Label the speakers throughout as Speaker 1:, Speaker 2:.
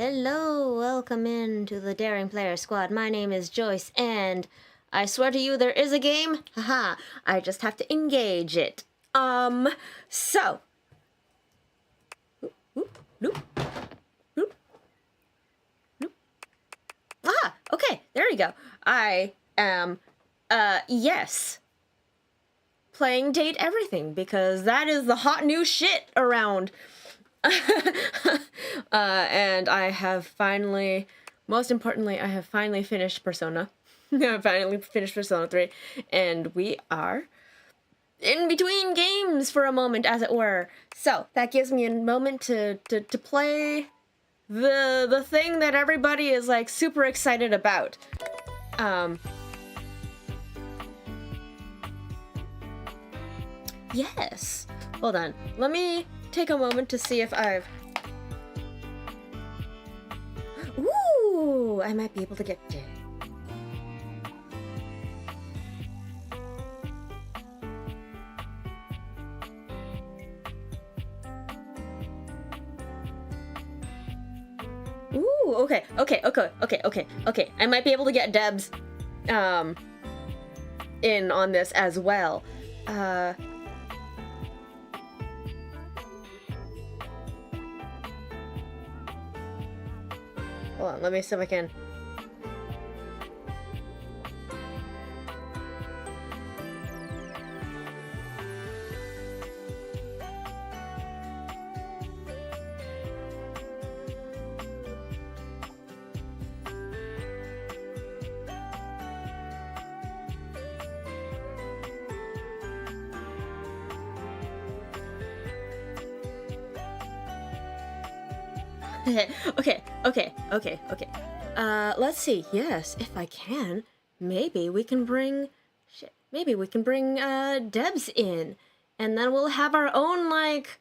Speaker 1: Hello, welcome into the Daring Player Squad. My name is Joyce, and I swear to you there is a game. Haha, I just have to engage it. So. Okay, there you go. I am, yes. Playing Date Everything, because that is the hot new shit around. And I have finally, most importantly, I have finally finished Persona. I finally finished Persona 3, and we are in between games for a moment, as it were. So that gives me a moment to play the thing that everybody is like super excited about. Yes. Hold on. Let me take a moment to see if I've... Ooh, I might be able to get there. Ooh, okay. I might be able to get Debs in on this as well. Hold on, let me see if I can. Okay. Let's see. Yes, if I can, maybe we can bring... Shit. Maybe we can bring, Debs in. And then we'll have our own, like,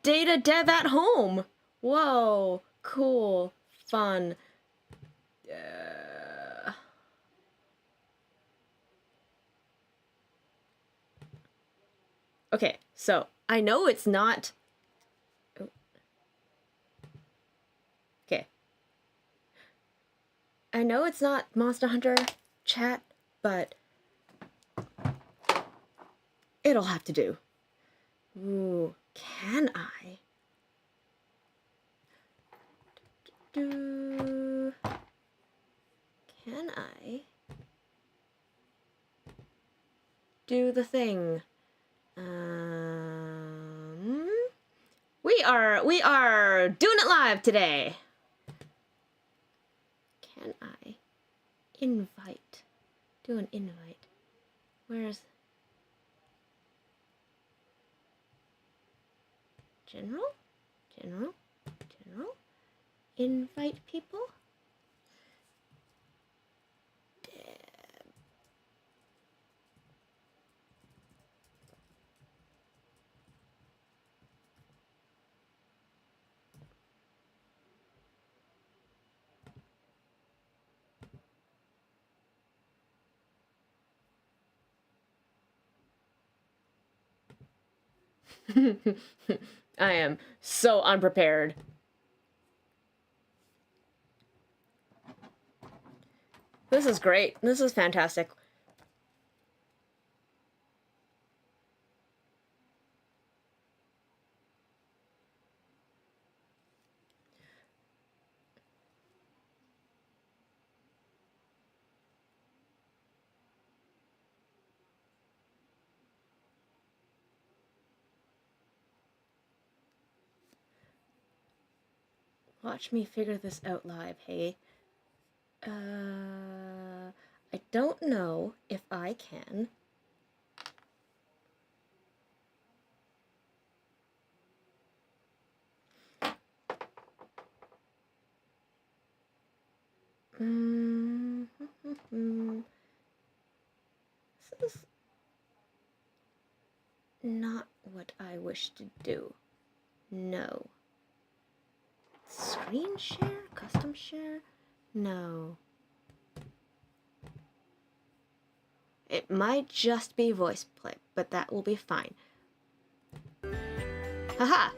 Speaker 1: data dev at home. Whoa. Cool. Fun. Okay, so, I know it's not... I know it's not Monster Hunter chat, but it'll have to do. Ooh, can I? Can I do the thing? We are doing it live today. Can I invite? Do an invite. Where's general? Invite people? I am so unprepared. This is great. This is fantastic. Watch me figure this out live, hey? I don't know if I can. This is not what I wish to do. No. Screen share? Custom share? No. It might just be voice play, but that will be fine. Haha!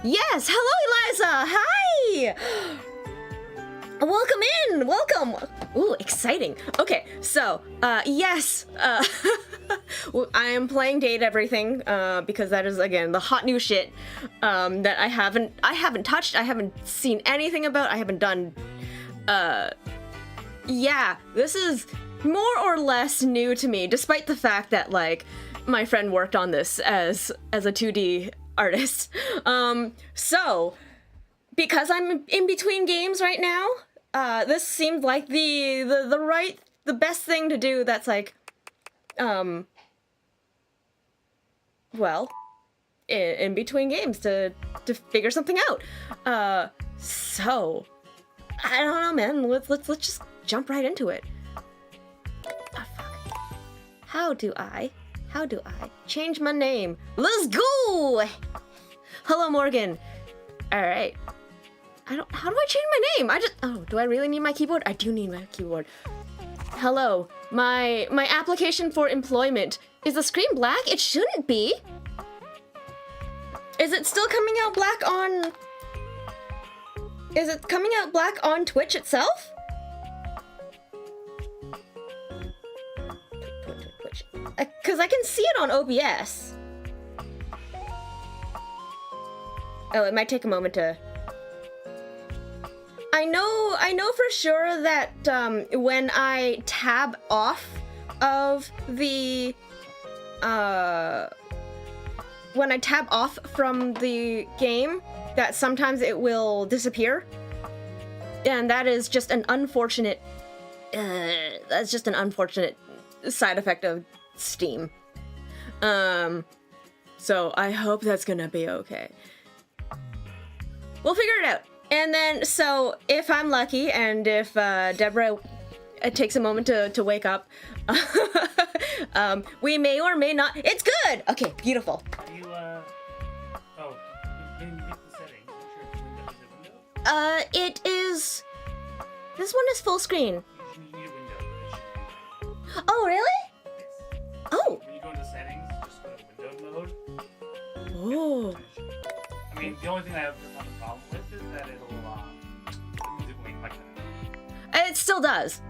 Speaker 1: Yes! Hello, Eliza! Hi! Yay! Welcome in! Welcome! Ooh, exciting. Okay, so, yes, I am playing Date Everything, because that is, again, the hot new shit, that I haven't touched, I haven't seen anything about, I haven't done, yeah, this is more or less new to me, despite the fact that, like, my friend worked on this as a 2D artist. So, because I'm in between games right now, this seemed like the best thing to do that's like, well, in between games to figure something out. So, I don't know, man, let's just jump right into it. Oh, fuck. How do I change my name? Let's go! Hello, Morgan. All right. How do I change my name? Do I really need my keyboard? I do need my keyboard. Hello, my application for employment. Is the screen black? It shouldn't be. Is it still coming out black on... Is it coming out black on Twitch itself? Twitch. Because I can see it on OBS. Oh, it might take a moment to... I know for sure that when I tab off of the when I tab off from the game, that sometimes it will disappear, and that is just an unfortunate side effect of Steam. So I hope that's gonna be okay. We'll figure it out. And then, so, if I'm lucky, and if Deborah takes a moment to wake up, we may or may not... It's good! Okay, beautiful.
Speaker 2: You, oh, you didn't get the settings. I'm sure it's window. Is it window?
Speaker 1: It is... This one is full screen.
Speaker 2: You need a window.
Speaker 1: Oh, really?
Speaker 2: Yes.
Speaker 1: Oh!
Speaker 2: When you go into settings, just go to window mode.
Speaker 1: Oh.
Speaker 2: I mean, the only thing I have a problem with is that it'll, the music will make like that.
Speaker 1: It still does.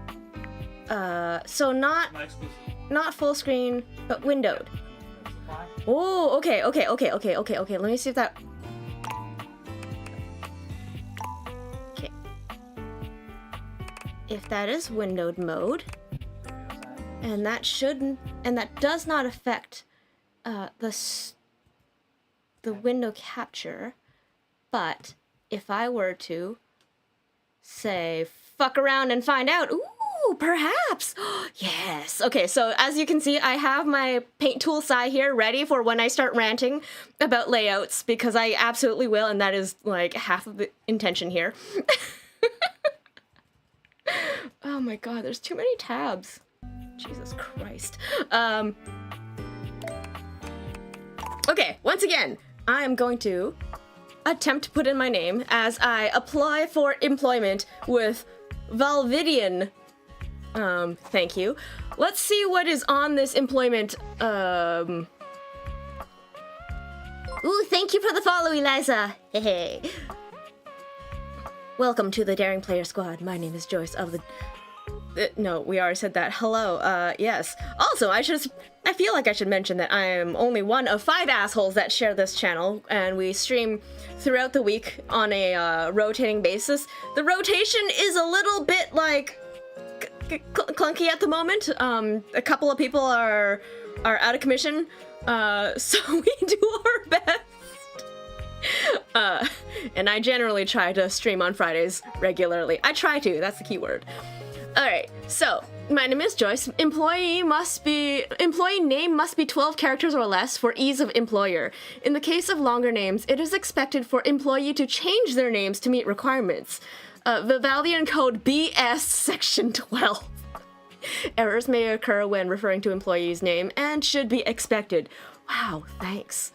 Speaker 1: So
Speaker 2: Not exclusive.
Speaker 1: not full screen, but windowed.
Speaker 2: Supply.
Speaker 1: Oh, okay. Let me see if that... Okay. If that is windowed mode, and that shouldn't, and that does not affect the window capture, but if I were to say fuck around and find out, ooh, perhaps. Yes. Okay, so as you can see, I have my paint tool SAI here ready for when I start ranting about layouts, because I absolutely will, and that is like half of the intention here. Oh my god, there's too many tabs. Jesus Christ. Okay, once again, I am going to attempt to put in my name as I apply for employment with Valvidian. Thank you. Let's see what is on this employment, Ooh, thank you for the follow, Eliza. Hey. Welcome to the Daring Player Squad. My name is Joyce of the... no, we already said that. Hello, yes. Also, I feel like I should mention that I am only one of 5 assholes that share this channel, and we stream throughout the week on a rotating basis. The rotation is a little bit, like, clunky at the moment. A couple of people are out of commission, so we do our best. And I generally try to stream on Fridays regularly. I try to, that's the key word. Alright, so, my name is Joyce. Employee name must be 12 characters or less for ease of employer. In the case of longer names, it is expected for employee to change their names to meet requirements. Vivaldian Code BS Section 12. Errors may occur when referring to employee's name and should be expected. Wow, thanks.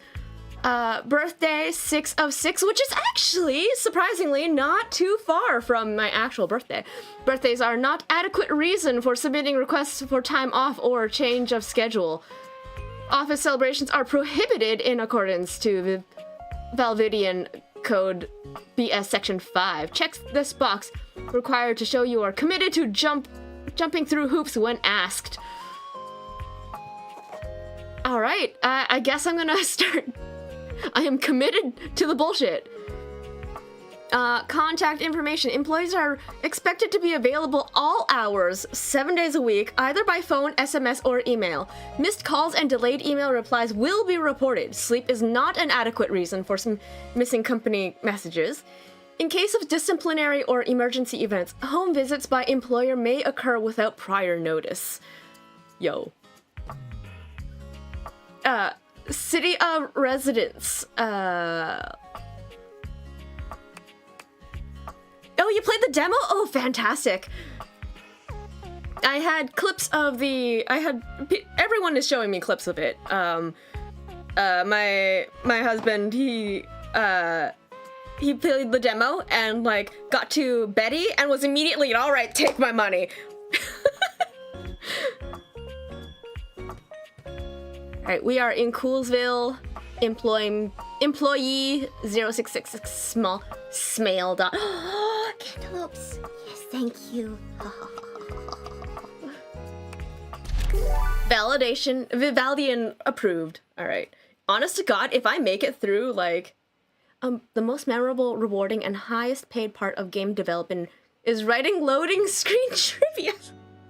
Speaker 1: Birthday 6 of 6, which is actually, surprisingly, not too far from my actual birthday. Birthdays are not adequate reason for submitting requests for time off or change of schedule. Office celebrations are prohibited in accordance to the Valvidian code BS Section 5. Check this box required to show you are committed to jumping through hoops when asked. Alright, I guess I'm gonna start. I am committed to the bullshit. Contact information. Employees are expected to be available all hours, 7 days a week, either by phone, SMS, or email. Missed calls and delayed email replies will be reported. Sleep is not an adequate reason for some missing company messages. In case of disciplinary or emergency events, home visits by employer may occur without prior notice. Yo. City of residence. Oh, you played the demo? Oh, fantastic. I had clips of everyone is showing me clips of it. My husband, he played the demo and like got to Betty and was immediately, all right, take my money. All right, we are in Coolsville, employee 0666 small dot.
Speaker 3: Cantaloupes. Yes, thank you.
Speaker 1: Vivaldian approved. All right. Honest to God, if I make it through, like, the most memorable, rewarding, and highest paid part of game development is writing loading screen trivia.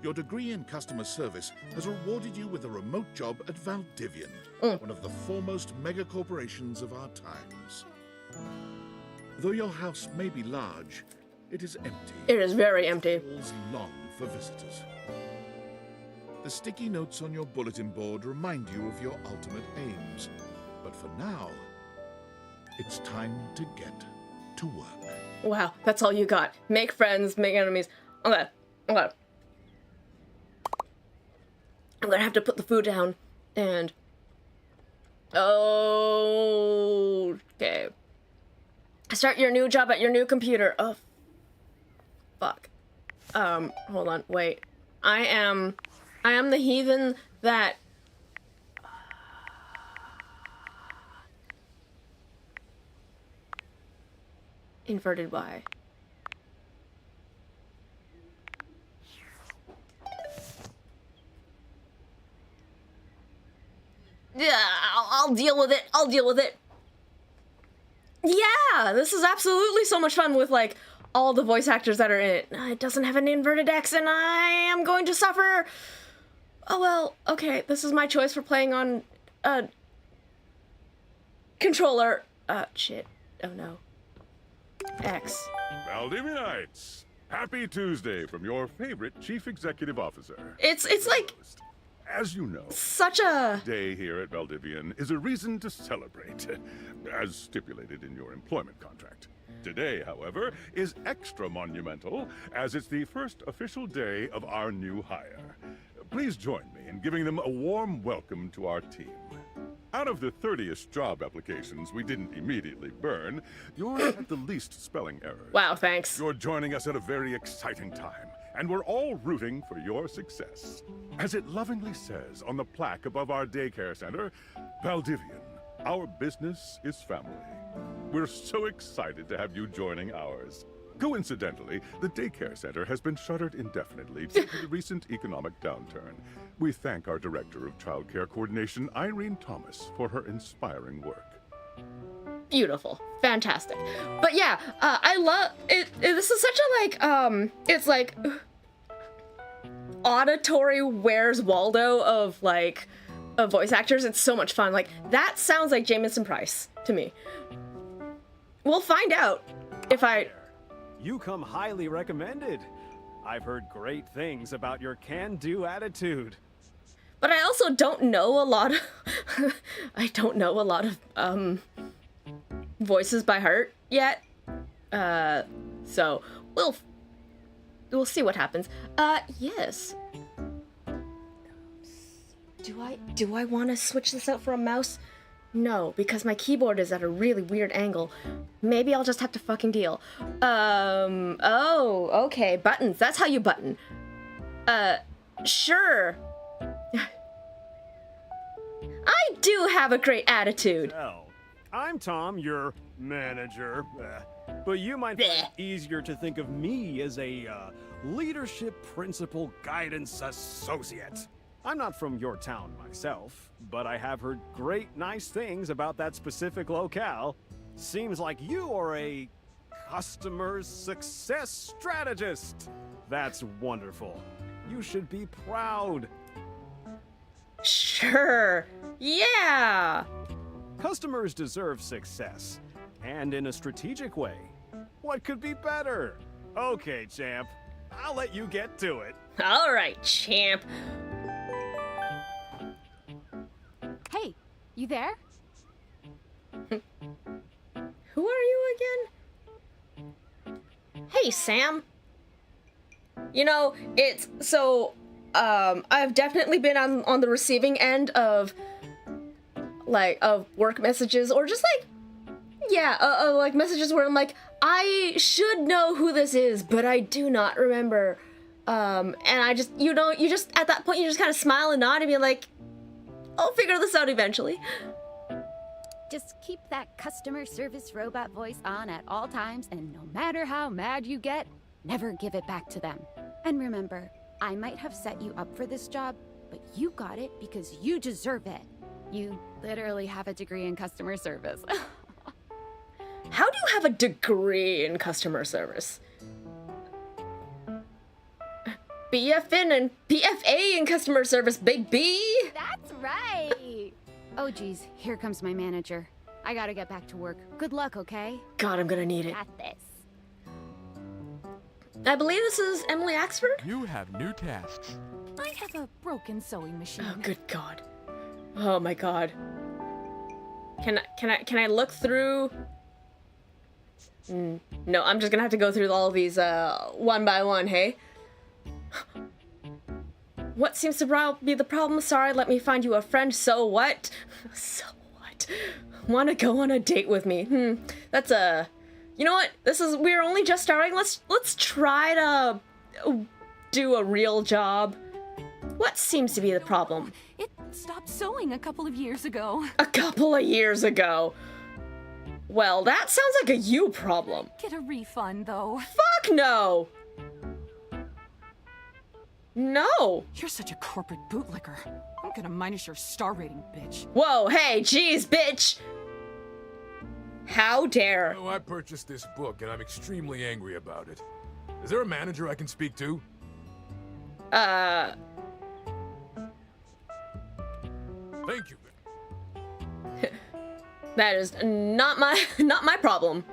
Speaker 4: Your degree in customer service has rewarded you with a remote job at Valdivian, one of the foremost mega corporations of our times. Though your house may be large, it is empty.
Speaker 1: It is very empty.
Speaker 4: Halls long for visitors. The sticky notes on your bulletin board remind you of your ultimate aims. But for now, it's time to get to work.
Speaker 1: Wow, that's all you got. Make friends, make enemies. Okay. I'm gonna have to put the food down and... Okay. Start your new job at your new computer. Oh, fuck. Hold on, wait. I am the heathen that... Inverted Y. Yeah, I'll deal with it. Yeah, this is absolutely so much fun with, like, all the voice actors that are in it. It doesn't have an inverted X, and I am going to suffer. Oh, well, okay, this is my choice for playing on a controller. Shit. Oh, no. X.
Speaker 5: Valdivianites, happy Tuesday from your favorite Chief Executive Officer.
Speaker 1: It's like...
Speaker 5: As you know,
Speaker 1: such a...
Speaker 5: day here at Valdivian is a reason to celebrate, as stipulated in your employment contract. Today, however, is extra monumental, as it's the first official day of our new hire. Please join me in giving them a warm welcome to our team. Out of the 30-ish job applications we didn't immediately burn, yours had the least spelling errors.
Speaker 1: Wow, thanks.
Speaker 5: You're joining us at a very exciting time, and we're all rooting for your success. As it lovingly says on the plaque above our daycare center, Valdivian, our business is family. We're so excited to have you joining ours. Coincidentally, the daycare center has been shuttered indefinitely due to the recent economic downturn. We thank our Director of Child Care Coordination, Irene Thomas, for her inspiring work.
Speaker 1: Beautiful. Fantastic. But yeah, I love it. This is such a, like, it's like auditory Where's Waldo of, like, of voice actors. It's so much fun. Like, that sounds like Jamison Price to me. We'll find out if I...
Speaker 6: You come highly recommended. I've heard great things about your can-do attitude.
Speaker 1: But I also don't know a lot of... I don't know a lot of, voices by heart yet. So we'll see what happens. Yes. Do I want to switch this out for a mouse? No, because my keyboard is at a really weird angle. Maybe I'll just have to fucking deal. Oh, okay, buttons. That's how you button. Sure. I do have a great attitude.
Speaker 6: Well, I'm Tom, your manager. But you might find it easier to think of me as a leadership principal guidance associate. I'm not from your town myself, but I have heard great nice things about that specific locale. Seems like you are a customer success strategist. That's wonderful. You should be proud.
Speaker 1: Sure. Yeah.
Speaker 6: Customers deserve success, and in a strategic way. What could be better? Okay, champ. I'll let you get to it.
Speaker 1: All right, champ.
Speaker 7: Hey, you there?
Speaker 1: Who are you again? Hey, Sam. You know, it's so, I've definitely been on the receiving end of, like, of work messages, or just, like, yeah, like, messages where I'm like, I should know who this is, but I do not remember. And I just, you know, you just, at that point, you just kind of smile and nod and be like, I'll figure this out eventually.
Speaker 7: Just keep that customer service robot voice on at all times, and no matter how mad you get, never give it back to them. And remember, I might have set you up for this job, but you got it because you deserve it. You literally have a degree in customer service.
Speaker 1: How do you have a degree in customer service? BFN and PFA in customer service, big B.
Speaker 7: That's right. Oh geez, here comes my manager. I gotta get back to work. Good luck, okay?
Speaker 1: God, I'm gonna need it.
Speaker 7: Got this.
Speaker 1: I believe this is Emily Axford.
Speaker 8: You have new tasks.
Speaker 9: I have a broken sewing machine.
Speaker 1: Oh, good God. Oh my God. Can I look through? No, I'm just gonna have to go through all of these one by one. Hey. What seems to be the problem? Sorry, let me find you a friend. So what? So what? Wanna go on a date with me? That's a. You know what? We're only just starting. Let's try to do a real job. What seems to be the problem?
Speaker 9: It stopped sewing a couple of years ago.
Speaker 1: A couple of years ago. Well, that sounds like a you problem.
Speaker 9: Get a refund, though.
Speaker 1: Fuck no! No!
Speaker 9: You're such a corporate bootlicker. I'm gonna minus your star rating, bitch.
Speaker 1: Whoa, hey, jeez, bitch! How dare?
Speaker 8: Oh, I purchased this book and I'm extremely angry about it. Is there a manager I can speak to? Thank you.
Speaker 1: That is not my problem.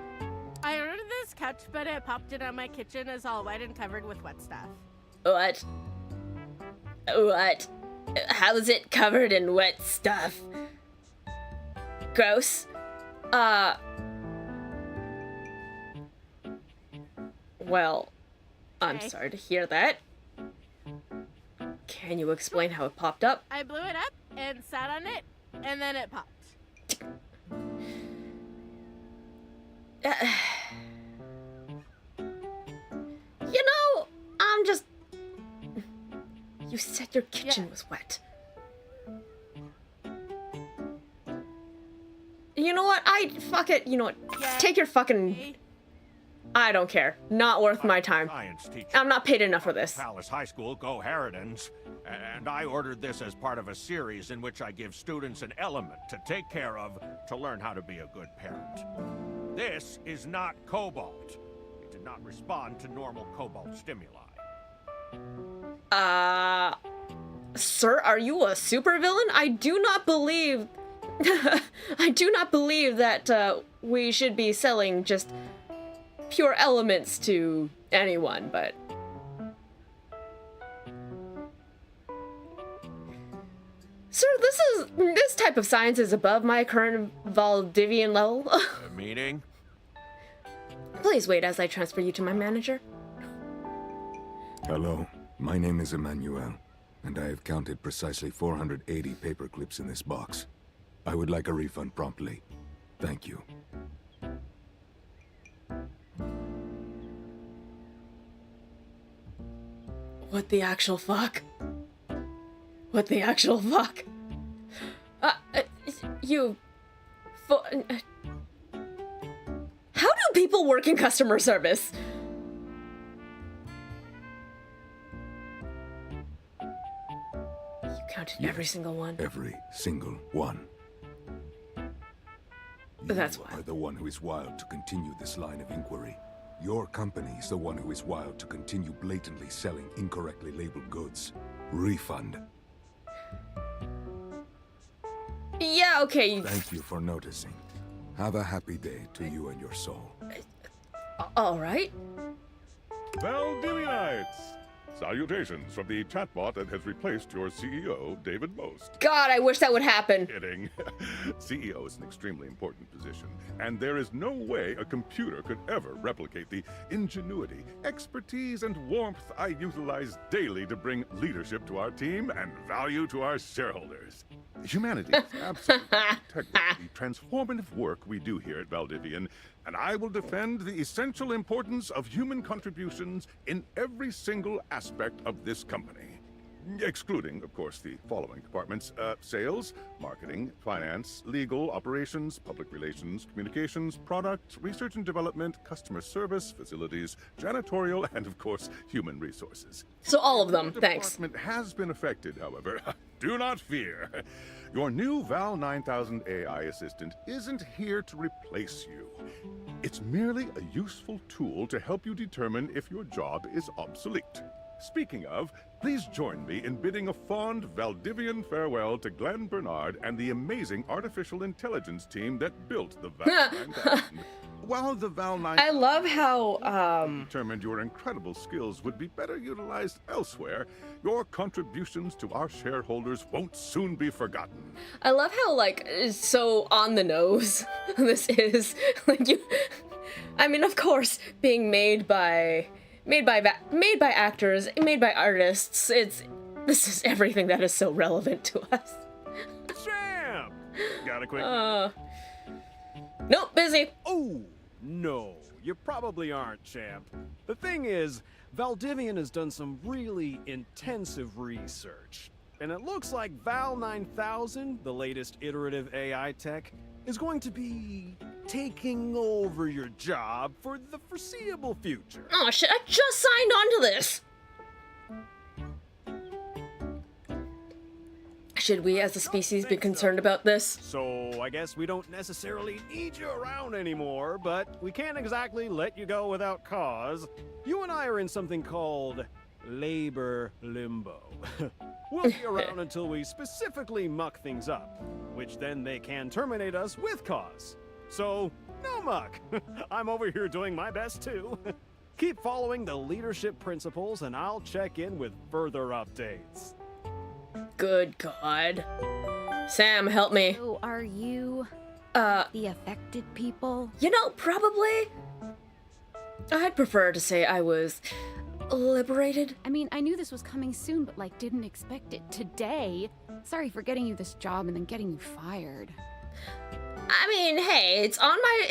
Speaker 10: I ordered this couch, but it popped in on my kitchen is all wet and covered with wet stuff.
Speaker 1: What? What? How is it covered in wet stuff? Gross. Well, I'm
Speaker 10: Okay.
Speaker 1: sorry to hear that. Can you explain how it popped up?
Speaker 10: I blew it up and sat on it, and then it popped.
Speaker 1: You know, I'm just... You said your kitchen
Speaker 10: Yeah.
Speaker 1: was wet. You know what? Fuck it. You know what?
Speaker 10: Yeah.
Speaker 1: Take your fucking... I don't care. Not worth my time.
Speaker 11: Science teacher.
Speaker 1: I'm not paid enough for this.
Speaker 11: Palace High School, Go Harridans. And I ordered this as part of a series in which I give students an element to take care of to learn how to be a good parent. This is not cobalt. It did not respond to normal cobalt stimuli.
Speaker 1: Sir, are you a supervillain? I do not believe... I do not believe that, we should be selling just pure elements to anyone, but... Sir, this type of science is above my current Valdivian level.
Speaker 11: Meaning?
Speaker 1: Please wait as I transfer you to my manager.
Speaker 12: Hello, my name is Emmanuel, and I have counted precisely 480 paper clips in this box. I would like a refund promptly. Thank you.
Speaker 1: What the actual fuck? What the actual fuck? You How do people work in customer service? You counted every single one.
Speaker 12: Every single one.
Speaker 1: That's
Speaker 12: You
Speaker 1: wild.
Speaker 12: are the one who is wild to continue this line of inquiry. Your company is the one who is wild to continue blatantly selling incorrectly labeled goods. Refund.
Speaker 1: Yeah, okay.
Speaker 12: Thank you for noticing. Have a happy day to you and your soul.
Speaker 1: All right.
Speaker 5: Valdivianites! Salutations from the chatbot that has replaced your CEO, David Most.
Speaker 1: God, I wish that would happen.
Speaker 5: Kidding. CEO is an extremely important position, and there is no way a computer could ever replicate the ingenuity, expertise, and warmth I utilize daily to bring leadership to our team and value to our shareholders. Humanity is absolutely integral to the transformative work we do here at Valdivian, and I will defend the essential importance of human contributions in every single aspect of this company. Excluding, of course, the following departments: sales, marketing, finance, legal, operations, public relations, communications, product, research and development, customer service, facilities, janitorial, and, of course, human resources.
Speaker 1: So all of them,
Speaker 5: The
Speaker 1: thanks.
Speaker 5: department has been affected, however. Do not fear. Your new Val 9000 AI assistant isn't here to replace you. It's merely a useful tool to help you determine if your job is obsolete. Speaking of, please join me in bidding a fond Valdivian farewell to Glenn Bernard and the amazing artificial intelligence team that built the Val 9000. While the Val 9000
Speaker 1: I love how
Speaker 5: determined your incredible skills would be better utilized elsewhere, your contributions to our shareholders won't soon be forgotten.
Speaker 1: I love how like so on the nose this is. Like you, I mean, of course, being made by actors, made by artists. This is everything that is so relevant to us.
Speaker 6: Sam! Got a quick...
Speaker 1: Nope, busy.
Speaker 6: Oh, no. You probably aren't, champ. The thing is, Valdivian has done some really intensive research. And it looks like Val 9000, the latest iterative AI tech, is going to be taking over your job for the foreseeable future.
Speaker 1: Oh shit, I just signed on to this. Should we as a species be concerned about this?
Speaker 6: So I guess we don't necessarily need you around anymore, but we can't exactly let you go without cause. You and I are in something called labor limbo. We'll be around until we specifically muck things up, which then they can terminate us with cause. So, no muck. I'm over here doing my best too. Keep following the leadership principles and I'll check in with further updates.
Speaker 1: Good God. Sam, help me.
Speaker 7: So are you the affected people?
Speaker 1: You know, probably. I'd prefer to say I was liberated.
Speaker 7: I mean, I knew this was coming soon, but like didn't expect it today. Sorry for getting you this job and then getting you fired.
Speaker 1: I mean, hey, it's on my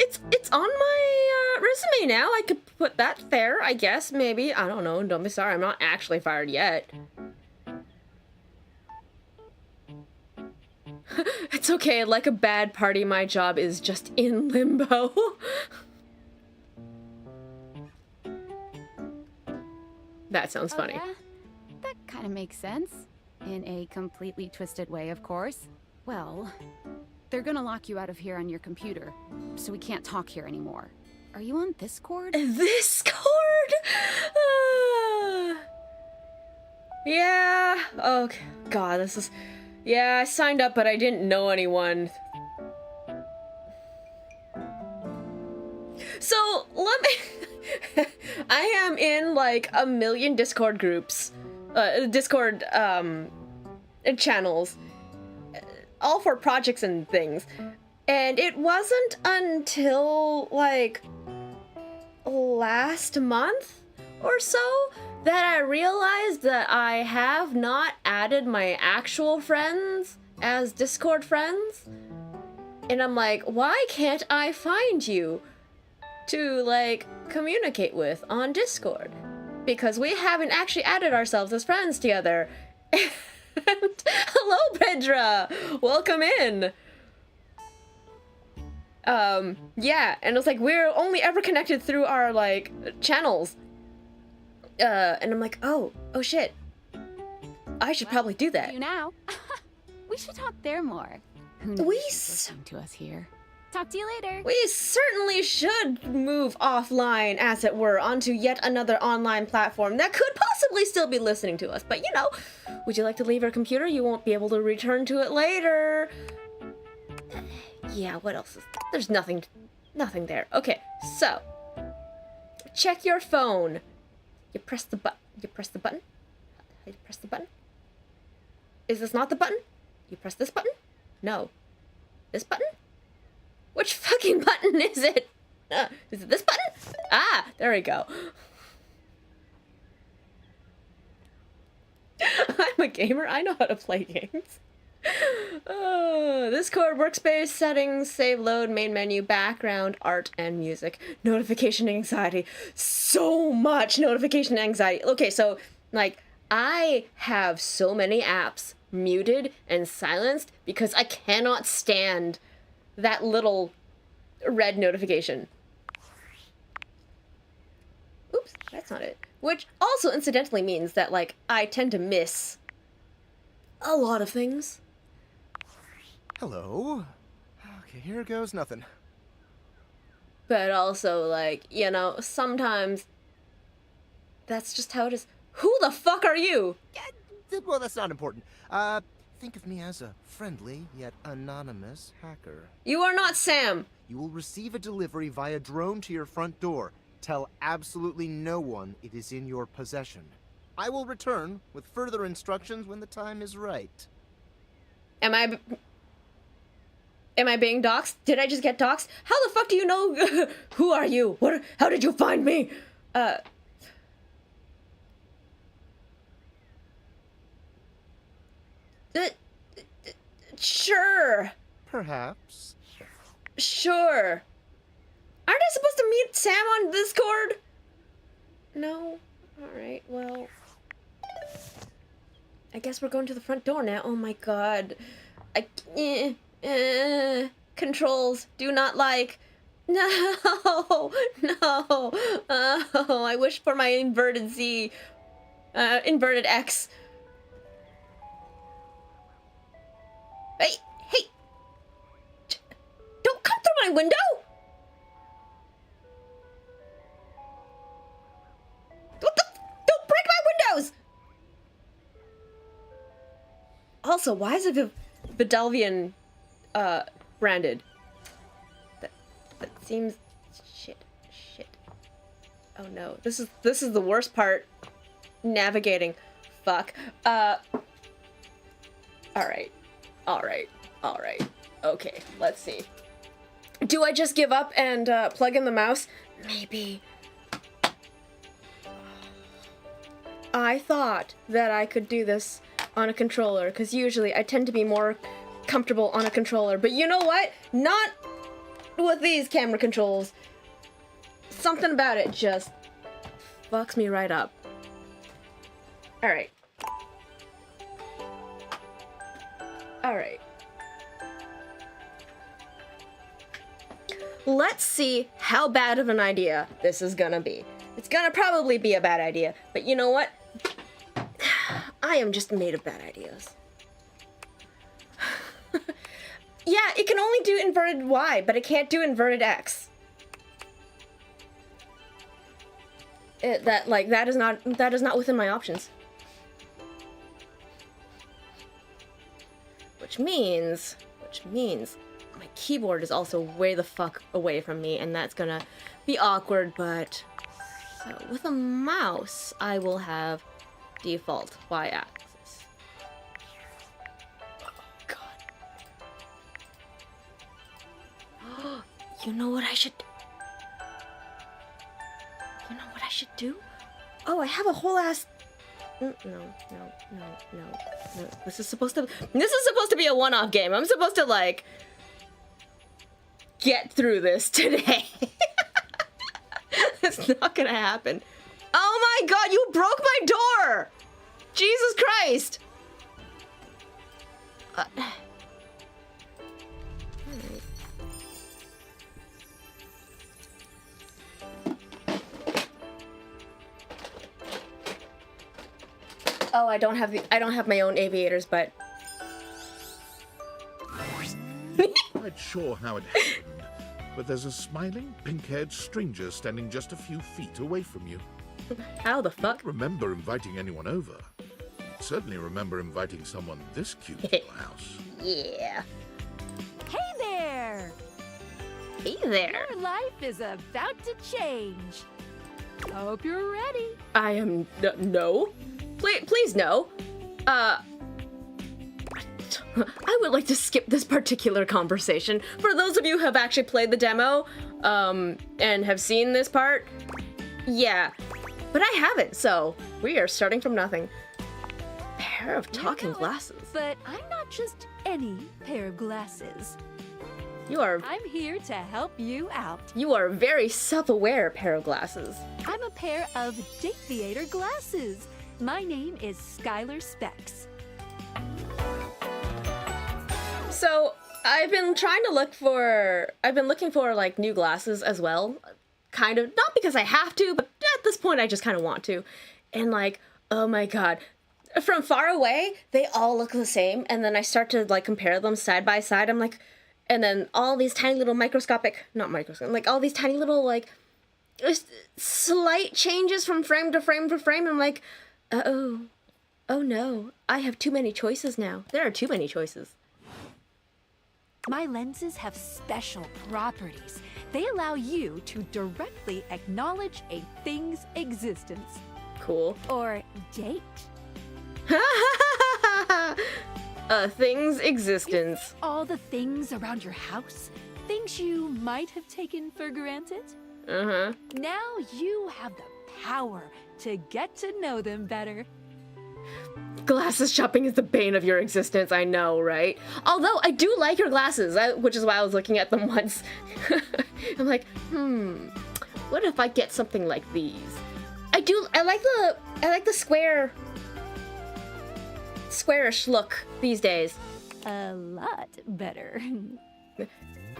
Speaker 1: resume now. I could put that there, I guess, maybe. I don't know. Don't be sorry. I'm not actually fired yet. It's okay. Like a bad party, my job is just in limbo. That sounds funny.
Speaker 7: Yeah? That kind of makes sense. In a completely twisted way, of course. Well, they're gonna lock you out of here on your computer, so we can't talk here anymore. Are you on Discord?
Speaker 1: Discord? Yeah. Oh, God, this is... Yeah, I signed up, but I didn't know anyone. So, let me... I am in, like, a million Discord groups. Discord, channels. All for projects and things. And it wasn't until, like, last month or so that I realized that I have not added my actual friends as Discord friends. And I'm like, why can't I find you to, like, communicate with on Discord? Because we haven't actually added ourselves as friends together. And hello, Pedra! Welcome in! Yeah, and it was like, we're only ever connected through our, like, channels. And I'm like, oh shit. I should probably do that.
Speaker 7: You now. We should talk there more. Who knows who's listening to us here? Talk to you later.
Speaker 1: We certainly should move offline, as it were, onto yet another online platform that could possibly still be listening to us. But, you know, would you like to leave your computer? You won't be able to return to it later. Yeah, what else is there? There's nothing there. Okay, so check your phone. You press the button. You press the button. You press the button. Is this not the button? You press this button? No. This button? Which fucking button is it? Is it this button? Ah, there we go. I'm a gamer. I know how to play games. Discord, workspace, settings, save, load, main menu, background, art, and music. Notification anxiety. So much notification anxiety. Okay, so, like, I have so many apps muted and silenced because I cannot stand that little red notification. Oops, that's not it. Which also incidentally means that, like, I tend to miss a lot of things.
Speaker 13: Hello. Okay, here goes nothing.
Speaker 1: But also, like, you know, sometimes that's just how it is. Who the fuck are you?
Speaker 13: Well, that's not important. Think of me as a friendly yet anonymous hacker.
Speaker 1: You are not Sam.
Speaker 13: You will receive a delivery via drone to your front door. Tell absolutely no one it is in your possession. I will return with further instructions when the time is right.
Speaker 1: Am I being doxxed? Did I just get doxxed? How the fuck do you know? Who are you? How did you find me? Sure.
Speaker 13: Perhaps.
Speaker 1: Sure. Aren't I supposed to meet Sam on Discord? No? Alright, well, I guess we're going to the front door now. Oh my god. Controls. Do not like. No. No. Oh, I wish for my inverted Z. Inverted X. Hey! Don't come through my window! Don't break my windows! Also, why is it Videlvian branded? That seems shit. Oh no. This is the worst part. Navigating. Fuck. Alright. Okay, let's see. Do I just give up and plug in the mouse? Maybe. I thought that I could do this on a controller, because usually I tend to be more comfortable on a controller. But you know what? Not with these camera controls. Something about it just fucks me right up. Alright. Let's see how bad of an idea this is gonna be. It's gonna probably be a bad idea, but you know what? I am just made of bad ideas. Yeah, it can only do inverted Y, but it can't do inverted X. That is not within my options. Which means my keyboard is also way the fuck away from me, and that's gonna be awkward, but so with a mouse, I will have default Y-axis. Oh god. You know what I should do? Oh, I have a whole ass. No. This is supposed to be a one-off game. I'm supposed to, like, get through this today. It's not gonna happen. Oh my god, you broke my door! Jesus Christ! Alright. Oh, I don't have my own aviators, but
Speaker 4: Not quite sure how it happened, but there's a smiling, pink-haired stranger standing just a few feet away from you.
Speaker 1: How the fuck?
Speaker 4: Remember inviting anyone over? Certainly remember inviting someone this cute to your house.
Speaker 1: Yeah.
Speaker 14: Hey there!
Speaker 1: Hey there.
Speaker 14: Your life is about to change. Hope you're ready.
Speaker 1: I am no. Please no. I would like to skip this particular conversation. For those of you who have actually played the demo, and have seen this part, yeah. But I haven't, so we are starting from nothing. Pair of talking glasses.
Speaker 14: But I'm not just any pair of glasses. I'm here to help you out.
Speaker 1: You are a very self-aware pair of glasses.
Speaker 14: I'm a pair of Dateviator glasses. My name is Skylar Specs.
Speaker 1: So I've been looking for like new glasses as well. Kind of, not because I have to, but at this point I just kind of want to. And like, oh my god. From far away, they all look the same. And then I start to like compare them side by side. I'm like, and then all these tiny little like all these tiny little like slight changes from frame to frame to frame. I'm like, oh no, I have too many choices now. There are too many choices.
Speaker 14: My lenses have special properties. They allow you to directly acknowledge a thing's existence.
Speaker 1: Cool.
Speaker 14: Or date.
Speaker 1: A thing's existence.
Speaker 14: All the things around your house, things you might have taken for granted.
Speaker 1: Uh-huh.
Speaker 14: Now you have the power to get to know them better.
Speaker 1: Glasses shopping is the bane of your existence, I know, right? Although I do like your glasses, which is why I was looking at them once. I'm like, what if I get something like these? I like the squarish look these days.
Speaker 14: A lot better.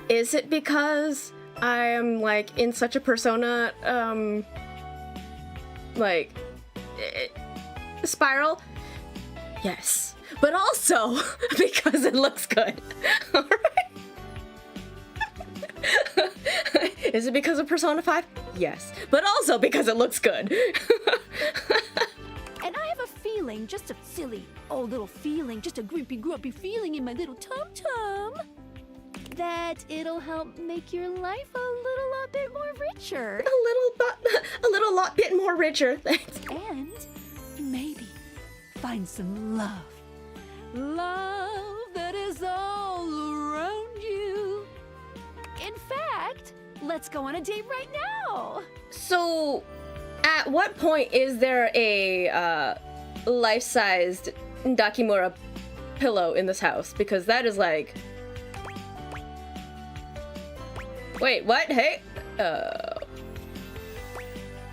Speaker 1: Is it because I am like in such a persona, like spiral? Yes, but also because it looks good. Alright. Is it because of Persona 5? Yes, but also because it looks good.
Speaker 14: And I have a feeling, just a silly old little feeling, just a grumpy feeling in my little tum-tum, that it'll help make your life a little lot bit more richer.
Speaker 1: A little lot bit more richer, thanks.
Speaker 14: And maybe find some love. Love that is all around you. In fact, let's go on a date right now.
Speaker 1: So, at what point is there a life-sized Dakimura pillow in this house? Because that is like... Wait, what? Hey?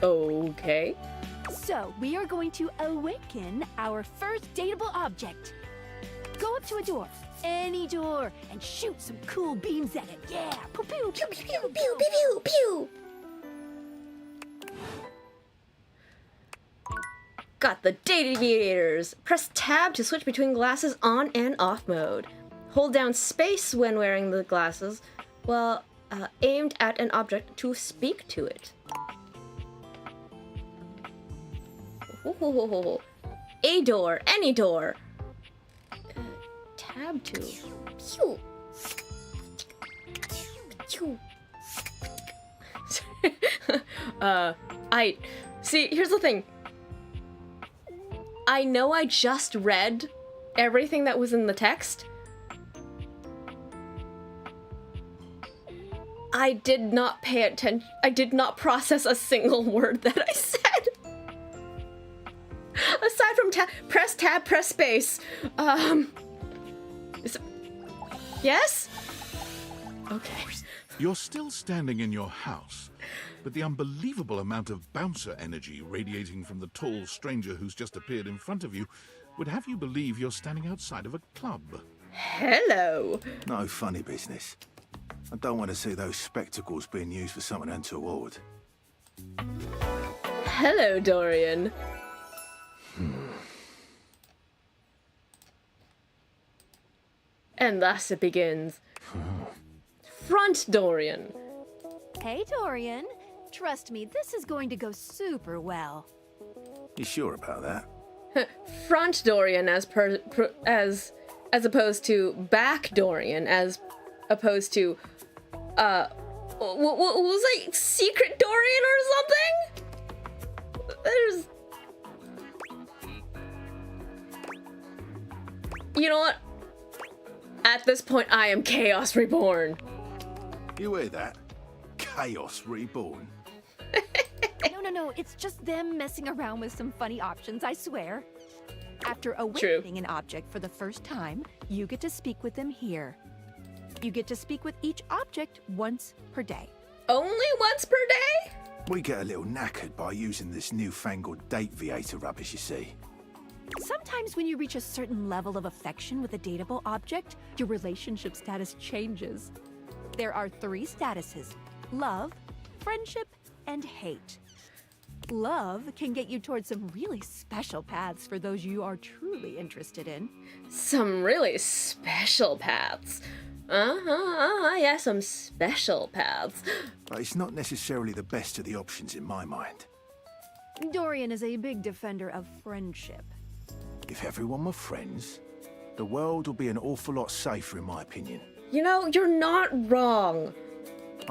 Speaker 1: Okay.
Speaker 14: So, we are going to awaken our first dateable object. Go up to a door, any door, and shoot some cool beams at it. Yeah! Pew pew pew pew pew pew pew pew!
Speaker 1: Got the Dateviators! Press tab to switch between glasses on and off mode. Hold down space when wearing the glasses, while aimed at an object to speak to it. Ooh. A door, any door. Tab to. Pew. Pew. See, here's the thing. I know I just read everything that was in the text. I did not pay attention. I did not process a single word that I said. Aside from press tab, press space. Yes? Okay.
Speaker 4: You're still standing in your house, but the unbelievable amount of bouncer energy radiating from the tall stranger who's just appeared in front of you would have you believe you're standing outside of a club.
Speaker 1: Hello.
Speaker 15: No funny business. I don't want to see those spectacles being used for something untoward.
Speaker 1: Hello, Dorian. And thus it begins. Front Dorian.
Speaker 14: Hey, Dorian. Trust me, this is going to go super well.
Speaker 15: You sure about that?
Speaker 1: Front Dorian as opposed to back Dorian as opposed to what was it, Secret Dorian or something? There's, you know what? At this point, I am Chaos Reborn.
Speaker 15: You hear that? Chaos Reborn.
Speaker 14: No, it's just them messing around with some funny options, I swear. After
Speaker 1: True.
Speaker 14: awakening an object for the first time, you get to speak with them here. You get to speak with each object once per day.
Speaker 1: Only once per day?
Speaker 15: We get a little knackered by using this newfangled date viator rubbish, you see.
Speaker 14: Sometimes when you reach a certain level of affection with a dateable object, your relationship status changes. There are 3 statuses: love, friendship, and hate. Love can get you towards some really special paths for those you are truly interested in.
Speaker 1: Some really special paths. Yeah, some special paths.
Speaker 15: But it's not necessarily the best of the options in my mind.
Speaker 14: Dorian is a big defender of friendship.
Speaker 15: If everyone were friends, the world would be an awful lot safer, in my opinion.
Speaker 1: You know, you're not wrong.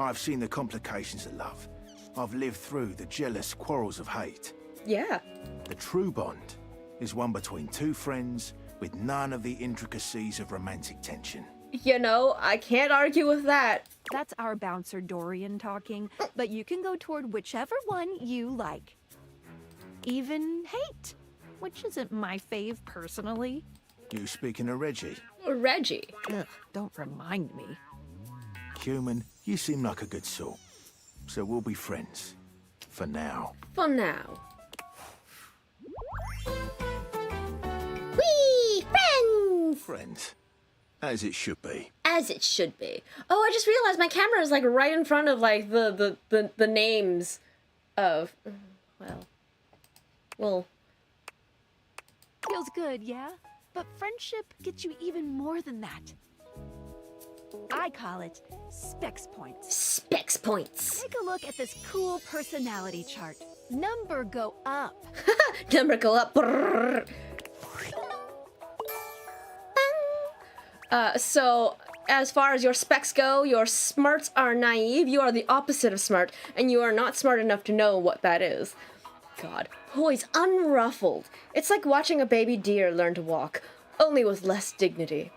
Speaker 15: I've seen the complications of love. I've lived through the jealous quarrels of hate.
Speaker 1: Yeah.
Speaker 15: The true bond is one between 2 friends with none of the intricacies of romantic tension.
Speaker 1: You know, I can't argue with that.
Speaker 14: That's our bouncer Dorian talking, but you can go toward whichever one you like. Even hate, which isn't my fave personally.
Speaker 15: You speaking of Reggie?
Speaker 1: Reggie?
Speaker 14: Ugh, don't remind me.
Speaker 15: Human, you seem like a good sort. So we'll be friends. For now.
Speaker 1: For now.
Speaker 3: Whee! Friends!
Speaker 15: Friends. As it should be.
Speaker 1: As it should be. Oh, I just realized my camera is like right in front of like the names of, well.
Speaker 14: Feels good, yeah? But friendship gets you even more than that. I call it Specs Points.
Speaker 1: Specs Points.
Speaker 14: Take a look at this cool personality chart. Number go up.
Speaker 1: Number go up. So, as far as your specs go, your smarts are naive. You are the opposite of smart, and you are not smart enough to know what that is. God. Poise unruffled. It's like watching a baby deer learn to walk, only with less dignity.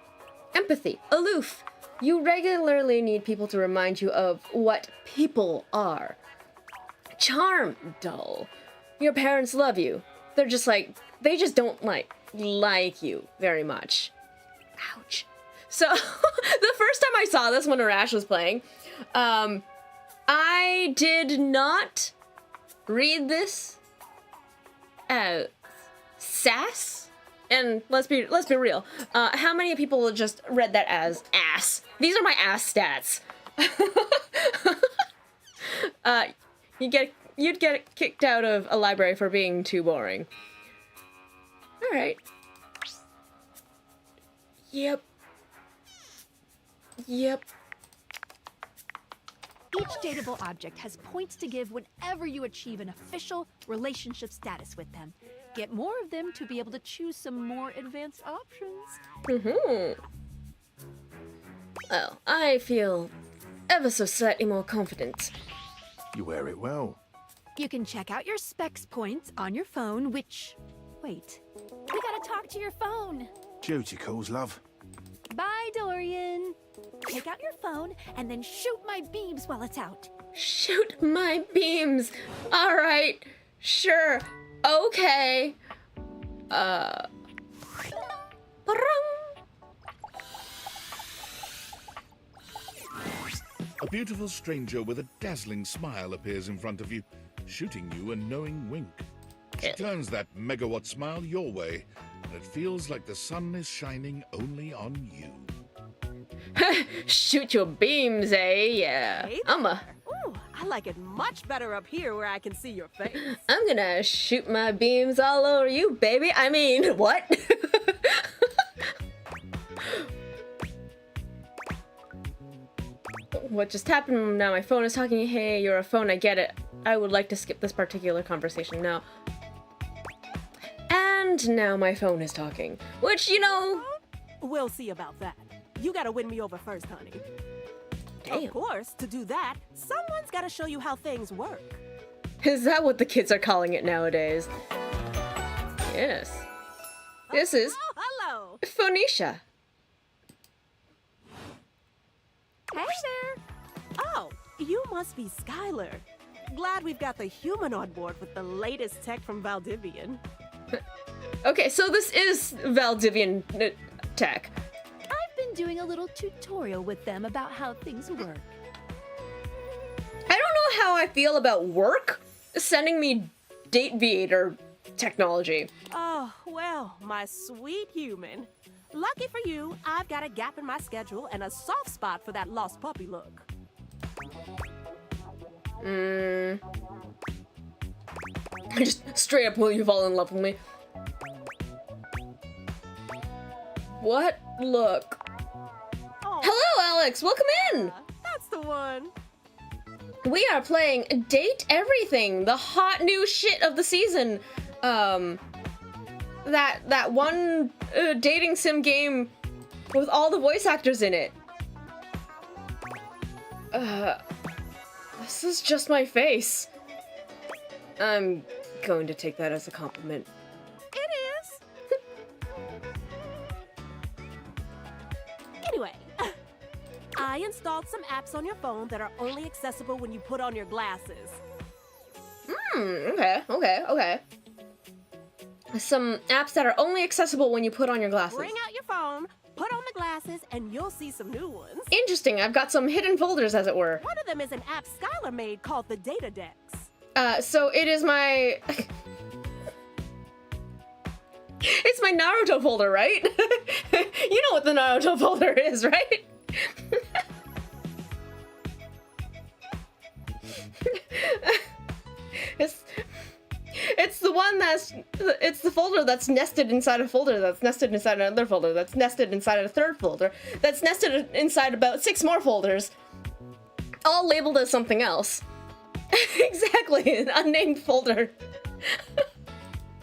Speaker 1: Empathy. Aloof. You regularly need people to remind you of what people are. Charm. Dull. Your parents love you. They're just like, they just don't like you very much. Ouch. So, the first time I saw this when Arash was playing, I did not read this as sass. And let's be real. How many people just read that as ass? These are my ass stats. You'd get kicked out of a library for being too boring. All right. Yep.
Speaker 14: Each dateable object has points to give whenever you achieve an official relationship status with them. Get more of them to be able to choose some more advanced options.
Speaker 1: Well, I feel ever so slightly more confident.
Speaker 15: You wear it well.
Speaker 14: You can check out your specs points on your phone, which... Wait. We gotta talk to your phone.
Speaker 15: Duty calls, love.
Speaker 14: Bye, Dorian. Take out your phone and then shoot my beams while it's out.
Speaker 1: Shoot my beams. All right. Sure. Okay.
Speaker 4: A beautiful stranger with a dazzling smile appears in front of you, shooting you a knowing wink. She turns that megawatt smile your way, and it feels like the sun is shining only on you.
Speaker 1: Shoot your beams, eh? Yeah.
Speaker 16: Hey Ooh, I like it much better up here where I can see your face.
Speaker 1: I'm gonna shoot my beams all over you, baby. I mean, what? what just happened? Now my phone is talking. Hey, you're a phone, I get it. I would like to skip this particular conversation now. And now my phone is talking. Which, you know...
Speaker 16: We'll see about that. You gotta win me over first, honey.
Speaker 1: Damn.
Speaker 16: Of course, to do that, someone's gotta show you how things work.
Speaker 1: Is that what the kids are calling it nowadays? Yes. This is...
Speaker 16: hello!
Speaker 1: Phoenicia.
Speaker 16: Hey there! Oh, you must be Skylar. Glad we've got the human on board with the latest tech from Valdivian.
Speaker 1: Okay, so this is Valdivian tech.
Speaker 14: I've been doing a little tutorial with them about how things work.
Speaker 1: I don't know how I feel about work sending me Dateviator technology.
Speaker 16: Oh, well, my sweet human. Lucky for you, I've got a gap in my schedule and a soft spot for that lost puppy look.
Speaker 1: I just straight up will you fall in love with me? What? Look.
Speaker 16: Oh,
Speaker 1: hello, Alex. Welcome in.
Speaker 16: That's the one.
Speaker 1: We are playing Date Everything, the hot new shit of the season. That one dating sim game with all the voice actors in it. This is just my face. I'm going to take that as a compliment.
Speaker 16: It is. Anyway, I installed some apps on your phone that are only accessible when you put on your glasses.
Speaker 1: Okay. Some apps that are only accessible when you put on your glasses.
Speaker 16: Bring out your phone, put on the glasses, and you'll see some new ones.
Speaker 1: Interesting. I've got some hidden folders, as it were.
Speaker 16: One of them is an app Skylar made called the Data Decks.
Speaker 1: So it is my... It's my Naruto folder, right? You know what the Naruto folder is, right? It's the one it's the folder that's nested inside a folder that's nested inside another folder that's nested inside a third folder that's nested inside about 6 more folders, all labeled as something else. Exactly, an unnamed folder.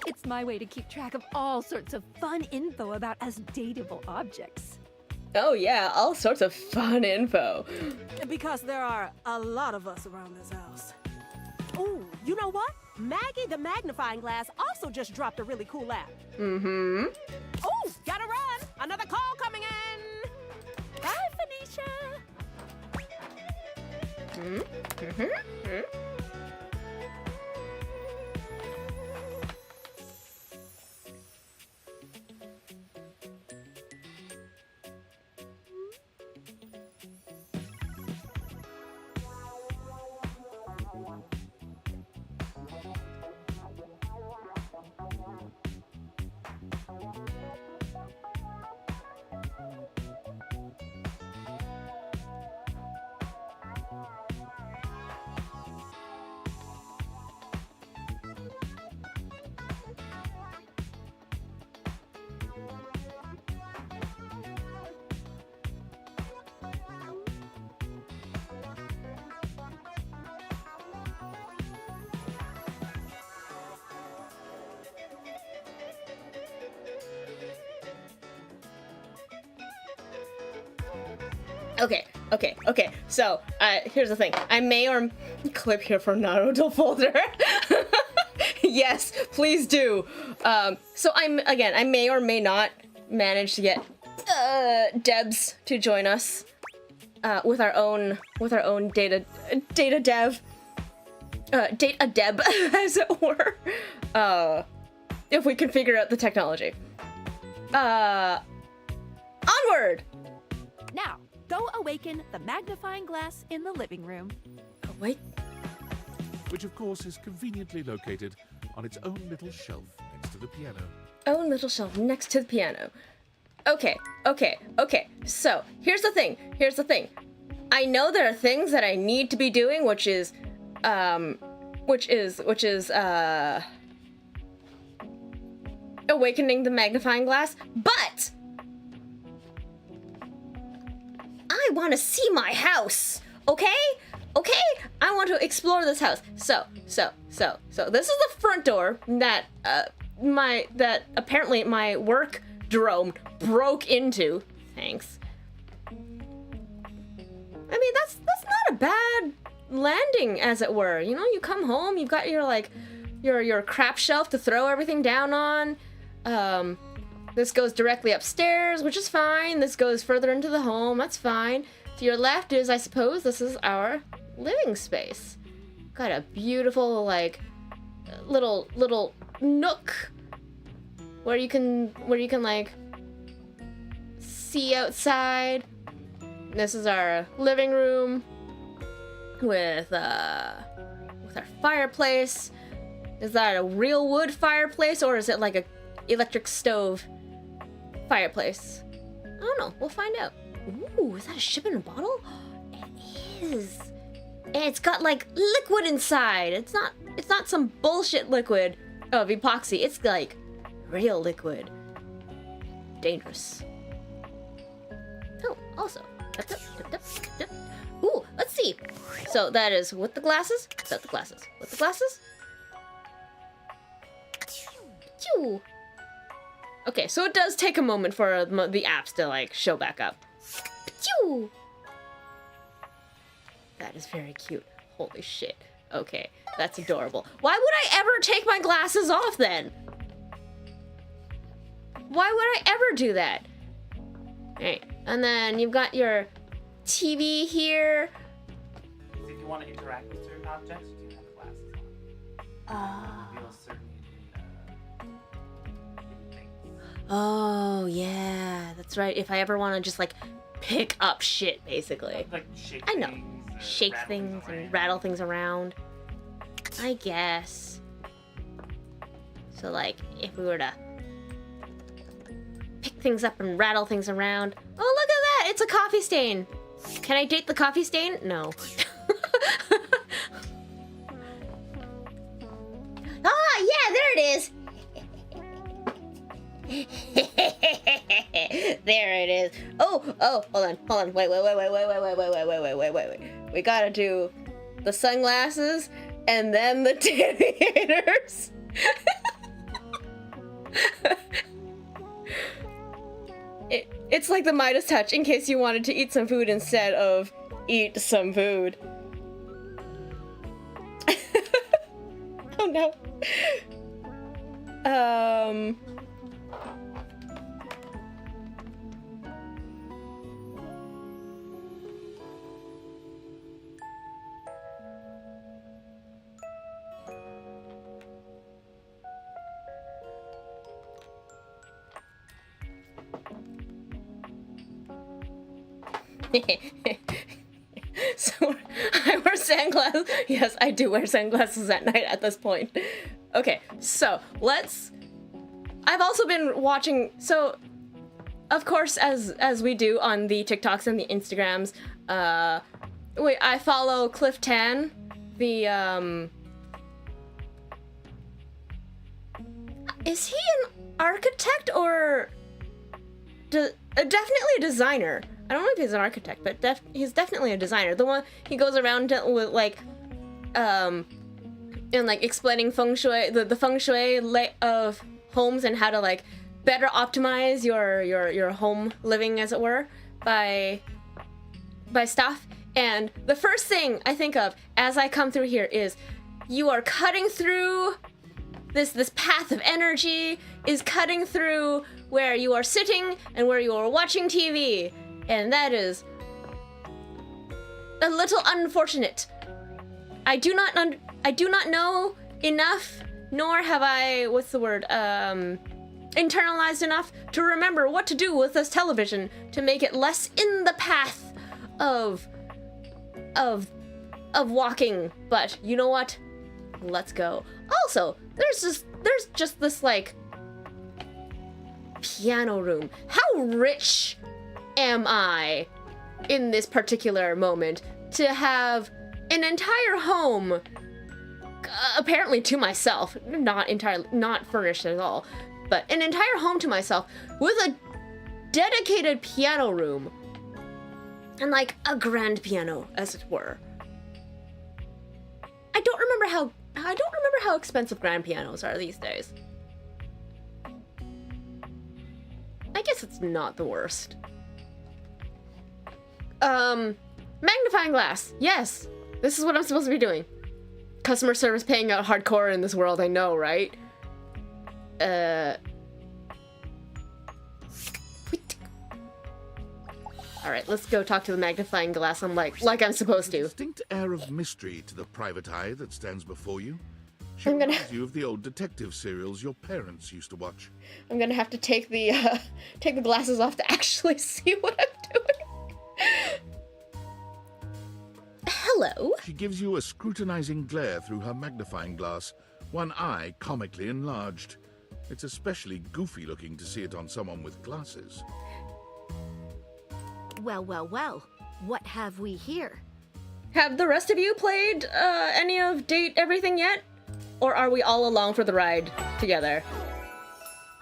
Speaker 14: It's my way to keep track of all sorts of fun info about us dateable objects.
Speaker 1: Oh yeah, all sorts of fun info.
Speaker 16: Because there are a lot of us around this house. Ooh, you know what? Maggie the magnifying glass also just dropped a really cool app.
Speaker 1: Mm-hmm.
Speaker 16: Oh, gotta run! Another call coming in! Bye, Phoenicia! Okay. So, here's the thing. I may or clip here for Naruto folder. Yes, please do. So I may or may not manage to get Debs to join us with our own data dev. Date a Deb, as it were. If we can figure out the technology. Onward!
Speaker 14: Now, go awaken the magnifying glass in the living room.
Speaker 1: Wait.
Speaker 4: Which, of course, is conveniently located on its own little shelf next to the piano.
Speaker 1: Own little shelf next to the piano. Okay. So, here's the thing. I know there are things that I need to be doing, which is awakening the magnifying glass, but I
Speaker 16: I want to see my house, okay? Okay? I want to explore this house. So this is the front door that apparently my work drone broke into. Thanks. I mean, that's not a bad landing, as it were. You know, you come home, you've got your like your crap shelf to throw everything down on. This goes directly upstairs, which is fine. This goes further into the home, that's fine. To your left is, I suppose, this is our living space. Got a beautiful like little nook where you can like see outside. This is our living room with our fireplace. Is that a real wood fireplace or is it like a electric stove fireplace? I don't know. We'll find out. Ooh, is that a ship in a bottle? It is. And it's got like liquid inside. It's not some bullshit liquid of epoxy. It's like real liquid. Dangerous. Oh, also. Ooh, let's see. So that is with the glasses. Without the glasses. With the glasses. Phew. Okay, so it does take a moment for the apps to like show back up. Phew. That is very cute. Holy shit. Okay, that's adorable. Why would I ever take my glasses off then? Why would I ever do that? Alright, and then you've got your TV here.
Speaker 2: If you want to interact with certain objects, you can have the glasses on. Reveal certain hidden things.
Speaker 16: Oh, yeah, that's right. If I ever want to just like pick up shit, basically.
Speaker 2: Like shake
Speaker 16: I know.
Speaker 2: things,
Speaker 16: Shake things and rattle things around. I guess. So like, if we were to pick things up and rattle things around. Oh, look at that! It's a coffee stain. Can I date the coffee stain? No.
Speaker 3: Ah, yeah, there it is.
Speaker 16: There it is. Oh, hold on. Wait. We gotta do the sunglasses and then the titties. It's like the Midas touch in case you wanted to eat some food instead of eat some food. Oh no. So I wear sunglasses. Yes, I do wear sunglasses at night at this point. Okay, so I've also been watching, so of course as we do on the TikToks and the Instagrams, I follow Cliff Tan, the is he an architect or definitely a designer? I don't know if he's an architect, but he's definitely a designer. The one he goes around with like, and like explaining feng shui, the feng shui of homes and how to like better optimize your home living, as it were, by stuff. And the first thing I think of as I come through here is you are cutting through this path of energy is cutting through where you are sitting and where you are watching TV. And that is a little unfortunate. I do not know enough, nor have I, internalized enough to remember what to do with this television to make it less in the path of walking. But you know what? Let's go. Also, there's just this like piano room. How rich am I in this particular moment to have an entire home apparently to myself, not furnished at all, but an entire home to myself with a dedicated piano room
Speaker 1: And like a grand piano, as it were. I don't remember how expensive grand pianos are these days. I guess it's not the worst. Magnifying glass. Yes. This is what I'm supposed to be doing. Customer service paying out hardcore in this world, I know, right? Alright, let's go talk to the magnifying glass. I'm like I'm supposed to.
Speaker 4: Distinct air of mystery to the private eye that stands before you. She reminds you of the old detective serials your parents used to watch.
Speaker 1: I'm gonna have to take the glasses off to actually see what I'm doing. Hello.
Speaker 4: She gives you a scrutinizing glare through her magnifying glass, one eye comically enlarged. It's especially goofy looking to see it on someone with glasses.
Speaker 14: Well, well, well. What have we here?
Speaker 1: Have the rest of you played any of Date Everything yet? Or are we all along for the ride together?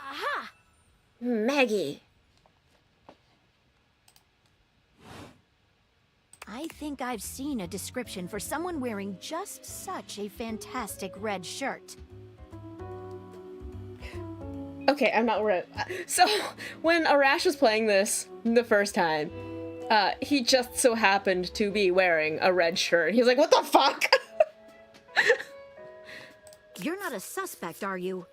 Speaker 14: Aha!
Speaker 1: Maggie.
Speaker 14: I think I've seen a description for someone wearing just such a fantastic red shirt.
Speaker 1: Okay, I'm not worried. So, when Arash was playing this the first time, he just so happened to be wearing a red shirt. He's like, what the fuck?
Speaker 14: You're not a suspect, are you?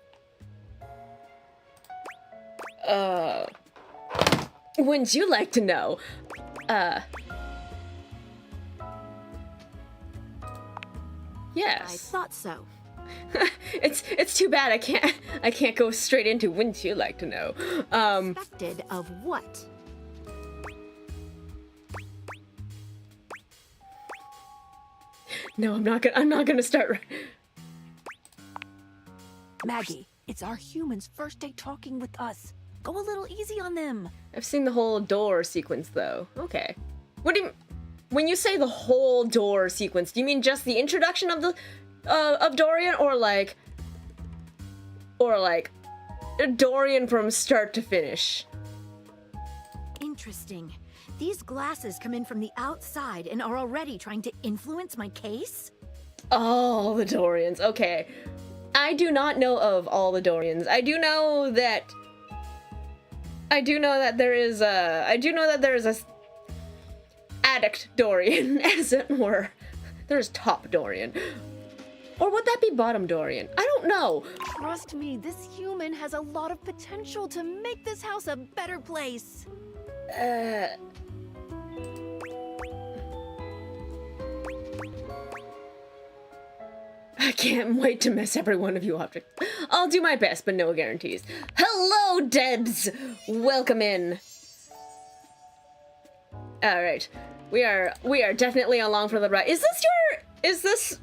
Speaker 1: Wouldn't you like to know? Yes.
Speaker 14: I thought so.
Speaker 1: It's too bad I can't go straight into wouldn't you like to know.
Speaker 14: Suspected of what?
Speaker 1: No, I'm not gonna start.
Speaker 14: Maggie, it's our humans' first day talking with us. Go a little easy on them.
Speaker 1: I've seen the whole door sequence though. Okay. What do you when you say the whole door sequence, do you mean just the introduction of the of Dorian or like Dorian from start to finish?
Speaker 14: Interesting. These glasses come in from the outside and are already trying to influence my case?
Speaker 1: All the Dorians. Okay. I do not know of all the Dorians. I do know that there is a addict Dorian, as it were. There's top Dorian. Or would that be bottom Dorian? I don't know.
Speaker 14: Trust me, this human has a lot of potential to make this house a better place.
Speaker 1: I can't wait to mess every one of you up. I'll do my best, but no guarantees. Hello, Debs! Welcome in. Alright. We are definitely along for the ride. Is this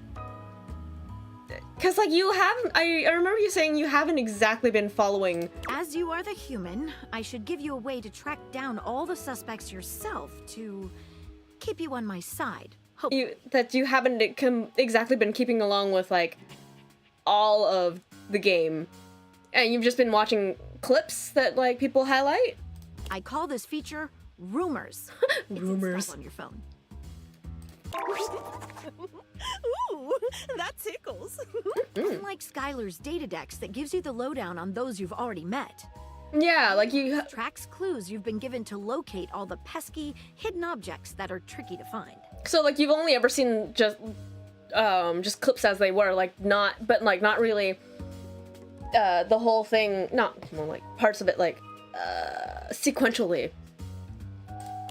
Speaker 1: because like you haven't I remember you saying you haven't exactly been following.
Speaker 14: As you are the human, I should give you a way to track down all the suspects yourself to keep you on my side. Hope
Speaker 1: You haven't exactly been keeping along with like all of the game. And you've just been watching clips that like people highlight?
Speaker 14: I call this feature rumors.
Speaker 1: Rumors.
Speaker 14: On your phone.
Speaker 9: Ooh, that tickles.
Speaker 14: Unlike Skylar's Datadex that gives you the lowdown on those you've already met.
Speaker 1: Yeah, like you
Speaker 14: tracks clues you've been given to locate all the pesky, hidden objects that are tricky to find.
Speaker 1: So like you've only ever seen just clips as they were, like not really the whole thing, not more like parts of it like sequentially.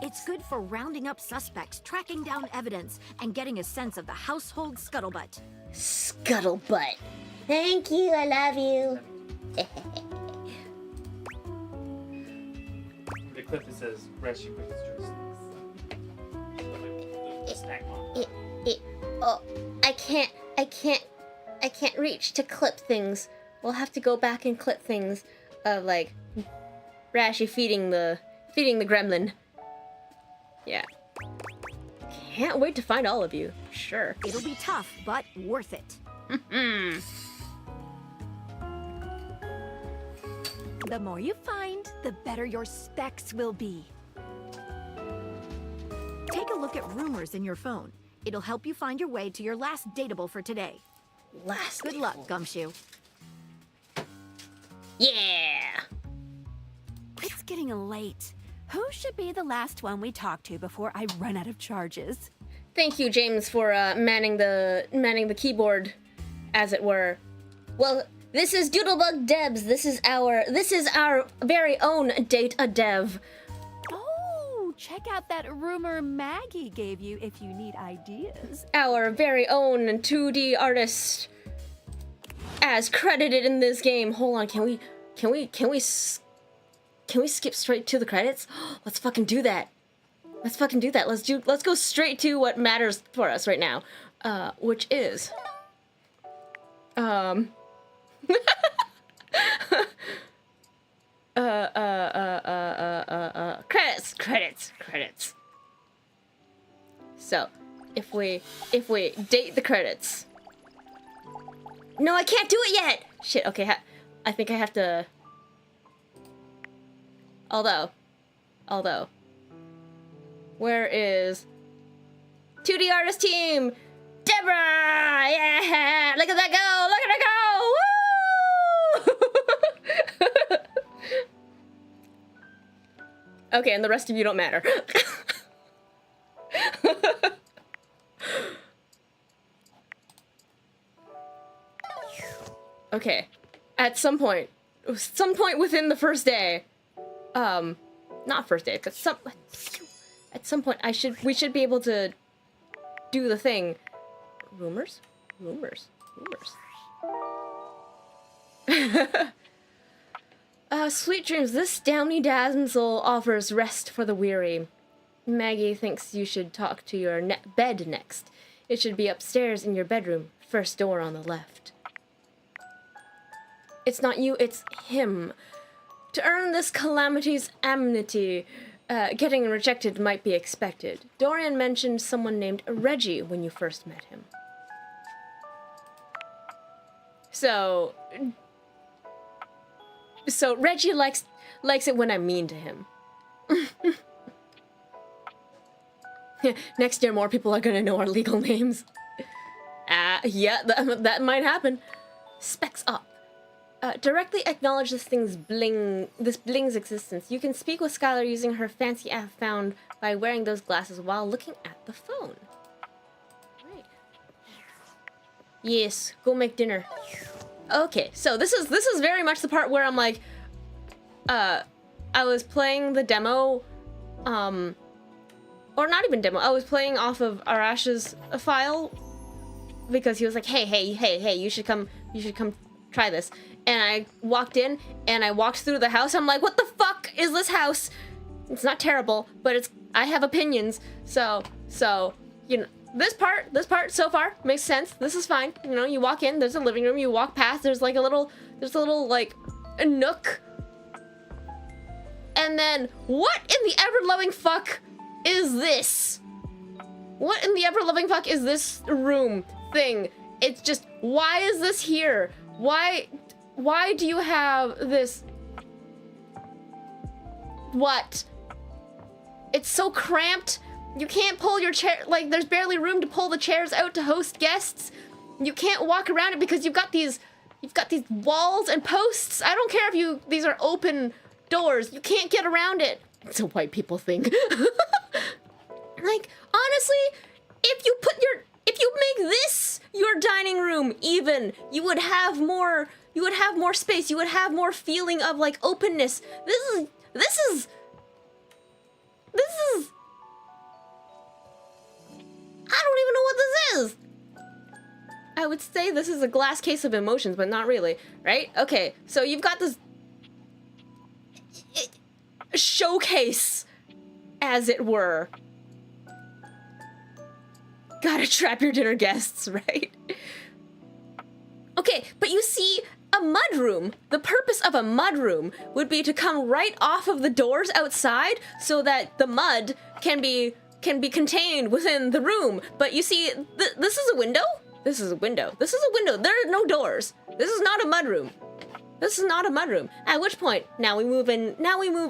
Speaker 14: It's good for rounding up suspects, tracking down evidence, and getting a sense of the household scuttlebutt.
Speaker 3: Scuttlebutt. Thank you, I love you.
Speaker 2: The clip that says Reggie with his joysticks. Snack on.
Speaker 3: Oh, I can't reach to clip things.
Speaker 1: We'll have to go back and clip things of like Rashi feeding the gremlin. Yeah. Can't wait to find all of you. Sure.
Speaker 14: It'll be tough, but worth it. The more you find, the better your specs will be. look at rumors in your phone. It'll help you find your way to your last dateable for today. Good luck, Gumshoe.
Speaker 16: Yeah!
Speaker 14: It's getting late. Who should be the last one we talk to before I run out of charges?
Speaker 16: Thank you, James, for manning the keyboard, as it were. Well, this is Doodlebug Debs. This is our very own Date a Dev.
Speaker 14: Oh, check out that rumor Maggie gave you if you need ideas.
Speaker 16: Our very own 2D artist, as credited in this game. Hold on, can we skip straight to the credits? Let's fucking do that. Let's go straight to what matters for us right now, which is credits. So, if we date the credits. No, I can't do it yet. Shit. Okay, I think I have to. Although, where is 2D artist team? Deborah! Yeah! Look at that go! Look at her go! Woo! Okay, and the rest of you don't matter. Okay, at some point within the first day, not first day, but at some point we should be able to do the thing. Rumors. Sweet dreams. This downy damsel offers rest for the weary. Maggie thinks you should talk to your bed next. It should be upstairs in your bedroom, first door on the left. It's not you, it's him. To earn this calamity's amity, getting rejected might be expected. Dorian mentioned someone named Reggie when you first met him. So Reggie likes it when I'm mean to him. Next year, more people are gonna know our legal names. Yeah, that might happen. Specs up. Directly acknowledge this bling's existence. You can speak with Skylar using her fancy app found by wearing those glasses while looking at the phone. Right. Yes, go make dinner. Okay, so this is very much the part where I'm like, I was playing the demo, or not even demo. I was playing off of Arash's file because he was like, hey, you should come try this. And I walked in, and I walked through the house. I'm like, what the fuck is this house? It's not terrible, but I have opinions. So, you know, this part so far makes sense. This is fine. You know, you walk in, there's a living room. You walk past, there's a little like a nook. And then, what in the ever-loving fuck is this? What in the ever-loving fuck is this room thing? It's just, why is this here? Why do you have this? What? It's so cramped. You can't pull your chair, like there's barely room to pull the chairs out to host guests. You can't walk around it because you've got these walls and posts. I don't care if these are open doors. You can't get around it. It's a white people thing. Like, honestly, if you make this your dining room even, you would have more space. You would have more feeling of like openness. This is I don't even know what this is. I would say this is a glass case of emotions, but not really, right? Okay, so you've got this showcase, as it were. Gotta trap your dinner guests, right? Okay, but you see, a mudroom, the purpose of a mudroom would be to come right off of the doors outside so that the mud can be contained within the room. But you see, this is a window. This is a window. This is a window. There are no doors. This is not a mudroom. This is not a mudroom. At which point, now we move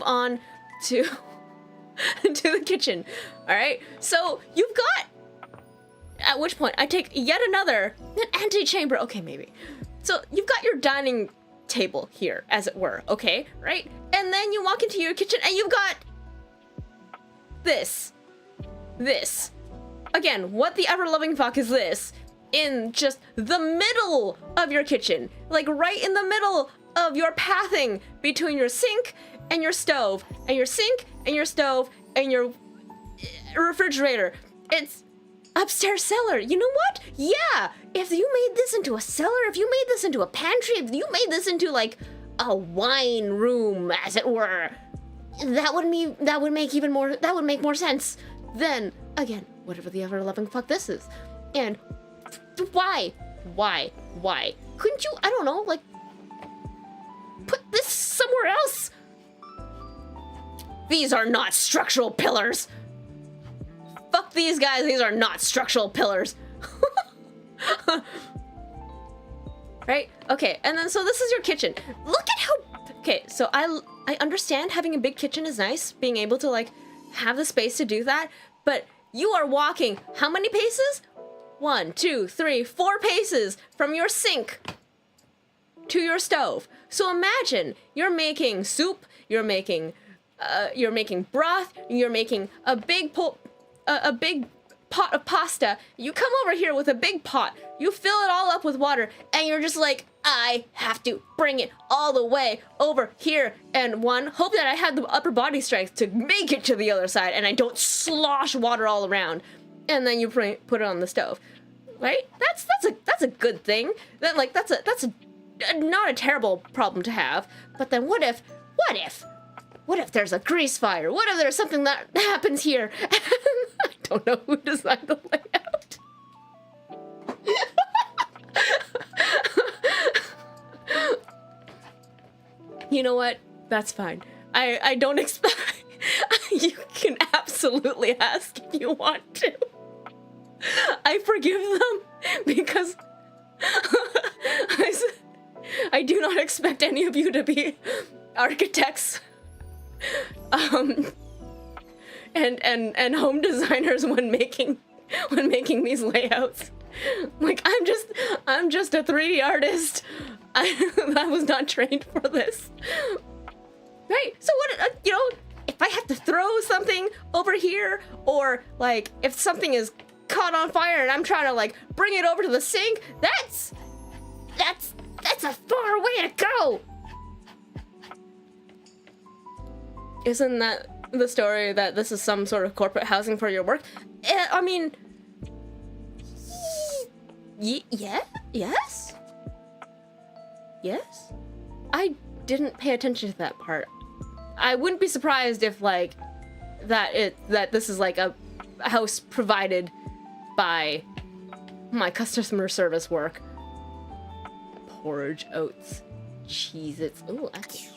Speaker 16: on to
Speaker 1: to the kitchen. All right. So you've got. At which point I take yet another antechamber. Okay, maybe. So you've got your dining table here, as it were. Okay, right? And then you walk into your kitchen and you've got this. This. Again, what the ever-loving fuck is this? In just the middle of your kitchen. Like right in the middle of your pathing between your sink and your stove. And your sink and your stove and your refrigerator. It's upstairs cellar. You know what? Yeah, if you made this into a cellar, if you made this into a pantry, if you made this into like a wine room, as it were, that would make more sense than, again, whatever the ever-loving fuck this is. And why? Couldn't you, I don't know, like, put this somewhere else? These are not structural pillars. Fuck these guys, these are not structural pillars. Right? Okay, and then so this is your kitchen. Look at how... Okay, so I understand having a big kitchen is nice, being able to, like, have the space to do that, but you are walking how many paces? 1, 2, 3, 4 paces from your sink to your stove. So imagine you're making soup, you're making broth, you're making a big pot of pasta. You come over here with a big pot, you fill it all up with water, and you're just like, I have to bring it all the way over here, and hope that I have the upper body strength to make it to the other side, and I don't slosh water all around, and then you put it on the stove, right? That's a good thing. Then like that's not a terrible problem to have. But then what if there's a grease fire? What if there's something that happens here? I don't know who designed the layout. You know what? That's fine. I don't expect... You can absolutely ask if you want to. I forgive them because I do not expect any of you to be architects and home designers when making these layouts. Like I'm just a 3D artist. I was not trained for this. Right? So what, if I have to throw something over here, or like if something is caught on fire and I'm trying to like bring it over to the sink, that's a far way to go. Isn't that the story that this is some sort of corporate housing for your work? I mean, yeah, yes. I didn't pay attention to that part. I wouldn't be surprised if like that this is like a house provided by my customer service work. Porridge oats, Cheez-Its. Ooh, okay.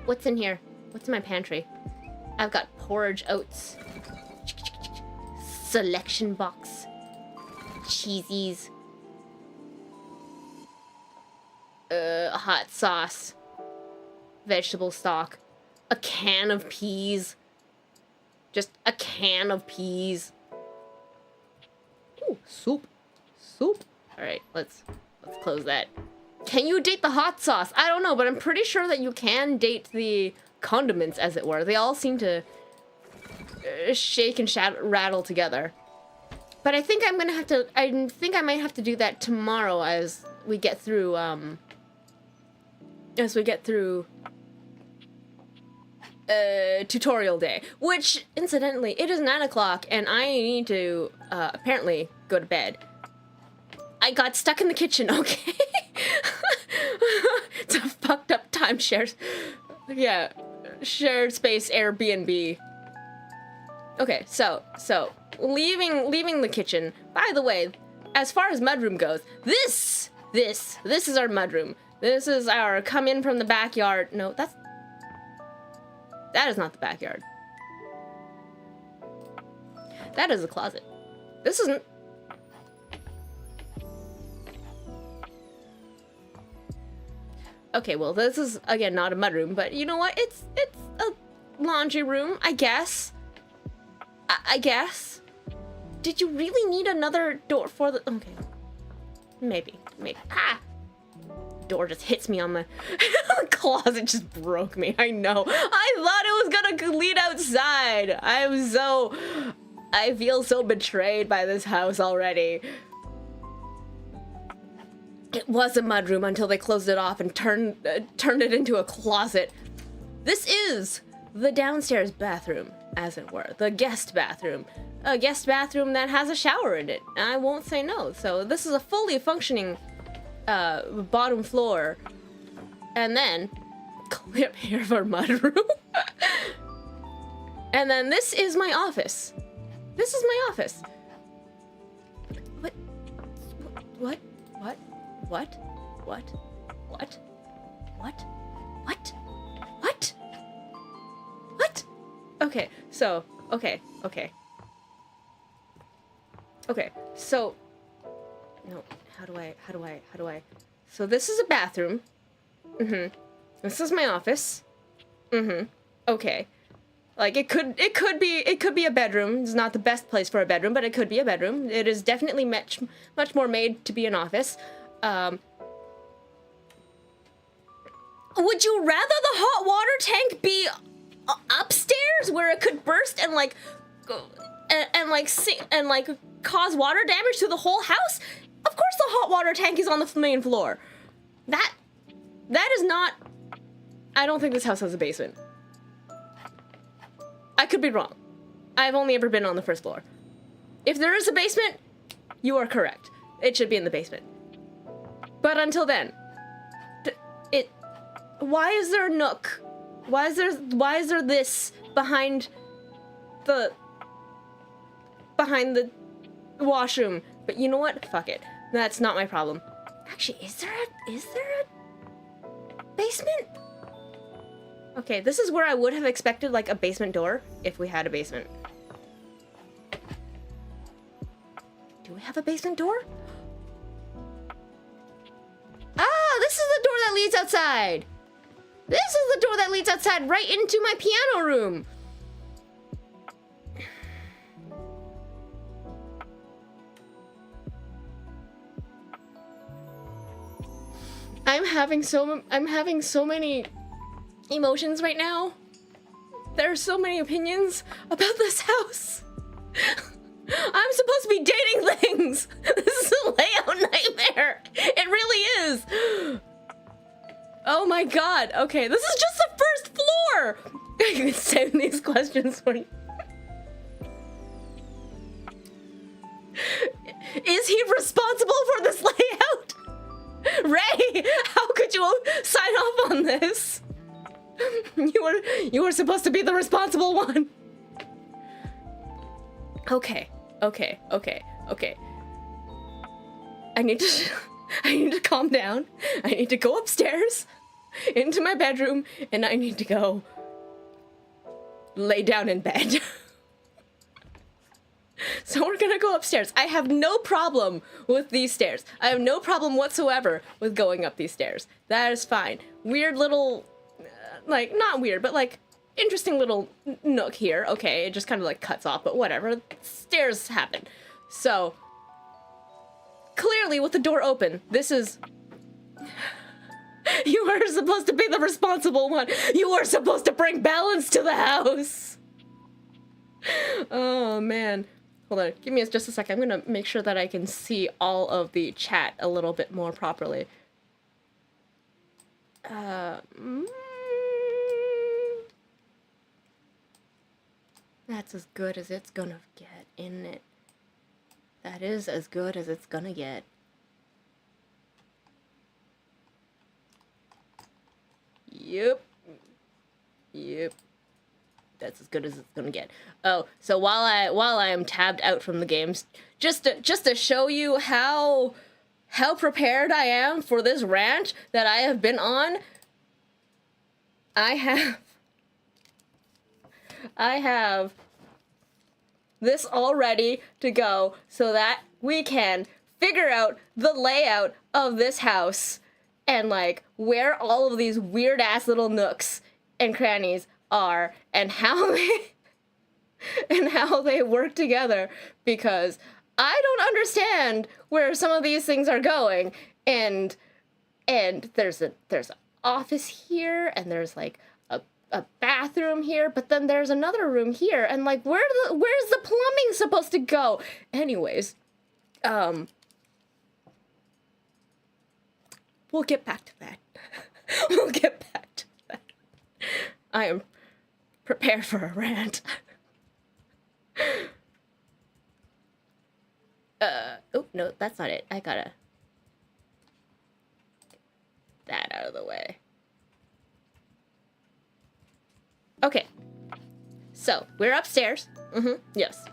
Speaker 1: What's in here? What's in my pantry? I've got porridge oats, selection box, cheesies, hot sauce, vegetable stock, a can of peas, just a can of peas. Ooh, soup. All right, let's close that. Can you date the hot sauce? I don't know, but I'm pretty sure that you can date the condiments, as it were. They all seem to shake and rattle together. But I think I might have to do that tomorrow as we get through tutorial day, which incidentally it is 9 o'clock and I need to apparently go to bed. I got stuck in the kitchen, okay? It's a fucked up timeshare. Yeah, shared space Airbnb. Okay, so leaving the kitchen. By the way, as far as mudroom goes, this is our mudroom. This is our come in from the backyard. No, that is not the backyard. That is the closet. This isn't. Okay, well, this is again not a mudroom, but you know what? It's a laundry room, I guess. I guess. Did you really need another door for the... Okay. Maybe. Ah! Door just hits me on my... The closet just broke me. I know. I thought it was gonna lead outside. I feel so betrayed by this house already. It was a mudroom until they closed it off and turned it into a closet. This is the downstairs bathroom, as it were. The guest bathroom. A guest bathroom that has a shower in it. I won't say no. So this is a fully functioning bottom floor. And then clip here for mudroom. And then this is my office. This is my office. What? What? What? What? What? What? What? What? What? What? Okay, so, okay. Okay, so, no, how do I, so this is a bathroom. This is my office. Okay. Like, it could be a bedroom. It's not the best place for a bedroom, but it could be a bedroom. It is definitely much more made to be an office. Would you rather the hot water tank be upstairs where it could burst and like cause water damage to the whole house? Of course the hot water tank is on the main floor. That is not... I don't think this house has a basement. I could be wrong. I've only ever been on the first floor. If there is a basement, you are correct. It should be in the basement. But until then, why is there a nook? Why is there this behind the washroom? But you know what? Fuck it. That's not my problem. Actually, is there a basement? Okay, this is where I would have expected like a basement door if we had a basement. Do we have a basement door? Ah, this is the door that leads outside. This is the door that leads outside right into my piano room. I'm having so many emotions right now. There are so many opinions about this house. I'm supposed to be dating things. This is a layout nightmare. It really is. Oh my god. Okay, this is just the first floor. I can save these questions for you. Is he responsible for this layout? Ray, how could you sign off on this? You were supposed to be the responsible one. Okay. I need to calm down. I need to go upstairs into my bedroom and I need to go lay down in bed. So we're gonna go upstairs. I have no problem with these stairs. I have no problem whatsoever with going up these stairs. That is fine. Weird little, like, not weird, but like, interesting little nook here. Okay, it just kind of like cuts off, but whatever. Stairs happen. So, clearly with the door open, this is... You were supposed to be the responsible one. You were supposed to bring balance to the house. Oh, man. Hold on, give me just a second. I'm gonna make sure that I can see all of the chat a little bit more properly. That's as good as it's gonna get, isn't it? That is as good as it's gonna get. Yep. That's as good as it's gonna get. Oh, so while I am tabbed out from the games, just to show you how prepared I am for this rant that I have been on, I have this all ready to go so that we can figure out the layout of this house and like where all of these weird ass little nooks and crannies
Speaker 16: are and how they work together, because I don't understand where some of these things are going. And there's an office here, and there's like a bathroom here, but then there's another room here, and like where's the plumbing supposed to go? Anyways, we'll get back to that. We'll get back to that. I am prepared for a rant. Oh, no, that's not it. I gotta get that out of the way. Okay. So, we're upstairs. Yes.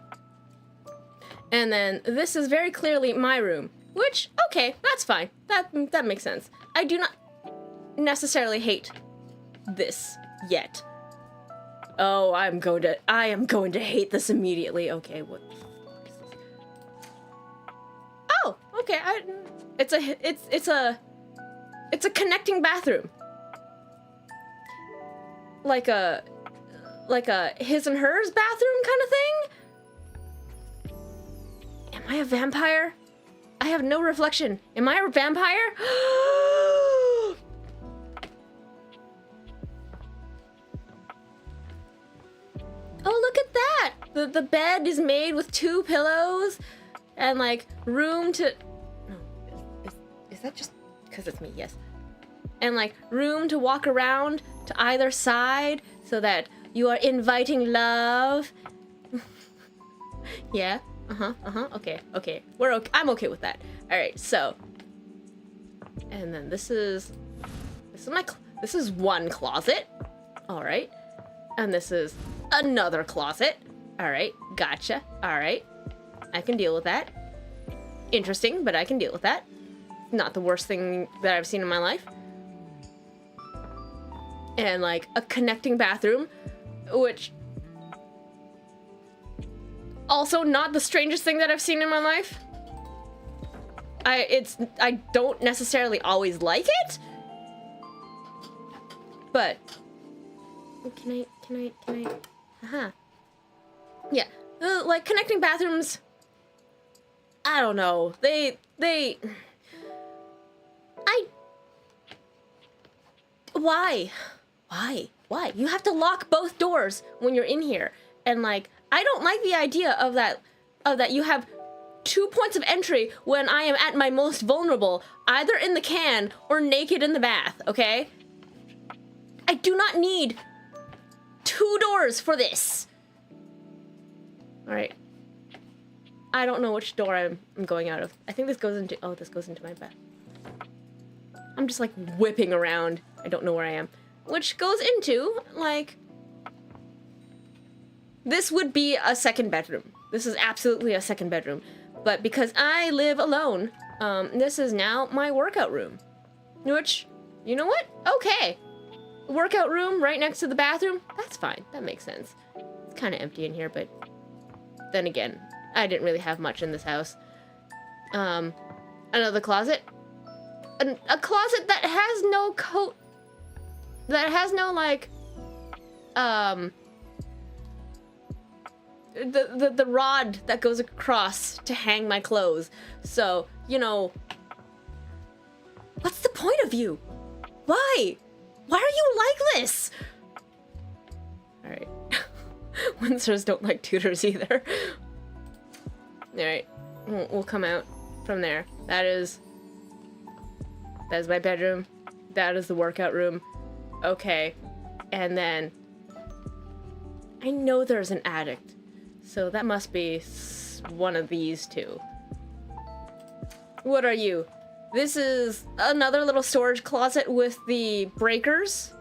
Speaker 16: And then this is very clearly my room, which, okay, that's fine. That makes sense. I do not necessarily hate this yet. Oh, I am going to hate this immediately. Okay, what the fuck is this? Oh, okay, it's a connecting bathroom. Like a his and hers bathroom kind of thing? Am I a vampire? I have no reflection. Am I a vampire? Oh, look at that! The bed is made with 2 pillows and like room to... No, is that just because it's me? Yes. And like room to walk around to either side so that you are inviting love. Yeah. Okay. I'm okay with that. All right. So, and then this is one closet. All right. And this is another closet. All right. Gotcha. All right. I can deal with that. Interesting, but I can deal with that. Not the worst thing that I've seen in my life. And like a connecting bathroom, which also not the strangest thing that I've seen in my life. I don't necessarily always like it, but can I? Yeah, like connecting bathrooms. I don't know. Why? You have to lock both doors when you're in here. And like, I don't like the idea of that you have 2 points of entry when I am at my most vulnerable, either in the can or naked in the bath, okay? I do not need 2 doors for this. All right. I don't know which door I'm going out of. I think this goes into, this goes into my bath. I'm just like whipping around. I don't know where I am. Which goes into, like, this would be a second bedroom. This is absolutely a second bedroom. But because I live alone, this is now my workout room. Which, you know what? Okay. Workout room right next to the bathroom? That's fine. That makes sense. It's kind of empty in here, but then again, I didn't really have much in this house. Another closet. A closet that has no coat. That has no, like, the rod that goes across to hang my clothes. So, you know, what's the point of you? Why? Why are you like this? All right. Windsors don't like tutors either. All right. We'll come out from there. That is my bedroom. That is the workout room. Okay. And then I know there's an attic. So that must be one of these two. What are you? This is another little storage closet with the breakers.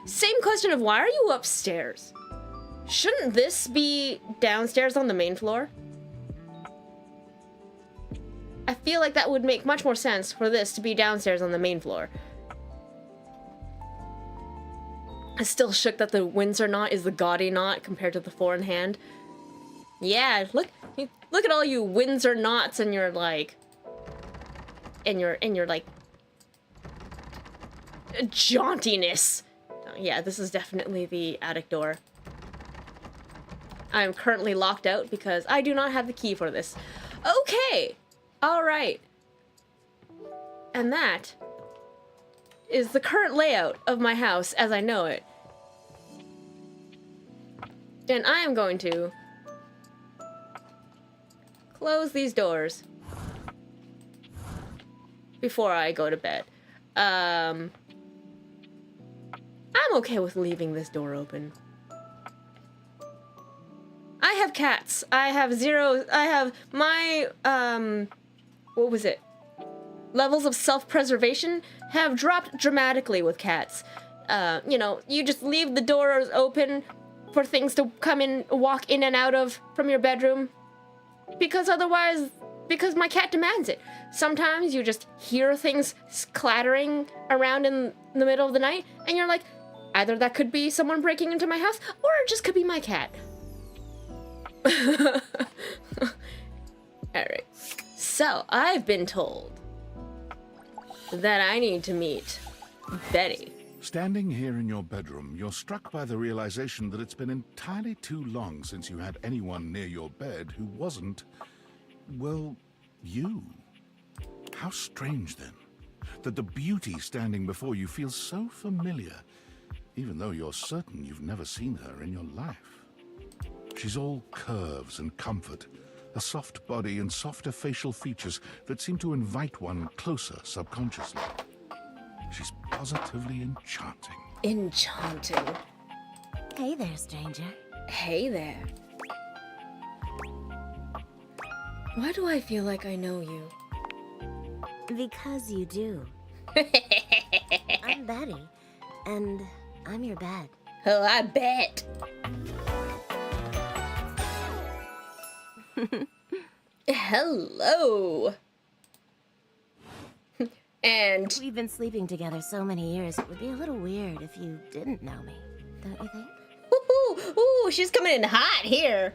Speaker 16: Same question of why are you upstairs? Shouldn't this be downstairs on the main floor? I feel like that would make much more sense for this to be downstairs on the main floor. I'm still shook that the Windsor knot is the gaudy knot compared to the 4 in hand. Yeah, look at all you Windsor knots and your like, and your like
Speaker 1: jauntiness. Yeah, this is definitely the attic door. I am currently locked out because I do not have the key for this. Okay, all right. And that is the current layout of my house as I know it. And I am going to close these doors before I go to bed. I'm okay with leaving this door open. I have cats. I have my, what was it? Levels of self-preservation have dropped dramatically with cats. You know, you just leave the doors open for things to come in, walk in and out of from your bedroom. Because my cat demands it. Sometimes you just hear things clattering around in the middle of the night, and you're like, either that could be someone breaking into my house, or it just could be my cat. Alright. So, I've been told that I need to meet Betty.
Speaker 4: Standing here in your bedroom, you're struck by the realization that it's been entirely too long since you had anyone near your bed who wasn't, well, you. How strange, then, that the beauty standing before you feels so familiar, even though you're certain you've never seen her in your life. She's all curves and comfort, a soft body and softer facial features that seem to invite one closer subconsciously. She's positively enchanting.
Speaker 1: Enchanting.
Speaker 3: Hey there, stranger.
Speaker 1: Hey there. Why do I feel like I know you?
Speaker 3: Because you do. I'm Betty, and I'm your bed.
Speaker 1: Oh, I bet. Hello. And
Speaker 3: we've been sleeping together so many years, it would be a little weird if you didn't know me, don't you think?
Speaker 1: Ooh, she's coming in hot here.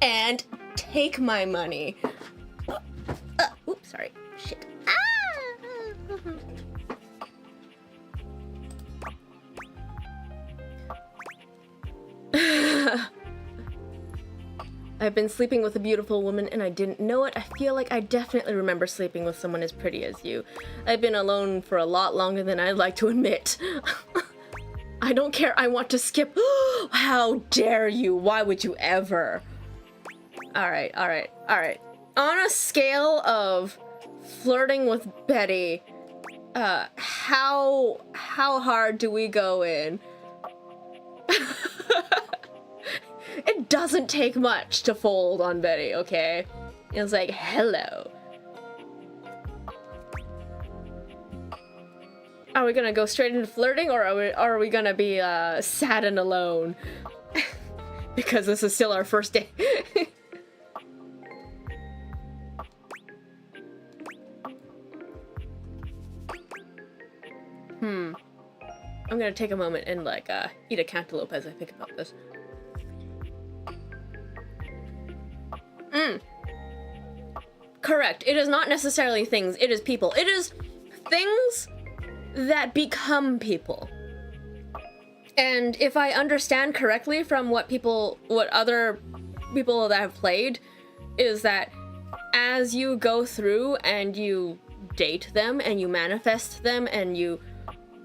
Speaker 1: And take my money. Oops, sorry. Shit. I've been sleeping with a beautiful woman and I didn't know it. I feel like I definitely remember sleeping with someone as pretty as you. I've been alone for a lot longer than I'd like to admit. I don't care. I want to skip. How dare you? Why would you ever? All right. On a scale of flirting with Betty, how hard do we go in? It doesn't take much to fold on Betty, okay? It's like, hello. Are we gonna go straight into flirting, or are we gonna be sad and alone? Because this is still our first day. I'm gonna take a moment and like eat a cantaloupe as I think about this. Correct. It is not necessarily things. It is people. It is things that become people. And if I understand correctly from what other people that have played, is that as you go through and you date them and you manifest them and you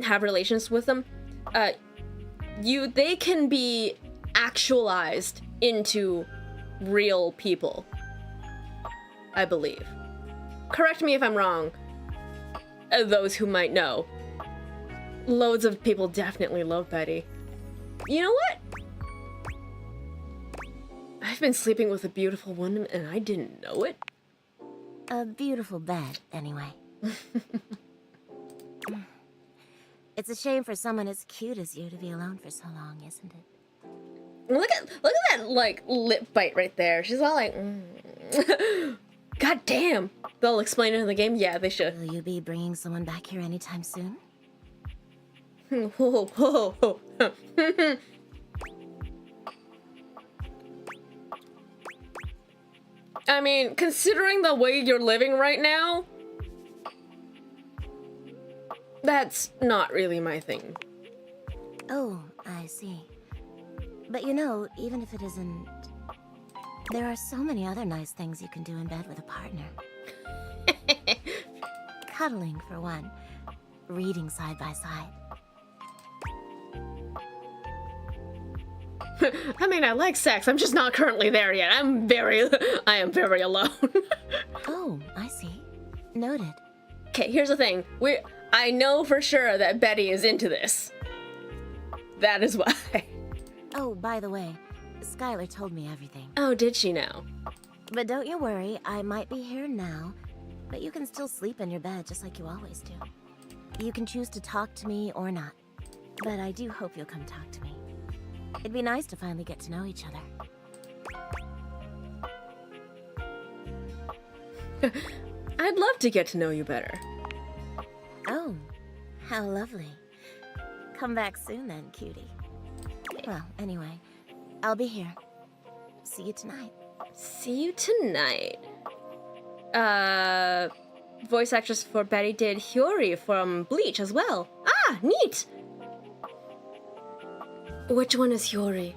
Speaker 1: have relations with them, they can be actualized into real people, I believe. Correct me if I'm wrong, those who might know. Loads of people definitely love Betty. You know what? I've been sleeping with a beautiful woman and I didn't know it.
Speaker 3: A beautiful bed, anyway. It's a shame for someone as cute as you to be alone for so long, isn't it?
Speaker 1: Look at that like lip bite right there. She's all like, God damn. They'll explain it in the game. Yeah, they should.
Speaker 3: Will you be bringing someone back here anytime soon?
Speaker 1: Whoa. I mean, considering the way you're living right now, That's not really my thing.
Speaker 3: Oh, I see. But you know, even if it isn't, there are so many other nice things you can do in bed with a partner. Cuddling, for one. Reading side by side.
Speaker 1: I mean, I like sex. I'm just not currently there yet. I am very alone.
Speaker 3: Oh, I see. Noted.
Speaker 1: Okay, here's the thing. I know for sure that Betty is into this. That is why.
Speaker 3: Oh, by the way, Skylar told me everything.
Speaker 1: Oh, did she now?
Speaker 3: But don't you worry, I might be here now, but you can still sleep in your bed just like you always do. You can choose to talk to me or not, but I do hope you'll come talk to me. It'd be nice to finally get to know each other.
Speaker 1: I'd love to get to know you better.
Speaker 3: Oh, how lovely. Come back soon then, cutie. Well, anyway, I'll be here. See you tonight.
Speaker 1: See you tonight. Voice actress for Betty did Hiyori from Bleach as well. Ah, neat! Which one is Hiyori?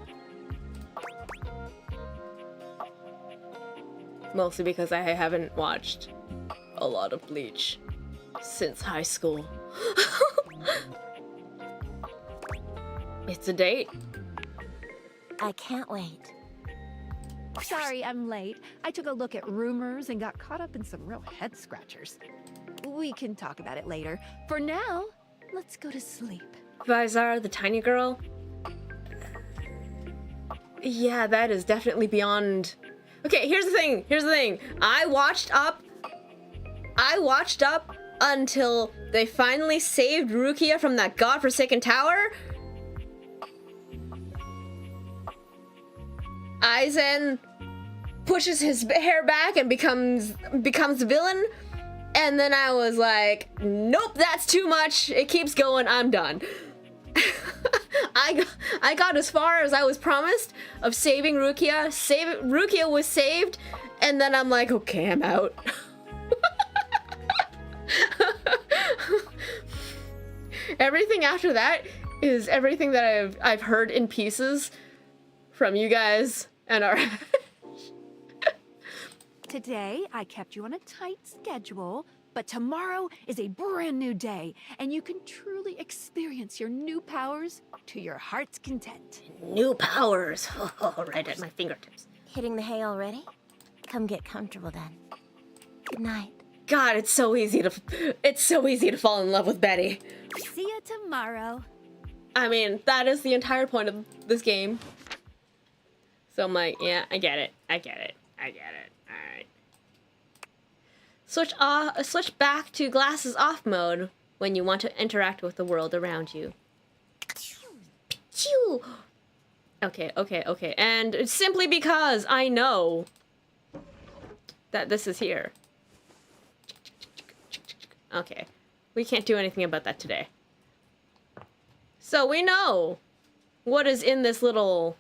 Speaker 1: Mostly because I haven't watched a lot of Bleach since high school. It's a date.
Speaker 3: I can't wait.
Speaker 14: Sorry, I'm late. I took a look at rumors and got caught up in some real head scratchers. We can talk about it later. For now, let's go to sleep.
Speaker 1: Vizar, the tiny girl? Yeah, that is definitely beyond... Okay, here's the thing. I watched up until they finally saved Rukia from that godforsaken tower. Aizen pushes his hair back and becomes the villain. And then I was like, nope, that's too much. It keeps going, I'm done. I got as far as I was promised of saving Rukia. Rukia was saved, and then I'm like, okay, I'm out. Everything after that is everything that I've heard in pieces from you guys and our...
Speaker 14: Today, I kept you on a tight schedule, but tomorrow is a brand new day, and you can truly experience your new powers to your heart's content.
Speaker 1: New powers, right at my fingertips.
Speaker 3: Hitting the hay already? Come get comfortable then. Good night.
Speaker 1: God, it's so easy to fall in love with Betty.
Speaker 14: See you tomorrow.
Speaker 1: I mean, that is the entire point of this game. So I'm like, yeah, I get it. Alright. Switch back to glasses off mode when you want to interact with the world around you. Okay. And it's simply because I know that this is here. Okay. We can't do anything about that today. So we know what is in this little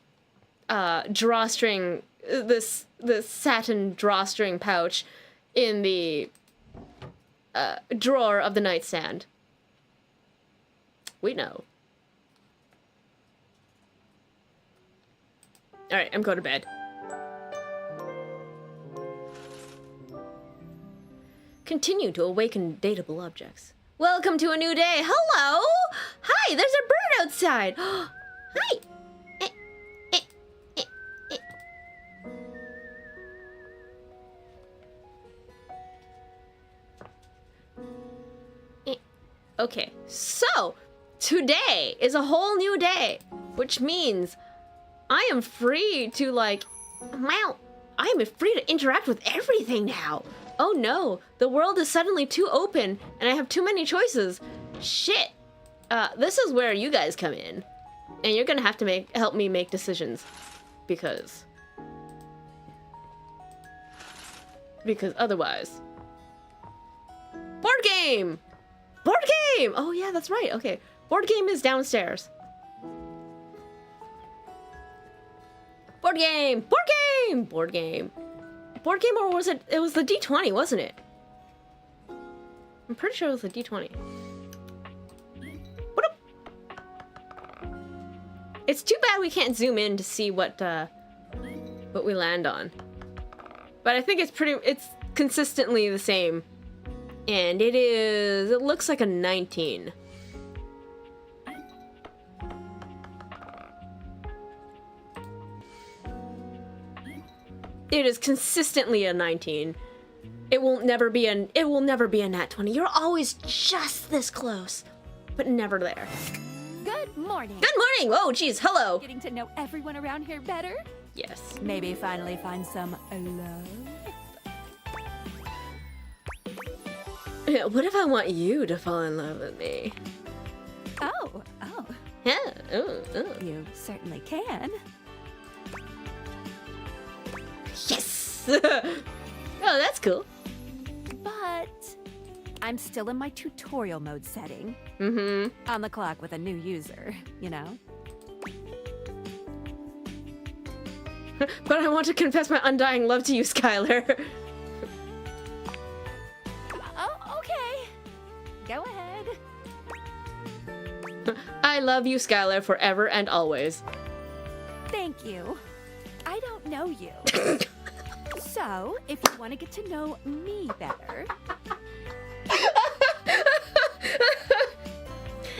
Speaker 1: drawstring, this satin drawstring pouch in the drawer of the nightstand. We know. Alright, I'm going to bed. Continue to awaken dateable objects. Welcome to a new day. Hello! Hi, there's a bird outside. Hi! Okay, so today is a whole new day, which means I am free to I am free to interact with everything now. Oh no, the world is suddenly too open and I have too many choices. Shit. This is where you guys come in. And you're gonna have to help me make decisions. Because otherwise. Board game! Board game! Oh yeah, that's right. Okay. Board game is downstairs. Board game! Board game! Board game. Board game, or was it? It was the D20, wasn't it? I'm pretty sure it was the D20. It's too bad we can't zoom in to see what we land on. But I think it's consistently the same. And it looks like a 19. It is consistently a 19. It will never be a nat 20. You're always just this close, but never there.
Speaker 14: Good morning.
Speaker 1: Good morning. Whoa, geez, hello.
Speaker 14: Getting to know everyone around here better?
Speaker 1: Yes.
Speaker 14: Maybe finally find some love.
Speaker 1: Yeah, what if I want you to fall in love with me?
Speaker 14: Oh.
Speaker 1: Yeah. Oh.
Speaker 14: You certainly can.
Speaker 1: Yes. Oh, that's cool.
Speaker 14: But I'm still in my tutorial mode setting.
Speaker 1: Mm-hmm.
Speaker 14: On the clock with a new user, you know?
Speaker 1: But I want to confess my undying love to you, Skylar.
Speaker 14: Oh, okay. Go ahead.
Speaker 1: I love you, Skylar, forever and always.
Speaker 14: Thank you. I don't know you. So, if you want to get to know me better...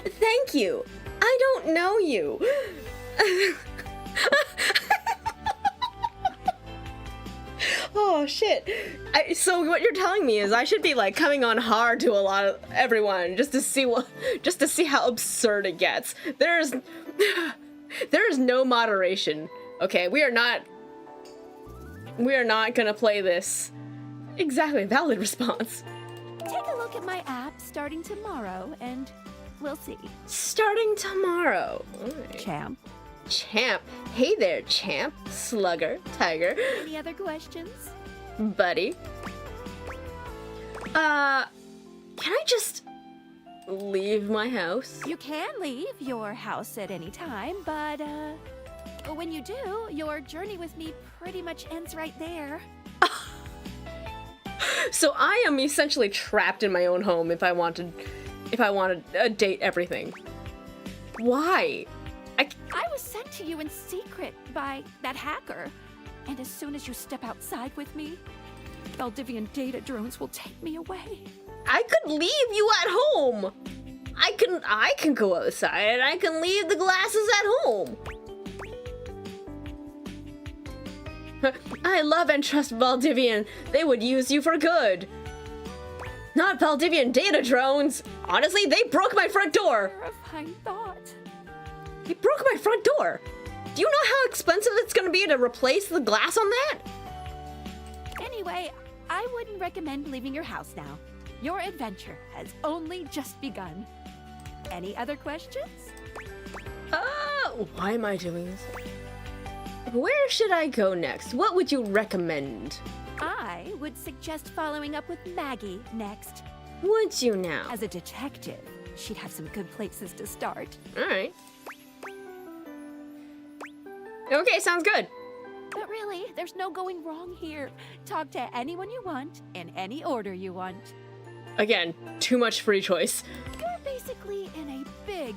Speaker 1: Thank you. I don't know you. Oh shit. So what you're telling me is I should be like coming on hard to a lot of everyone just to see how absurd it gets. There is no moderation. Okay, we are not gonna play this. Exactly, valid response.
Speaker 14: Take a look at my app starting tomorrow, and we'll see.
Speaker 1: Starting tomorrow. Right.
Speaker 14: Champ.
Speaker 1: Champ. Hey there, champ. Slugger. Tiger.
Speaker 14: Any other questions?
Speaker 1: Buddy. Can I just leave my house?
Speaker 14: You can leave your house at any time, but, when you do, your journey with me pretty much ends right there.
Speaker 1: So I am essentially trapped in my own home if I want to date everything. Why?
Speaker 14: I was sent to you in secret by that hacker. And as soon as you step outside with me, Valdivian data drones will take me away.
Speaker 1: I could leave you at home. I can go outside and I can leave the glasses at home. I love and trust Valdivian. They would use you for good. Not Valdivian data drones. Honestly, they broke my front door.
Speaker 14: Terrifying thought.
Speaker 1: They broke my front door. Do you know how expensive it's gonna be to replace the glass on that?
Speaker 14: Anyway, I wouldn't recommend leaving your house now. Your adventure has only just begun. Any other questions?
Speaker 1: Why am I doing this? Where should I go next? What would you recommend?
Speaker 14: I would suggest following up with Maggie next.
Speaker 1: Would you now?
Speaker 14: As a detective, she'd have some good places to start.
Speaker 1: All right. Okay, sounds good.
Speaker 14: But really, there's no going wrong here. Talk to anyone you want, in any order you want.
Speaker 1: Again, too much free choice.
Speaker 14: You're basically in a big,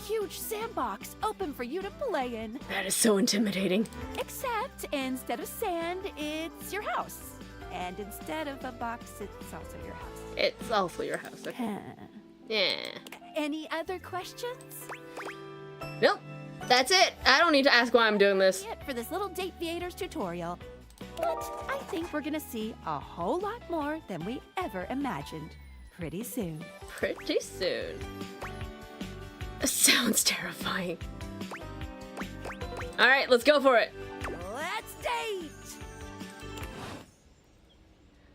Speaker 14: huge sandbox open for you to play in.
Speaker 1: That is so intimidating.
Speaker 14: Except instead of sand, it's your house. And instead of a box, it's also your house.
Speaker 1: It's also your house, okay. Yeah.
Speaker 14: Any other questions?
Speaker 1: Nope. That's it. I don't need to ask why I'm doing this.
Speaker 14: That's it for this little Date Viators tutorial. But I think we're gonna see a whole lot more than we ever imagined pretty soon.
Speaker 1: Pretty soon. Sounds terrifying. All right, let's go for it.
Speaker 14: Let's date!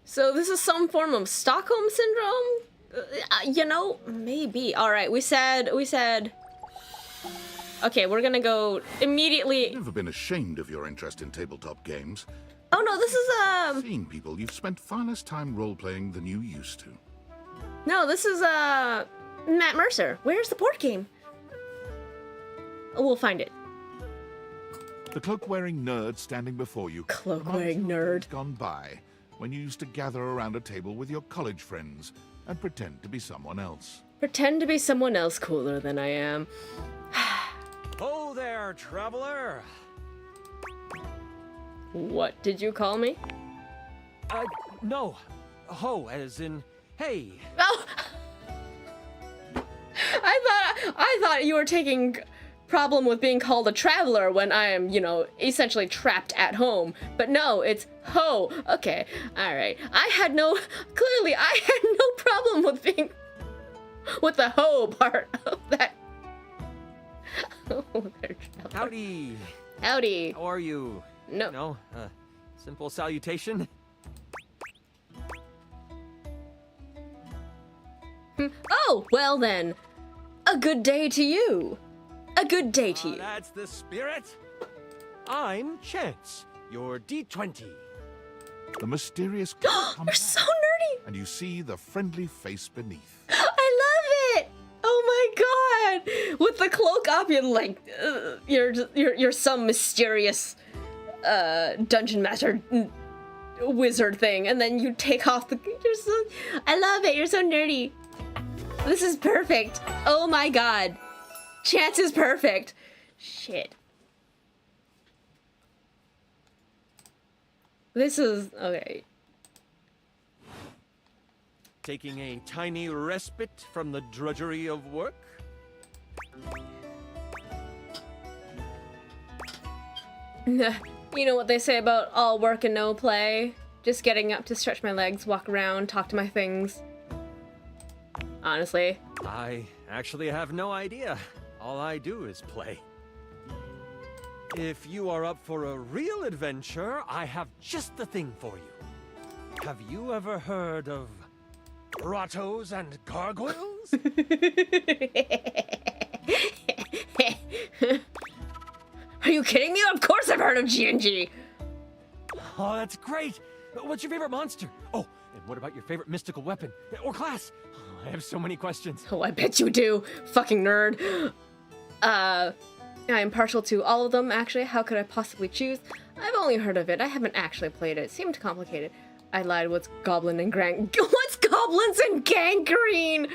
Speaker 1: So this is some form of Stockholm Syndrome? You know, maybe. All right, we said... Okay, we're gonna go immediately...
Speaker 4: You've never been ashamed of your interest in tabletop games.
Speaker 1: Oh no, this is,
Speaker 4: Seeing people, you've spent far less time role-playing than you used to.
Speaker 1: No, this is, Matt Mercer. Where's the board game? Oh, we'll find it.
Speaker 4: The cloak-wearing nerd standing before you.
Speaker 1: Cloak-wearing nerd.
Speaker 4: Gone by, when you used to gather around a table with your college friends and pretend to be someone else.
Speaker 1: Pretend to be someone else cooler than I am.
Speaker 6: Oh there, there, traveler.
Speaker 1: What did you call me?
Speaker 6: No. Ho, as in, hey.
Speaker 1: Oh! I thought you were taking problem with being called a traveler when I am, you know, essentially trapped at home. But no, it's ho. Okay, alright. Clearly I had no problem with the ho part of that.
Speaker 6: Howdy.
Speaker 1: Howdy.
Speaker 6: How are you?
Speaker 1: No.
Speaker 6: No, simple salutation.
Speaker 1: Oh, well then. A good day to you. A good day to you.
Speaker 6: That's the spirit. I'm Chance, your D20.
Speaker 4: The mysterious comes
Speaker 1: You're so nerdy.
Speaker 4: and you see the friendly face beneath.
Speaker 1: I love it. Oh my god. With the cloak up, you're like, you're some mysterious dungeon master wizard thing, and then you take off I love it. You're so nerdy. This is perfect. Oh my god. Chance is perfect. Shit. This is okay.
Speaker 6: Taking a tiny respite from the drudgery of work?
Speaker 1: You know what they say about all work and no play? Just getting up to stretch my legs, walk around, talk to my things. Honestly.
Speaker 6: I actually have no idea. All I do is play. If you are up for a real adventure, I have just the thing for you. Have you ever heard of grottos and gargoyles?
Speaker 1: Are you kidding me? Of course I've heard of G&G.
Speaker 6: Oh, that's great. What's your favorite monster? Oh, and what about your favorite mystical weapon? Or class? Oh, I have so many questions.
Speaker 1: Oh, I bet you do. Fucking nerd. I am partial to all of them, actually. How could I possibly choose? I've only heard of it. I haven't actually played it. It seemed complicated. I lied. What's goblin and What's goblins and gangrene?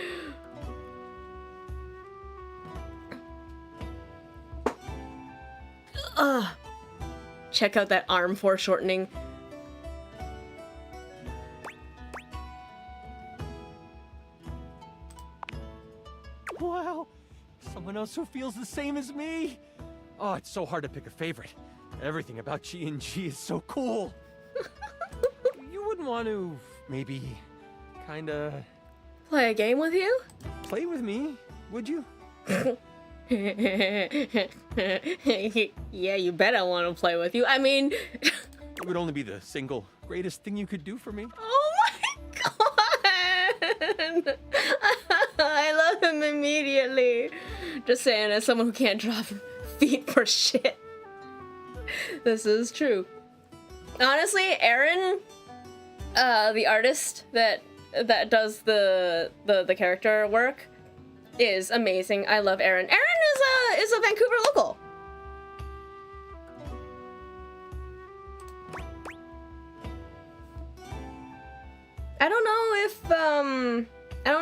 Speaker 1: Check out that arm foreshortening.
Speaker 6: Wow, someone else who feels the same as me. Oh, it's so hard to pick a favorite. Everything about G&G is so cool. You wouldn't want to, maybe, kinda...
Speaker 1: Play a game with you?
Speaker 6: Play with me, would you?
Speaker 1: Yeah, you bet I want to play with you. I mean...
Speaker 6: It would only be the single greatest thing you could do for me.
Speaker 1: Oh my god! I love him immediately. Just saying, as someone who can't drop feet for shit. This is true. Honestly, Aaron, the artist that does the character work, is amazing. I love Aaron. Aaron is a Vancouver local. I don't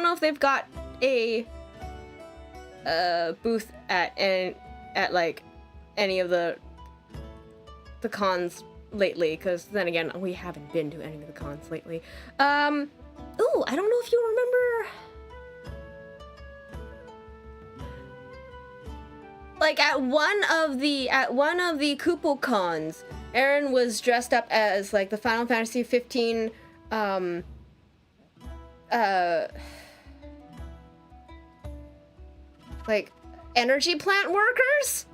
Speaker 1: know if they've got a booth at like any of the cons lately, because then again, we haven't been to any of the cons lately. Ooh, I don't know if you remember. Like at one of the Kupo cons, Aaron was dressed up as like the Final Fantasy 15 like energy plant workers.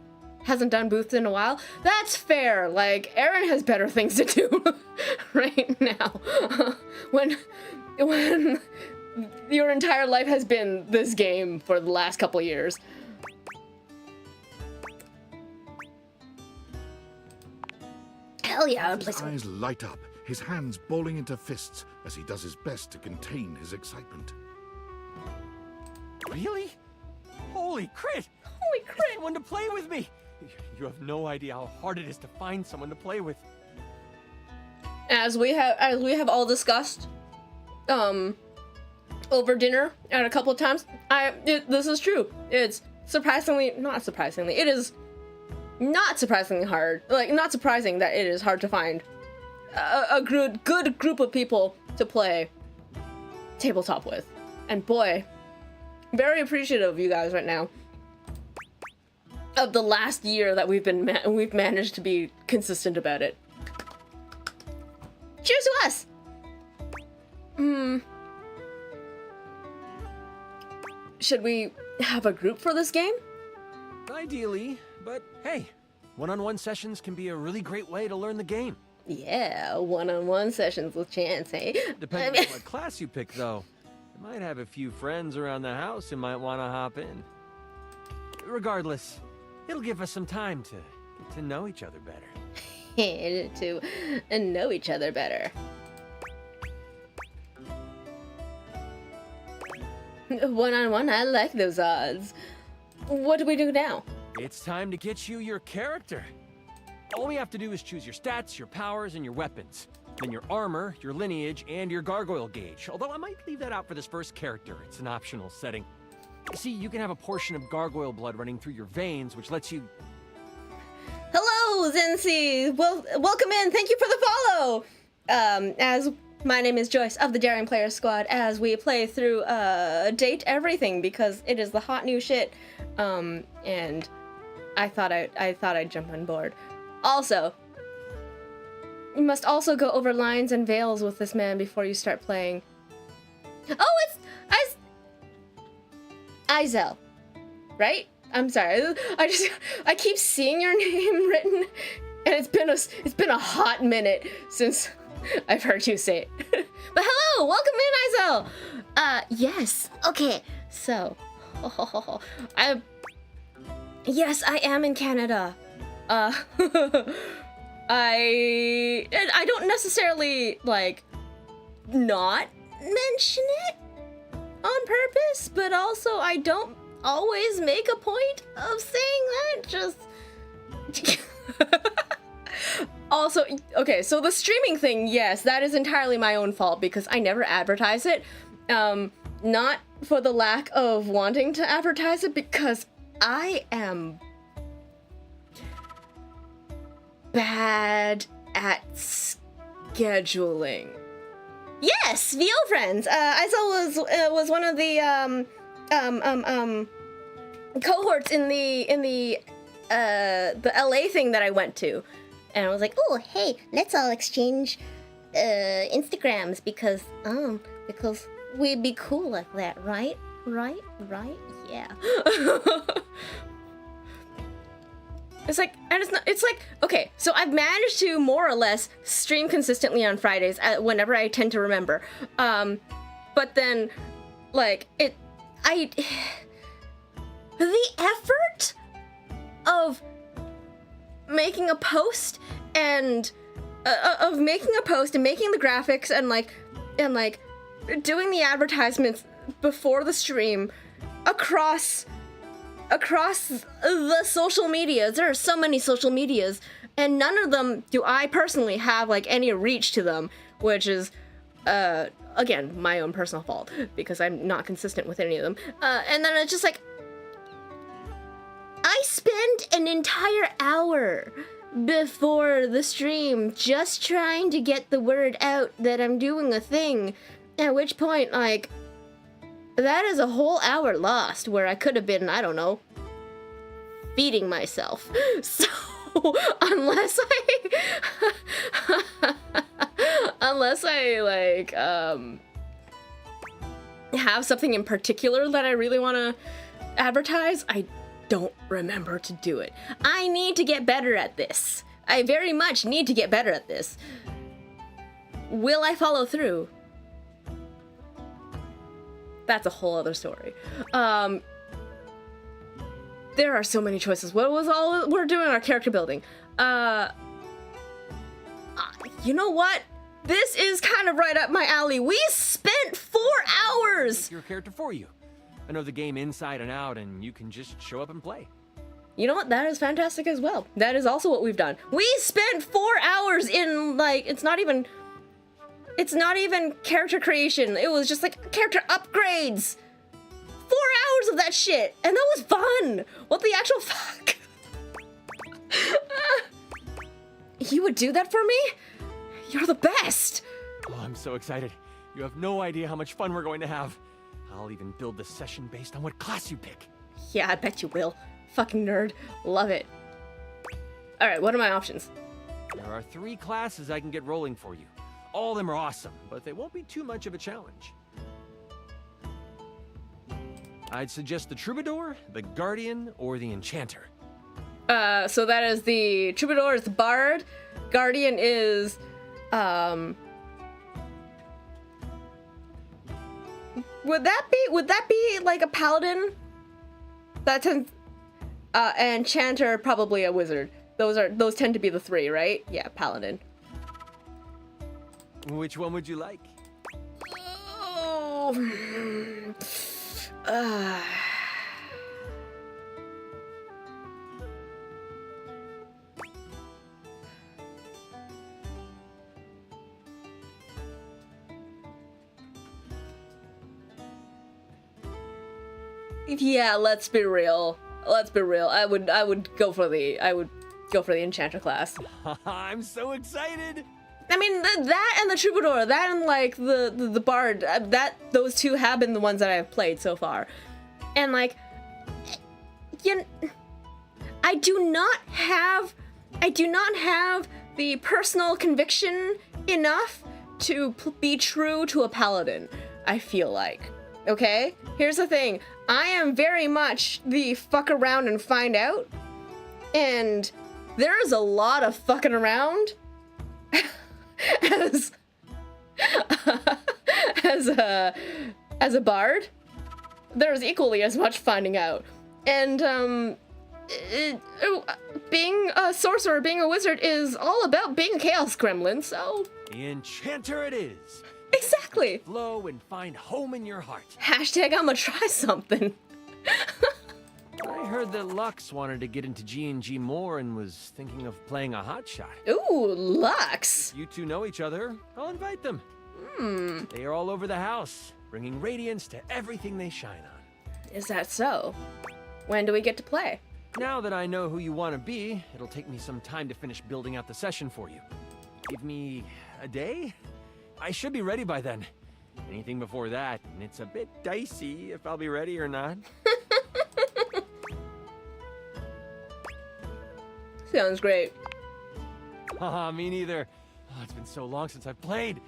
Speaker 1: Hasn't done booths in a while. That's fair. Like Aaron has better things to do right now. when your entire life has been this game for the last couple years. Hell yeah,
Speaker 4: His eyes light up, his hands balling into fists as he does his best to contain his excitement.
Speaker 6: Really? Holy crit!
Speaker 1: Holy crit!
Speaker 6: Someone to play with me! You have no idea how hard it is to find someone to play with.
Speaker 1: As we have all discussed, over dinner and a couple of times, this is true. It's not surprisingly, it is
Speaker 16: not surprisingly hard. Like, not surprising that it is hard to find a good group of people to play tabletop with. And boy, very appreciative of you guys right now. Of the last year that we've managed to be consistent about it. Cheers to us! Should we have a group for this game?
Speaker 17: Ideally, but hey, one-on-one sessions can be a really great way to learn the game.
Speaker 16: Yeah, one-on-one sessions with Chance, hey?
Speaker 17: Depending on what class you pick, though. You might have a few friends around the house who might want to hop in. Regardless, it'll give us some time to get to know each other better.
Speaker 16: To know each other better. One-on-one, I like those odds. What do we do now?
Speaker 17: It's time to get you your character. All we have to do is choose your stats, your powers, and your weapons. Then your armor, your lineage, and your gargoyle gauge. Although I might leave that out for this first character. It's an optional setting. See, you can have a portion of gargoyle blood running through your veins, which lets you...
Speaker 16: Hello, Zensi! Well, welcome in. Thank you for the follow! As my name is Joyce of the Daring Players Squad, as we play through Date Everything because it is the hot new shit. And I thought I'd jump on board. Also, you must also go over lines and veils with this man before you start playing. Oh, it's Izel, right? I'm sorry. I keep seeing your name written, and it's been a hot minute since I've heard you say it. But hello, welcome in, Izel. Yes. Okay. So, yes, I am in Canada. I don't necessarily like not mention it on purpose, but also I don't always make a point of saying that. Just also, okay, so the streaming thing, yes, that is entirely my own fault because I never advertise it. Not for the lack of wanting to advertise it, because I am bad at scheduling. Yes, VO friends. Izel was one of the cohorts in the LA thing that I went to, and I was like, oh hey, let's all exchange Instagrams because we'd be cool like that, right? Right? Yeah. It's like, and it's like, okay, so I've managed to more or less stream consistently on Fridays whenever I tend to remember. But then, like, the effort of making a post and, making the graphics and doing the advertisements before the stream across the social medias. There are so many social medias, and none of them do I personally have like any reach to them, which is again my own personal fault because I'm not consistent with any of them. And then it's just like I spend an entire hour before the stream just trying to get the word out that I'm doing a thing, at which point, like, that is a whole hour lost where I could have been, I don't know, feeding myself. So, unless I like, have something in particular that I really want to advertise, I don't remember to do it. I need to get better at this. I very much need to get better at this. Will I follow through? That's a whole other story. There are so many choices. What was all we're doing? Our character building. You know what? This is kind of right up my alley. We spent 4 hours.
Speaker 17: Make your character for you. I know the game inside and out, and you can just show up and play.
Speaker 16: You know what? That is fantastic as well. That is also what we've done. We spent 4 hours in, like, it's not even character creation. It was just like character upgrades. 4 hours of that shit, and that was fun. What the actual fuck? You would do that for me? You're the best!
Speaker 17: Oh, I'm so excited. You have no idea how much fun we're going to have. I'll even build the session based on what class you pick.
Speaker 16: Yeah, I bet you will. Fucking nerd. Love it. Alright, what are my options?
Speaker 17: There are 3 classes I can get rolling for you. All of them are awesome, but they won't be too much of a challenge. I'd suggest the Troubadour, the Guardian, or the Enchanter.
Speaker 16: So that is the Troubadour is the Bard. Guardian is, would that be like a Paladin? That tends, Enchanter, probably a Wizard. Those tend to be the 3, right? Yeah, Paladin.
Speaker 17: Which one would you like?
Speaker 16: Oh. Yeah, let's be real. Let's be real. I would go for the Enchanter class.
Speaker 17: I'm so excited.
Speaker 16: I mean, that and the Troubadour, that and like the Bard, those 2 have been the ones that I've played so far. And like, I do not have the personal conviction enough to be true to a Paladin, I feel like. Okay? Here's the thing. I am very much the fuck around and find out. And there's a lot of fucking around as a bard. There's equally as much finding out. And being a sorcerer, being a wizard is all about being a chaos gremlin, so
Speaker 17: the Enchanter it is.
Speaker 16: Exactly.
Speaker 17: Flow and find home in your heart.
Speaker 16: Hashtag I'ma try something.
Speaker 17: I heard that Lux wanted to get into G&G more and was thinking of playing a hotshot.
Speaker 16: Ooh, Lux.
Speaker 17: You 2 know each other. I'll invite them. They are all over the house, bringing radiance to everything they shine on.
Speaker 16: Is that so? When do we get to play?
Speaker 17: Now that I know who you want to be, it'll take me some time to finish building out the session for you. Give me a day? I should be ready by then. Anything before that, and it's a bit dicey if I'll be ready or not.
Speaker 16: Sounds great.
Speaker 17: Haha, me neither. Oh, it's been so long since I've played.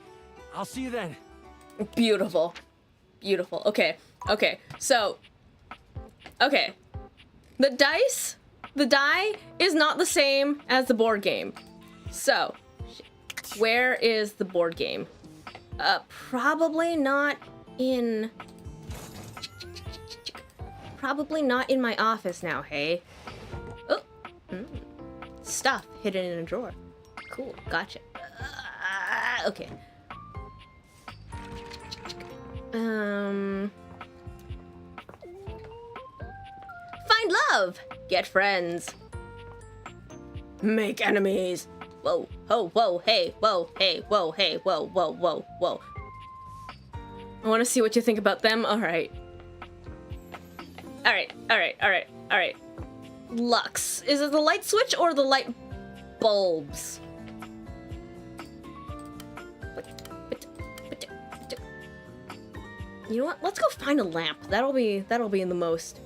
Speaker 17: I'll see you then.
Speaker 16: Beautiful. Beautiful. Okay. So, the die is not the same as the board game. So, where is the board game? Probably not in my office now, hey? Oh, stuff hidden in a drawer. Cool, gotcha. Okay. Find love! Get friends. Make enemies. Whoa, ho, whoa, hey, whoa, hey, whoa, hey, whoa, whoa, whoa, whoa. I want to see what you think about them. Alright. Alright. Lux. Is it the light switch or the light bulbs? You know what? Let's go find a lamp. That'll be in the most.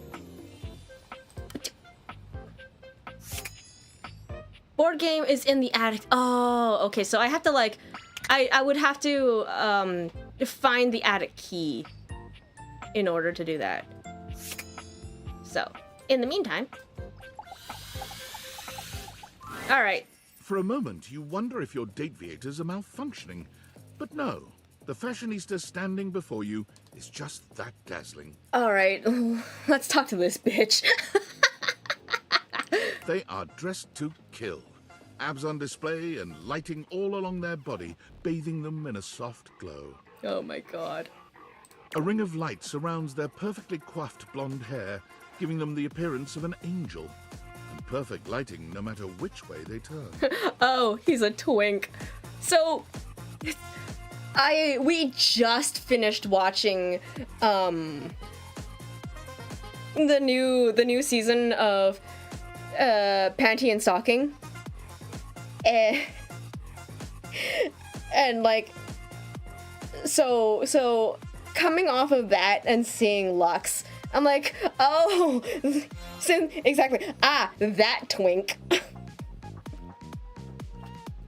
Speaker 16: Board game is in the attic. Oh, okay. So I have to like, I would have to find the attic key in order to do that. So, in the meantime. All right.
Speaker 4: For a moment, you wonder if your Dateviators are malfunctioning. But no, the fashionista standing before you is just that dazzling.
Speaker 16: All right, let's talk to this bitch.
Speaker 4: They are dressed to kill. Abs on display and lighting all along their body, bathing them in a soft glow.
Speaker 16: Oh my god.
Speaker 4: A ring of light surrounds their perfectly coiffed blonde hair, giving them the appearance of an angel. And perfect lighting no matter which way they turn.
Speaker 16: Oh, he's a twink. So, we just finished watching the new season of panty and stocking. And like, so coming off of that and seeing Lux, I'm like, oh, exactly. Ah, that twink.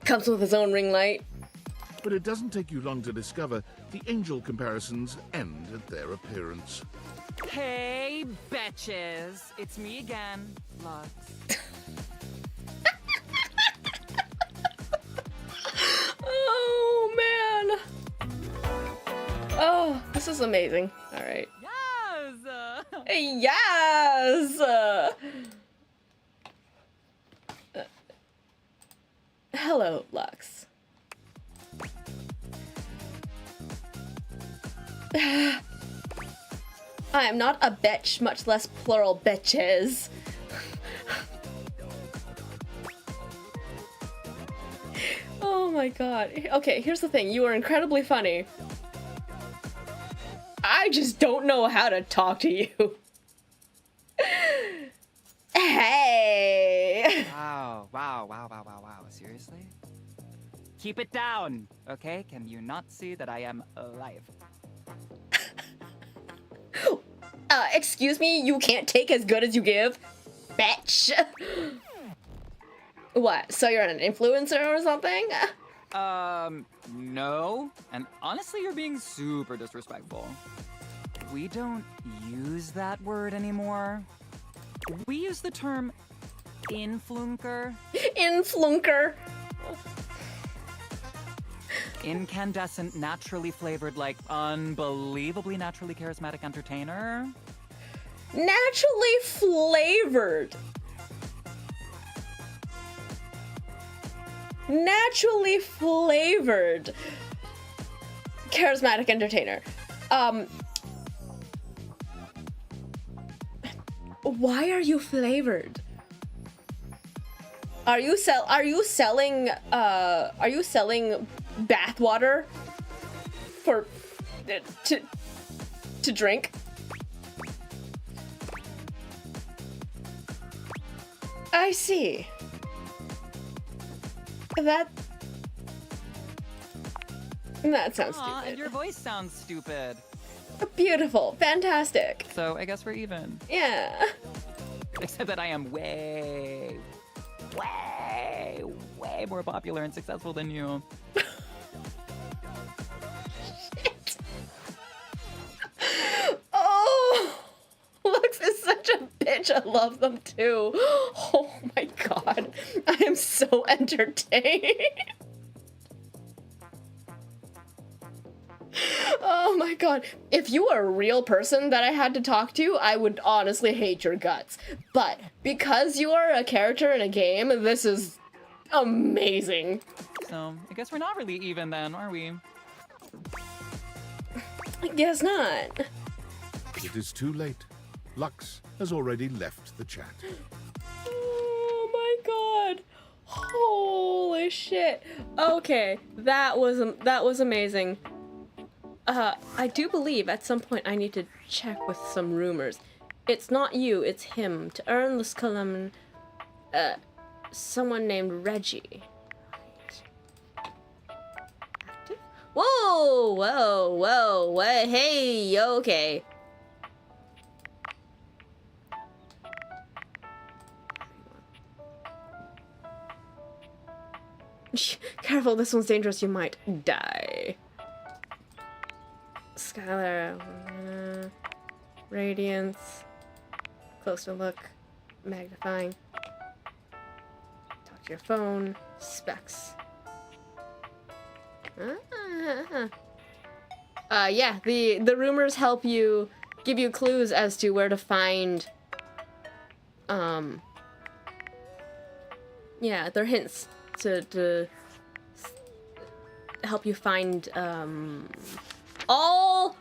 Speaker 16: Comes with his own ring light.
Speaker 4: But it doesn't take you long to discover the angel comparisons end at their appearance.
Speaker 18: Hey, betches. It's me again, Lux.
Speaker 16: Oh, man. Oh, this is amazing. All right.
Speaker 18: Yes!
Speaker 16: Yes! Hello, Lux. I am not a betch, much less plural betches. Oh my god. Okay, here's the thing. You are incredibly funny. I just don't know how to talk to you. Hey!
Speaker 18: Wow. Seriously? Keep it down, okay? Can you not see that I am alive?
Speaker 16: Excuse me, you can't take as good as you give? Bitch! What, so you're an influencer or something?
Speaker 18: No. And honestly, you're being super disrespectful. We don't use that word anymore. We use the term influnker.
Speaker 16: Influnker.
Speaker 18: Incandescent, naturally flavored, like unbelievably naturally charismatic entertainer.
Speaker 16: Naturally flavored. Naturally flavored. Charismatic entertainer. Why are you flavored? Are you selling bathwater for to drink? I see. That sounds stupid.
Speaker 18: And your voice sounds stupid.
Speaker 16: Beautiful. Fantastic.
Speaker 18: So I guess we're even.
Speaker 16: Yeah.
Speaker 18: Except that I am way more popular and successful than you.
Speaker 16: Shit. Oh, Lux is such a bitch. I love them too. Oh my god. I am so entertained. Oh my god. If you were a real person that I had to talk to, I would honestly hate your guts. But because you are a character in a game, this is amazing.
Speaker 18: So, I guess we're not really even then, are we?
Speaker 16: I guess not.
Speaker 4: It is too late. Lux has already left the chat.
Speaker 16: Oh my god. Holy shit. Okay, that was amazing. I do believe at some point I need to check with some rumors. It's not you, it's him. To earn this column, someone named Reggie. Active? Whoa, hey, okay. Careful, this one's dangerous, you might die. Skylar, Radiance, closer look, magnifying, talk to your phone, specs. Yeah, the rumors help you, give you clues as to where to find, yeah, they're hints to help you find, all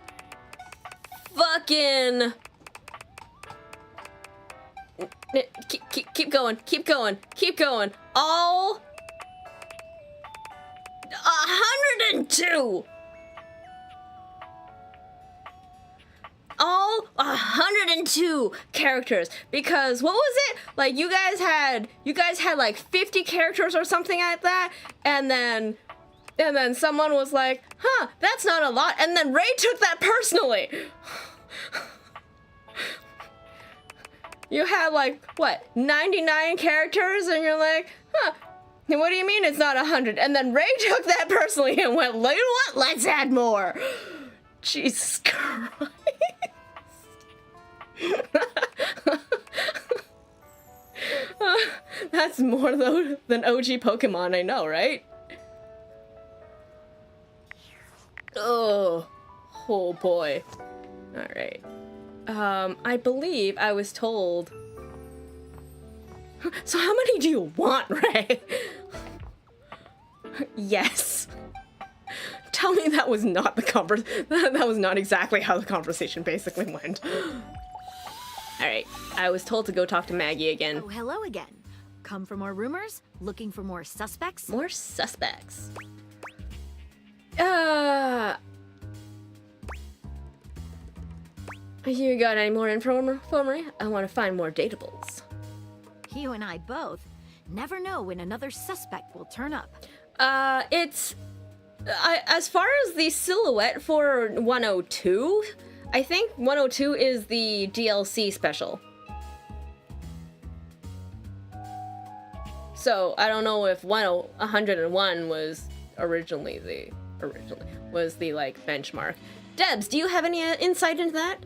Speaker 16: fucking keep going. All 102. all 102 characters, because what was it? Like you guys had like 50 characters or something like that, and then someone was like, huh, that's not a lot, and then Ray took that personally. You had like, what, 99 characters, and you're like, huh, what do you mean it's not 100? And then Ray took that personally and went, you know what, let's add more. Jesus Christ. That's more though than OG Pokemon, I know, right? Oh boy. All right. I believe I was told. So how many do you want, Ray? Yes. Tell me that was not the that was not exactly how the conversation basically went. All right. I was told to go talk to Maggie again.
Speaker 3: Oh, hello again. Come for more rumors? Looking for more suspects?
Speaker 16: More suspects. You got any more info for me? I want to find more datables.
Speaker 3: You and I both. Never know when another suspect will turn up.
Speaker 16: As far as the silhouette for 102, I think 102 is the DLC special. So I don't know if 101 was originally the like benchmark. Debs, do you have any insight into that?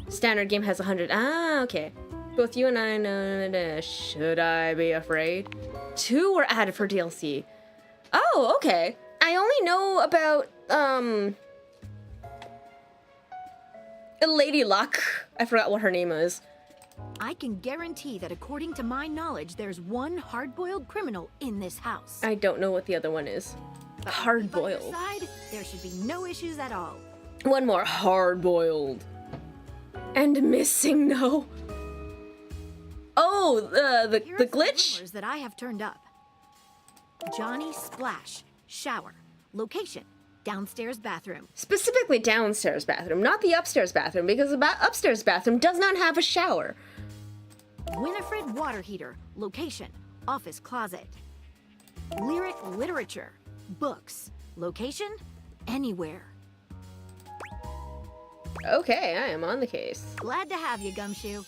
Speaker 16: Standard game has 100. Ah, okay. Both you and I know. Should I be afraid? 2 were added for DLC. Oh, okay. I only know about Lady Luck. I forgot what her name is.
Speaker 3: I can guarantee that according to my knowledge, there's one hard-boiled criminal in this house.
Speaker 16: I don't know what the other one is. Hard-boiled.
Speaker 3: Side, there should be no issues at all.
Speaker 16: One more hard-boiled. And missing, no. Oh, the glitch?
Speaker 3: Rumors that I have turned up. Johnny Splash, shower, location, downstairs bathroom.
Speaker 16: Specifically downstairs bathroom, not the upstairs bathroom, because the upstairs bathroom does not have a shower.
Speaker 3: Winifred water heater, location, office closet. Lyric literature, books, location, anywhere.
Speaker 16: Okay, I am on the case.
Speaker 3: Glad to have you, Gumshoe.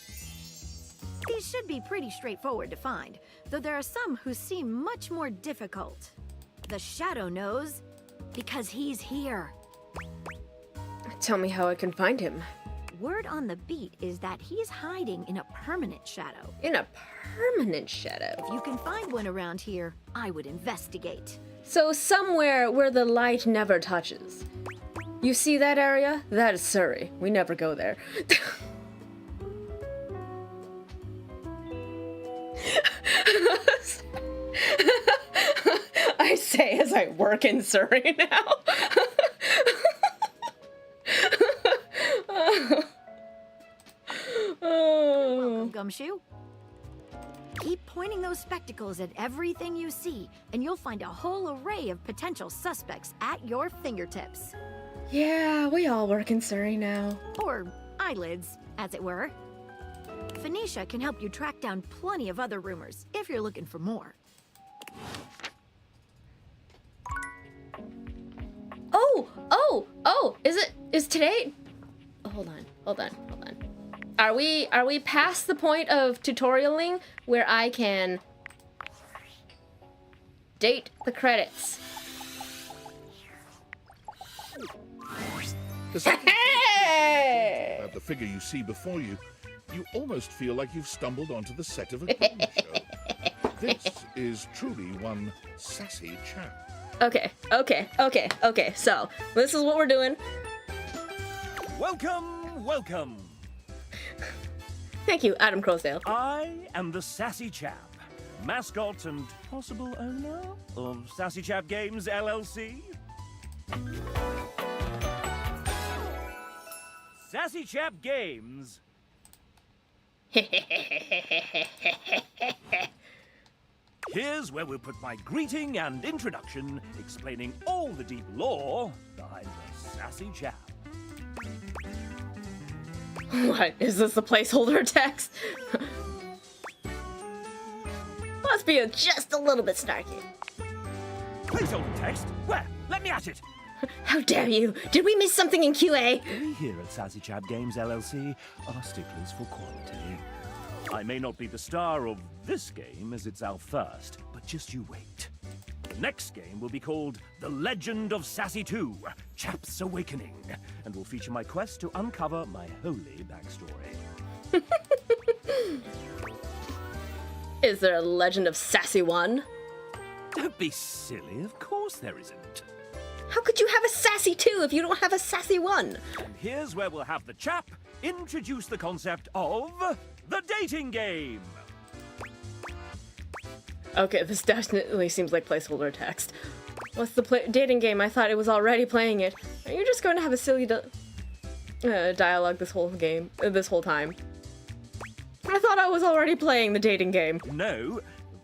Speaker 3: These should be pretty straightforward to find, though there are some who seem much more difficult. The Shadow knows, because he's here.
Speaker 16: Tell me how I can find him.
Speaker 3: Word on the beat is that he's hiding in a permanent shadow.
Speaker 16: In a permanent shadow?
Speaker 3: If you can find one around here, I would investigate.
Speaker 16: So somewhere where the light never touches. You see that area? That is Surrey. We never go there. I say as I work in Surrey now.
Speaker 3: Welcome, Gumshoe. Keep pointing those spectacles at everything you see, and you'll find a whole array of potential suspects at your fingertips.
Speaker 16: Yeah, we all work in Surrey now.
Speaker 3: Or eyelids, as it were. Phoenicia can help you track down plenty of other rumors, if you're looking for more.
Speaker 16: Is today? Hold on. Are we past the point of tutorialing where I can date the credits?
Speaker 4: Hey! About the figure you see before you, you almost feel like you've stumbled onto the set of a game show. This is truly one sassy chap.
Speaker 16: Okay. So, this is what we're doing.
Speaker 6: Welcome.
Speaker 16: Thank you, Adam Crowsdale.
Speaker 6: I am the Sassy Chap, mascot and possible owner of Sassy Chap Games, LLC. Sassy Chap Games.
Speaker 17: Here's where we'll put my greeting and introduction, explaining all the deep lore behind the sassy chap.
Speaker 16: What? Is this the placeholder text? Must be just a little bit snarky.
Speaker 17: Placeholder text? Where? Let me at it!
Speaker 16: How dare you? Did we miss something in QA?
Speaker 17: We here at Sassy Chap Games LLC are sticklers for quality. I may not be the star of this game as it's our first, but just you wait. The next game will be called The Legend of Sassy 2, Chap's Awakening, and will feature my quest to uncover my holy backstory.
Speaker 16: Is there a Legend of Sassy 1?
Speaker 17: Don't be silly, of course there isn't.
Speaker 16: How could you have a Sassy 2 if you don't have a Sassy 1?
Speaker 17: And here's where we'll have the chap introduce the concept of the dating game.
Speaker 16: Okay, this definitely seems like placeholder text. What's the dating game? I thought it was already playing it. Are you just going to have a silly dialogue this whole time? I thought I was already playing the dating game.
Speaker 17: No,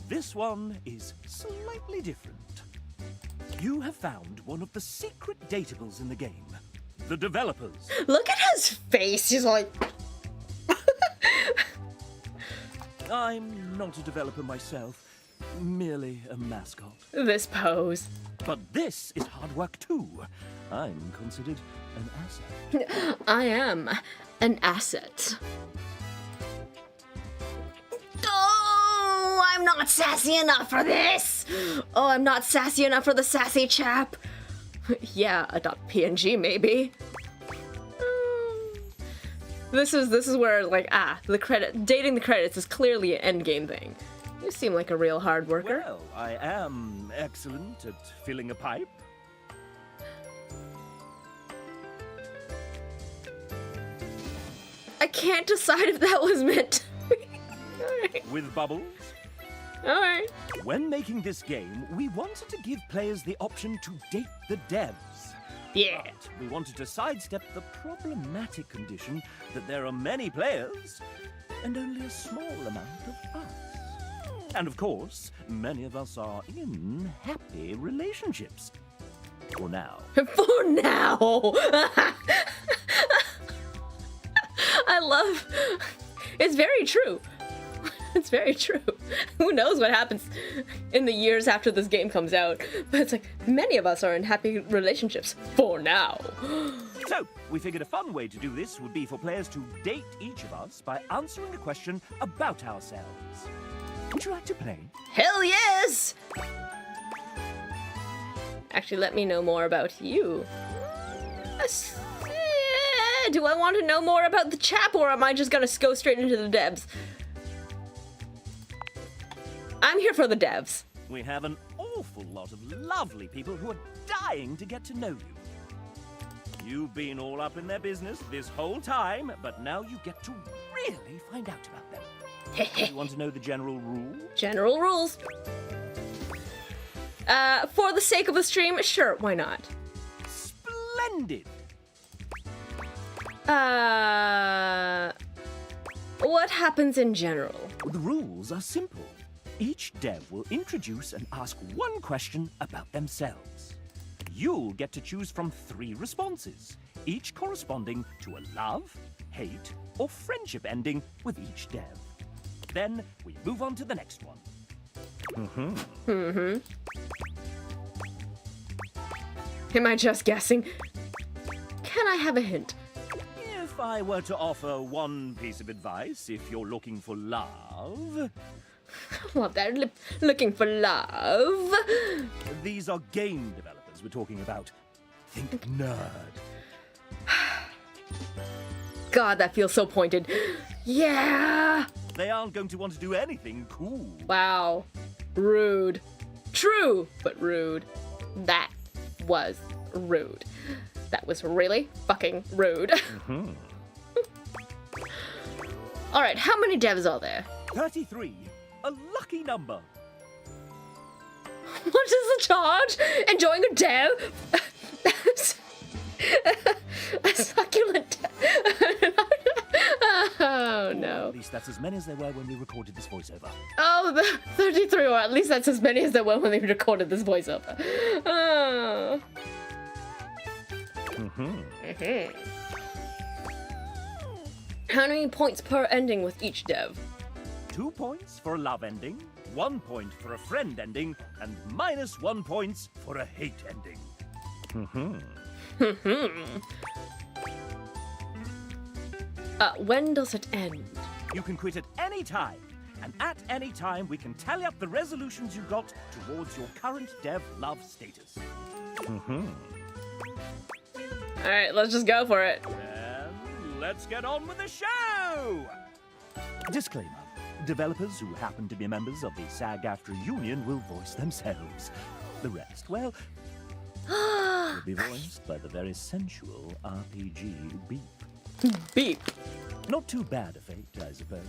Speaker 17: this one is slightly different. You have found one of the secret datables in the game. The developers.
Speaker 16: Look at his face. He's like...
Speaker 17: I'm not a developer myself. Merely a mascot.
Speaker 16: This pose.
Speaker 17: But this is hard work too. I'm considered an asset.
Speaker 16: I am an asset. Oh, I'm not sassy enough for this. Oh, I'm not sassy enough for the sassy chap. Yeah, .png maybe. This is where like dating the credits is clearly an endgame thing. You seem like a real hard worker.
Speaker 17: Well, I am excellent at filling a pipe.
Speaker 16: I can't decide if that was meant to be. Alright.
Speaker 17: With bubbles.
Speaker 16: Alright.
Speaker 17: When making this game, we wanted to give players the option to date the devs.
Speaker 16: Yeah.
Speaker 17: But we wanted to sidestep the problematic condition that there are many players and only a small amount of us. And of course, many of us are in happy relationships. For now.
Speaker 16: For now! I love... It's very true. It's very true. Who knows what happens in the years after this game comes out. But it's like, many of us are in happy relationships. For now.
Speaker 17: So, we figured a fun way to do this would be for players to date each of us by answering a question about ourselves. Would you like to play?
Speaker 16: Hell yes! Actually, let me know more about you. Do I want to know more about the chap, or am I just gonna go straight into the devs? I'm here for the devs.
Speaker 17: We have an awful lot of lovely people who are dying to get to know you. You've been all up in their business this whole time, but now you get to really find out about them. You want to know the general rules?
Speaker 16: General rules. For the sake of the stream, sure, why not?
Speaker 17: Splendid.
Speaker 16: What happens in general?
Speaker 17: The rules are simple. Each dev will introduce and ask one question about themselves. You'll get to choose from 3 responses, each corresponding to a love, hate, or friendship ending with each dev. Then we move on to the next one.
Speaker 16: Am I just guessing? Can I have a hint?
Speaker 17: If I were to offer one piece of advice, if you're looking for love...
Speaker 16: I love that. Looking for love.
Speaker 17: These are game developers we're talking about. Think nerd.
Speaker 16: God, that feels so pointed. Yeah!
Speaker 17: They aren't going to want to do anything cool.
Speaker 16: Wow. Rude. True, but rude. That was rude. That was really fucking rude. Alright, how many devs are there?
Speaker 17: 33. A lucky number.
Speaker 16: What is the charge? Enjoying a dev? A succulent dev.
Speaker 1: Oh
Speaker 15: Or
Speaker 1: no.
Speaker 15: at least that's as many as there were when we recorded this voiceover.
Speaker 1: Oh, the 33, or at least that's as many as there were when they recorded this voiceover. Oh. How many points per ending with each dev?
Speaker 19: 2 points for a love ending, 1 point for a friend ending, and -1 points for a hate ending.
Speaker 1: When does it end?
Speaker 19: You can quit at any time, and at any time we can tally up the resolutions you got towards your current dev love status.
Speaker 1: Alright, let's just go for it.
Speaker 19: And let's get on with the show! Disclaimer. Developers who happen to be members of the SAG-AFTRA union will voice themselves. The rest, well, will be voiced by the very sensual RPG Beep.
Speaker 1: Beep.
Speaker 19: Not too bad a fate, I suppose.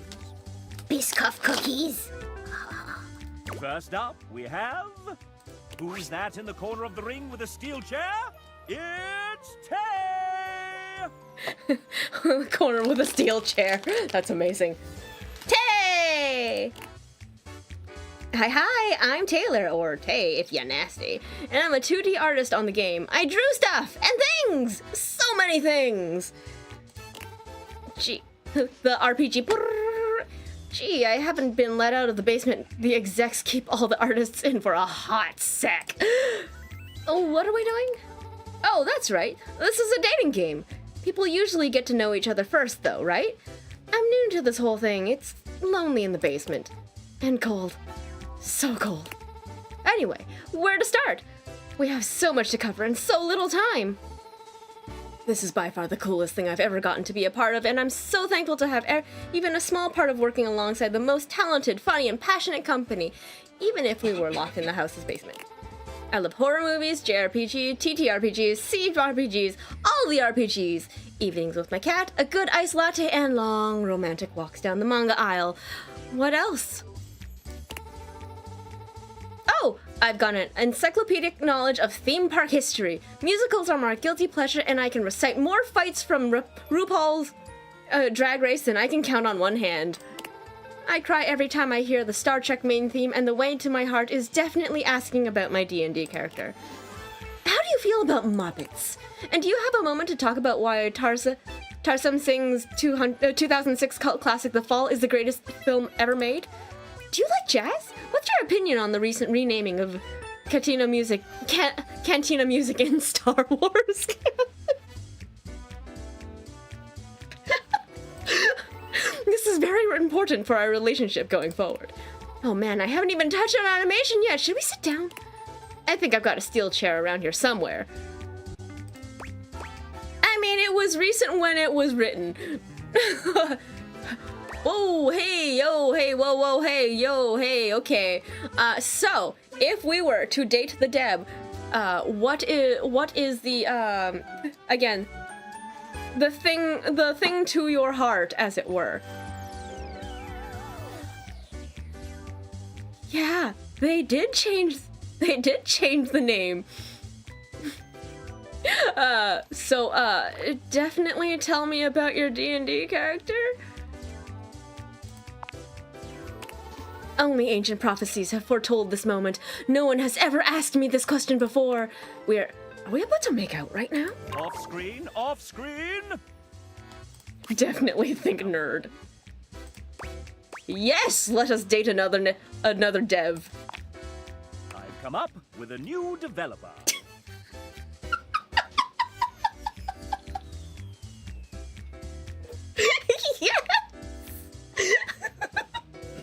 Speaker 3: Biscoff cookies.
Speaker 19: First up, we have... Who's that in the corner of the ring with a steel chair? It's Tay!
Speaker 1: The corner with a steel chair. That's amazing. Tay! Hi, I'm Taylor, or Tay if you're nasty, and I'm a 2D artist on the game. I drew stuff and things! So many things! Gee, the RPG. Gee, I haven't been let out of the basement. The execs keep all the artists in for a hot sec. Oh, what are we doing? Oh, that's right. This is a dating game. People usually get to know each other first, though, right? I'm new to this whole thing. It's lonely in the basement. And cold. So cold. Anyway, where to start? We have so much to cover in so little time. This is by far the coolest thing I've ever gotten to be a part of, and I'm so thankful to have even a small part of working alongside the most talented, funny, and passionate company, even if we were locked in the house's basement. I love horror movies, JRPG, TTRPGs, Siege RPGs, all the RPGs, evenings with my cat, a good iced latte, and long romantic walks down the manga aisle. What else? Oh, I've got an encyclopedic knowledge of theme park history. Musicals are my guilty pleasure, and I can recite more fights from RuPaul's Drag Race than I can count on one hand. I cry every time I hear the Star Trek main theme, and the way to my heart is definitely asking about my D&D character. How do you feel about Muppets? And do you have a moment to talk about why Tarsem Singh's 2006 cult classic The Fall is the greatest film ever made? Do you like jazz? What's your opinion on the recent renaming of Cantina Music in Star Wars? This is very important for our relationship going forward. Oh man, I haven't even touched on animation yet. Should we sit down? I think I've got a steel chair around here somewhere. I mean, it was recent when it was written. Whoa, hey, yo, hey, whoa, whoa, hey, yo, hey, okay. So, if we were to date the Deb, what is the, again, the thing to your heart, as it were? Yeah, they did change the name. So, definitely tell me about your D&D character. Only ancient prophecies have foretold this moment. No one has ever asked me this question before. Are we about to make out right now?
Speaker 19: Off screen, off screen!
Speaker 1: Definitely think nerd. Yes, let us date another dev.
Speaker 19: I've come up with a new developer.
Speaker 1: Yes!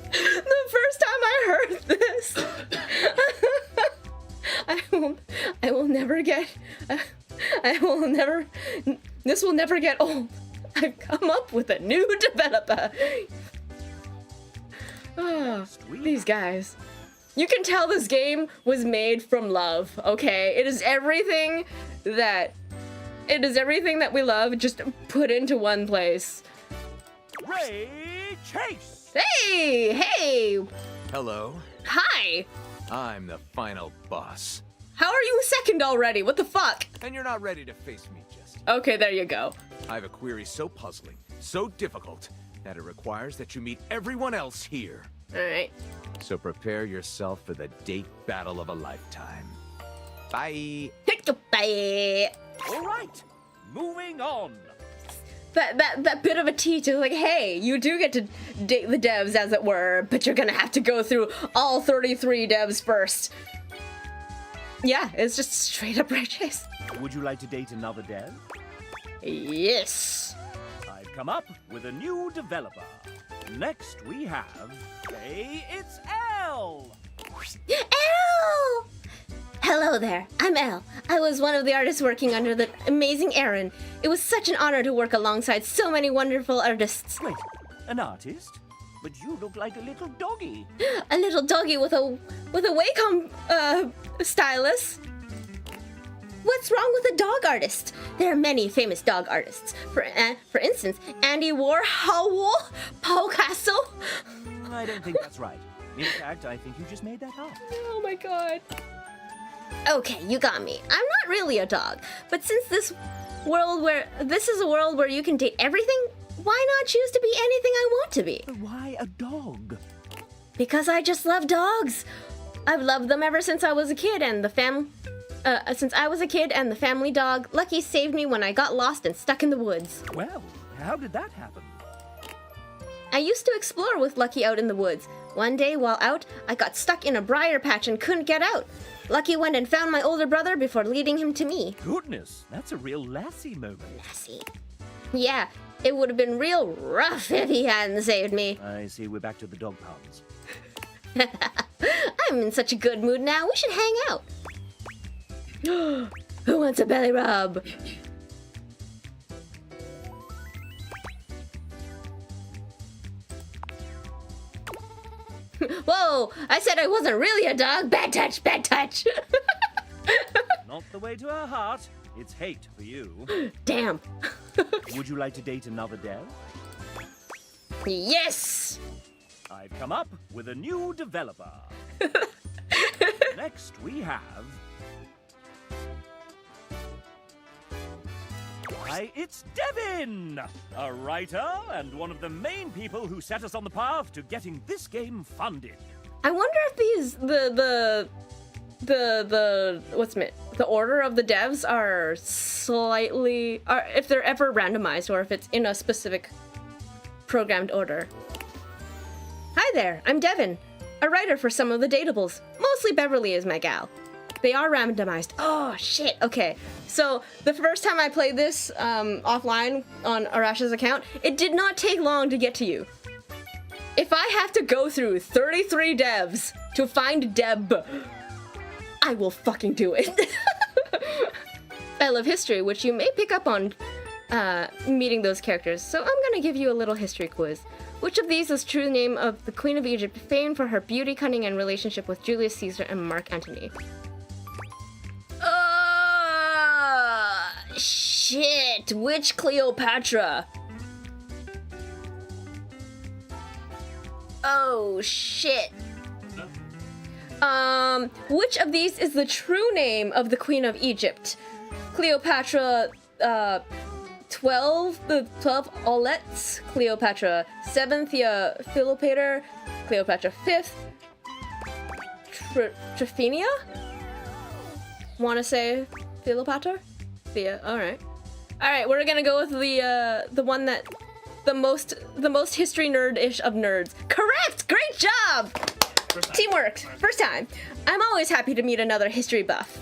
Speaker 1: The first time I heard this, this will never get old. I've come up with a new developer. Oh, these guys. You can tell this game was made from love, okay? It is everything that we love, just put into one place.
Speaker 19: Ray Chase!
Speaker 1: Hey!
Speaker 20: Hello.
Speaker 1: Hi!
Speaker 20: I'm the final boss.
Speaker 1: How are you second already? What the fuck?
Speaker 20: And you're not ready to face me just yet.
Speaker 1: Okay, there you go.
Speaker 20: I have a query so puzzling, so difficult, that it requires that you meet everyone else here.
Speaker 16: Alright.
Speaker 20: So prepare yourself for the date battle of a lifetime. Bye.
Speaker 16: Bye.
Speaker 6: All right, moving on.
Speaker 16: That bit of a teach is like, hey, you do get to date the devs, as it were, but you're gonna have to go through all 33 devs first. Yeah, it's just straight up righteous.
Speaker 19: Would you like to date another dev?
Speaker 16: Yes.
Speaker 19: I've come up with a new developer. Next we have... Hey, it's Elle!
Speaker 16: Elle! Hello there, I'm Elle. I was one of the artists working under the amazing Aaron. It was such an honor to work alongside so many wonderful artists.
Speaker 19: Wait, an artist? But you look like a little doggy.
Speaker 16: A little doggy with a Wacom stylus. What's wrong with a dog artist? There are many famous dog artists. For instance, Andy Warhol, Picasso.
Speaker 19: I don't think that's right. In fact, I think you just made that up.
Speaker 16: Oh my god. Okay, you got me. I'm not really a dog, but since this is a world where you can date everything, why not choose to be anything I want to be?
Speaker 19: But why a dog?
Speaker 16: Because I just love dogs. I've loved them ever since I was a kid, and the family dog, Lucky, saved me when I got lost and stuck in the woods.
Speaker 19: Well, how did that happen?
Speaker 16: I used to explore with Lucky out in the woods. One day, while out, I got stuck in a briar patch and couldn't get out. Lucky went and found my older brother before leading him to me.
Speaker 19: Goodness, that's a real Lassie moment.
Speaker 16: Lassie? Yeah, it would have been real rough if he hadn't saved me.
Speaker 19: I see, we're back to the dog puns.
Speaker 16: I'm in such a good mood now, we should hang out. Who wants a belly rub? Whoa, I said I wasn't really a dog. Bad touch, bad touch.
Speaker 19: Not the way to her heart. It's hate for you.
Speaker 16: Damn.
Speaker 19: Would you like to date another dev?
Speaker 16: Yes!
Speaker 19: I've come up with a new developer. Next we have... Hi, it's Devin! A writer and one of the main people who set us on the path to getting this game funded.
Speaker 16: I wonder if the order of the devs are if they're ever randomized or if it's in a specific programmed order. Hi there, I'm Devin, a writer for some of the datables. Mostly Beverly is my gal. They are randomized. Oh, shit. Okay. So, the first time I played this offline on Arash's account, it did not take long to get to you. If I have to go through 33 devs to find Deb, I will fucking do it. I love history, which you may pick up on meeting those characters. So, I'm gonna give you a little history quiz. Which of these is true name of the Queen of Egypt, famed for her beauty, cunning, and relationship with Julius Caesar and Mark Antony? Shit! Which Cleopatra? Oh, shit. Which of these is the true name of the Queen of Egypt? Cleopatra, 12 Aulets, Cleopatra 7th Philopator, Cleopatra 5th, Tryphenia? Wanna say Philopator? Thea, alright. Alright, we're gonna go with the one that the most history nerd-ish of nerds. Correct! Great job! Teamwork! First time. I'm always happy to meet another history buff.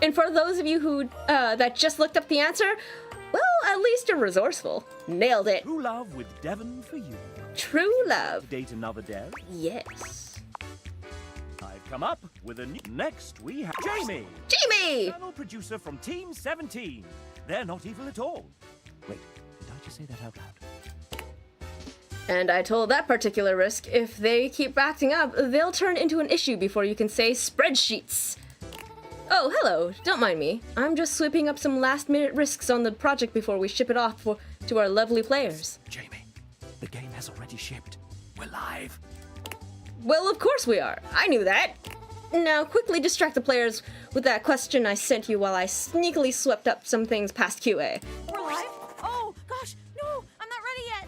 Speaker 16: And for those of you who that just looked up the answer, well, at least you're resourceful. Nailed it.
Speaker 19: True love with Devon for you.
Speaker 16: True love.
Speaker 19: Date another dev?
Speaker 16: Yes.
Speaker 19: I've come up with a new... Next we have Jamie!
Speaker 16: Jamie!
Speaker 19: Channel producer from Team 17. They're not evil at all. Wait, did I just say that out loud?
Speaker 16: And I told that particular risk, if they keep acting up, they'll turn into an issue before you can say spreadsheets. Oh, hello. Don't mind me. I'm just sweeping up some last-minute risks on the project before we ship it off to our lovely players.
Speaker 19: Jamie, the game has already shipped. We're live.
Speaker 16: Well, of course we are. I knew that. Now, quickly distract the players with that question I sent you while I sneakily swept up some things past QA.
Speaker 10: We're live? Oh, gosh, no, I'm not ready yet.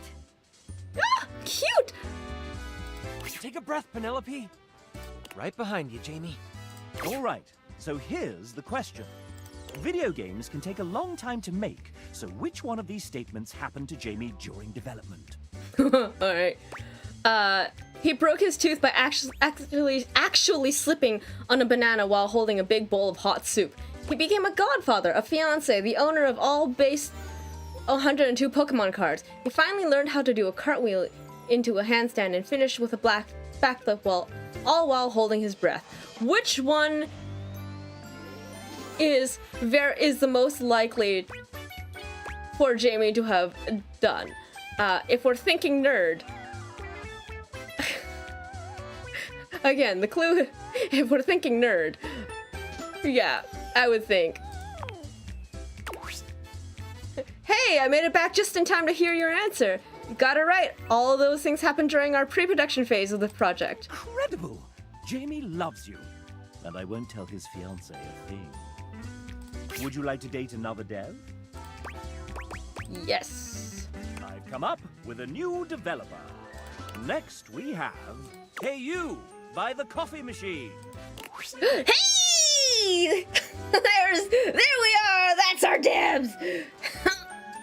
Speaker 17: Take a breath, Penelope. Right behind you, Jamie.
Speaker 19: All right, so here's the question. Video games can take a long time to make, so which one of these statements happened to Jamie during development?
Speaker 16: Alright. He broke his tooth by actually slipping on a banana while holding a big bowl of hot soup. He became a godfather, a fiance, the owner of all base 102 Pokemon cards. He finally learned how to do a cartwheel into a handstand and finished with a backflip all while holding his breath. Which one is the most likely for Jamie to have done? If we're thinking nerd, again, the clue, if we're thinking nerd, yeah, I would think. Hey, I made it back just in time to hear your answer. You got it right. All of those things happened during our pre-production phase of the project.
Speaker 19: Incredible! Jamie loves you. And I won't tell his fiancée a thing. Would you like to date another dev?
Speaker 16: Yes.
Speaker 19: I've come up with a new developer. Next we have Hey You by the Coffee Machine.
Speaker 16: Hey! There we are! That's our Debs!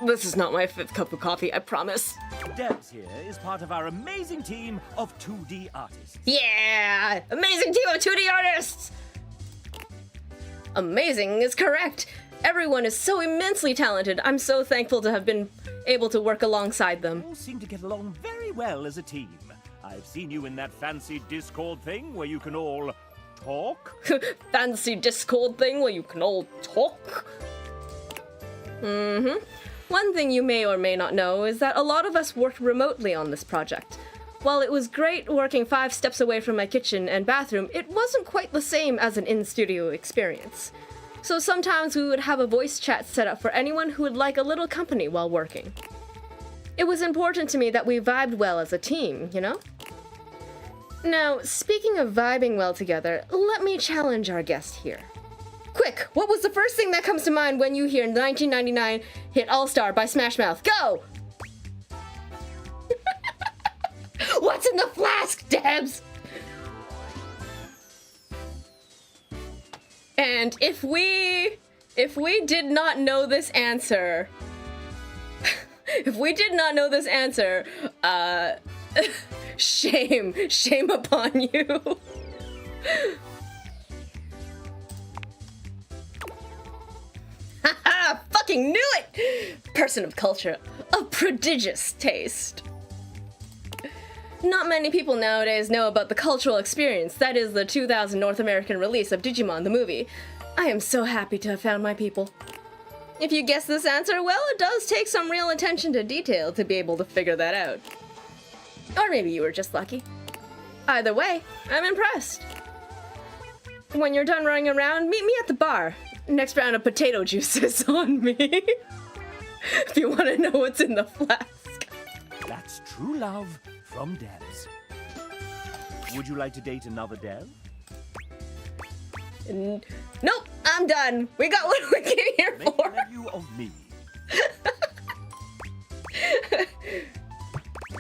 Speaker 16: This is not my 5th cup of coffee, I promise.
Speaker 19: Debs here is part of our amazing team of 2D artists.
Speaker 16: Yeah! Amazing team of 2D artists! Amazing is correct. Everyone is so immensely talented. I'm so thankful to have been able to work alongside them.
Speaker 19: You all seem to get along very well as a team. I've seen you in that fancy Discord thing where you can all talk.
Speaker 16: Fancy Discord thing where you can all talk? Mm-hmm. One thing you may or may not know is that a lot of us worked remotely on this project. While it was great working 5 steps away from my kitchen and bathroom, it wasn't quite the same as an in-studio experience. So sometimes we would have a voice chat set up for anyone who would like a little company while working. It was important to me that we vibed well as a team, you know? Now, speaking of vibing well together, let me challenge our guest here. Quick, what was the first thing that comes to mind when you hear 1999 hit All-Star by Smash Mouth? Go! What's in the flask, Debs? And if we did not know this answer, shame upon you. Haha, fucking knew it! Person of culture, of prodigious taste. Not many people nowadays know about the cultural experience that is the 2000 North American release of Digimon the movie. I am so happy to have found my people. If you guess this answer, well, it does take some real attention to detail to be able to figure that out. Or maybe you were just lucky. Either way, I'm impressed. When you're done running around, meet me at the bar. Next round of potato juice is on me. If you want to know what's in the flask.
Speaker 19: That's true love from Debs. Would you like to date another Dev?
Speaker 16: Nope, I'm done. We got what we came here for.
Speaker 19: Make you of me.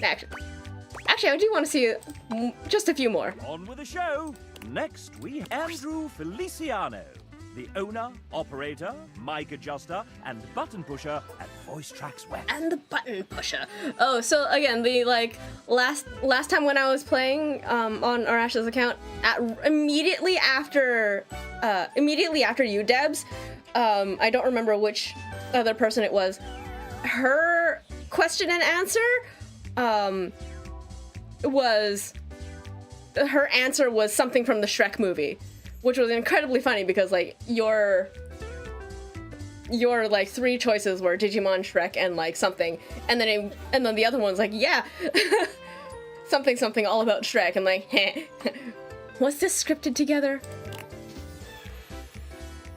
Speaker 16: Actually, I do want to see just a few more.
Speaker 19: On with the show. Next, we have Andrew Feliciano, the owner, operator, mic adjuster, and button pusher at Voice Tracks Web.
Speaker 16: And the button pusher. Oh, so again, the last time when I was playing on Arash's account, immediately after you, Debs, I don't remember which other person it was. Her question and answer her answer was something from the Shrek movie, which was incredibly funny because your 3 choices were Digimon, Shrek, and something, and then the other one's yeah, something all about Shrek, and heh. Was this scripted together?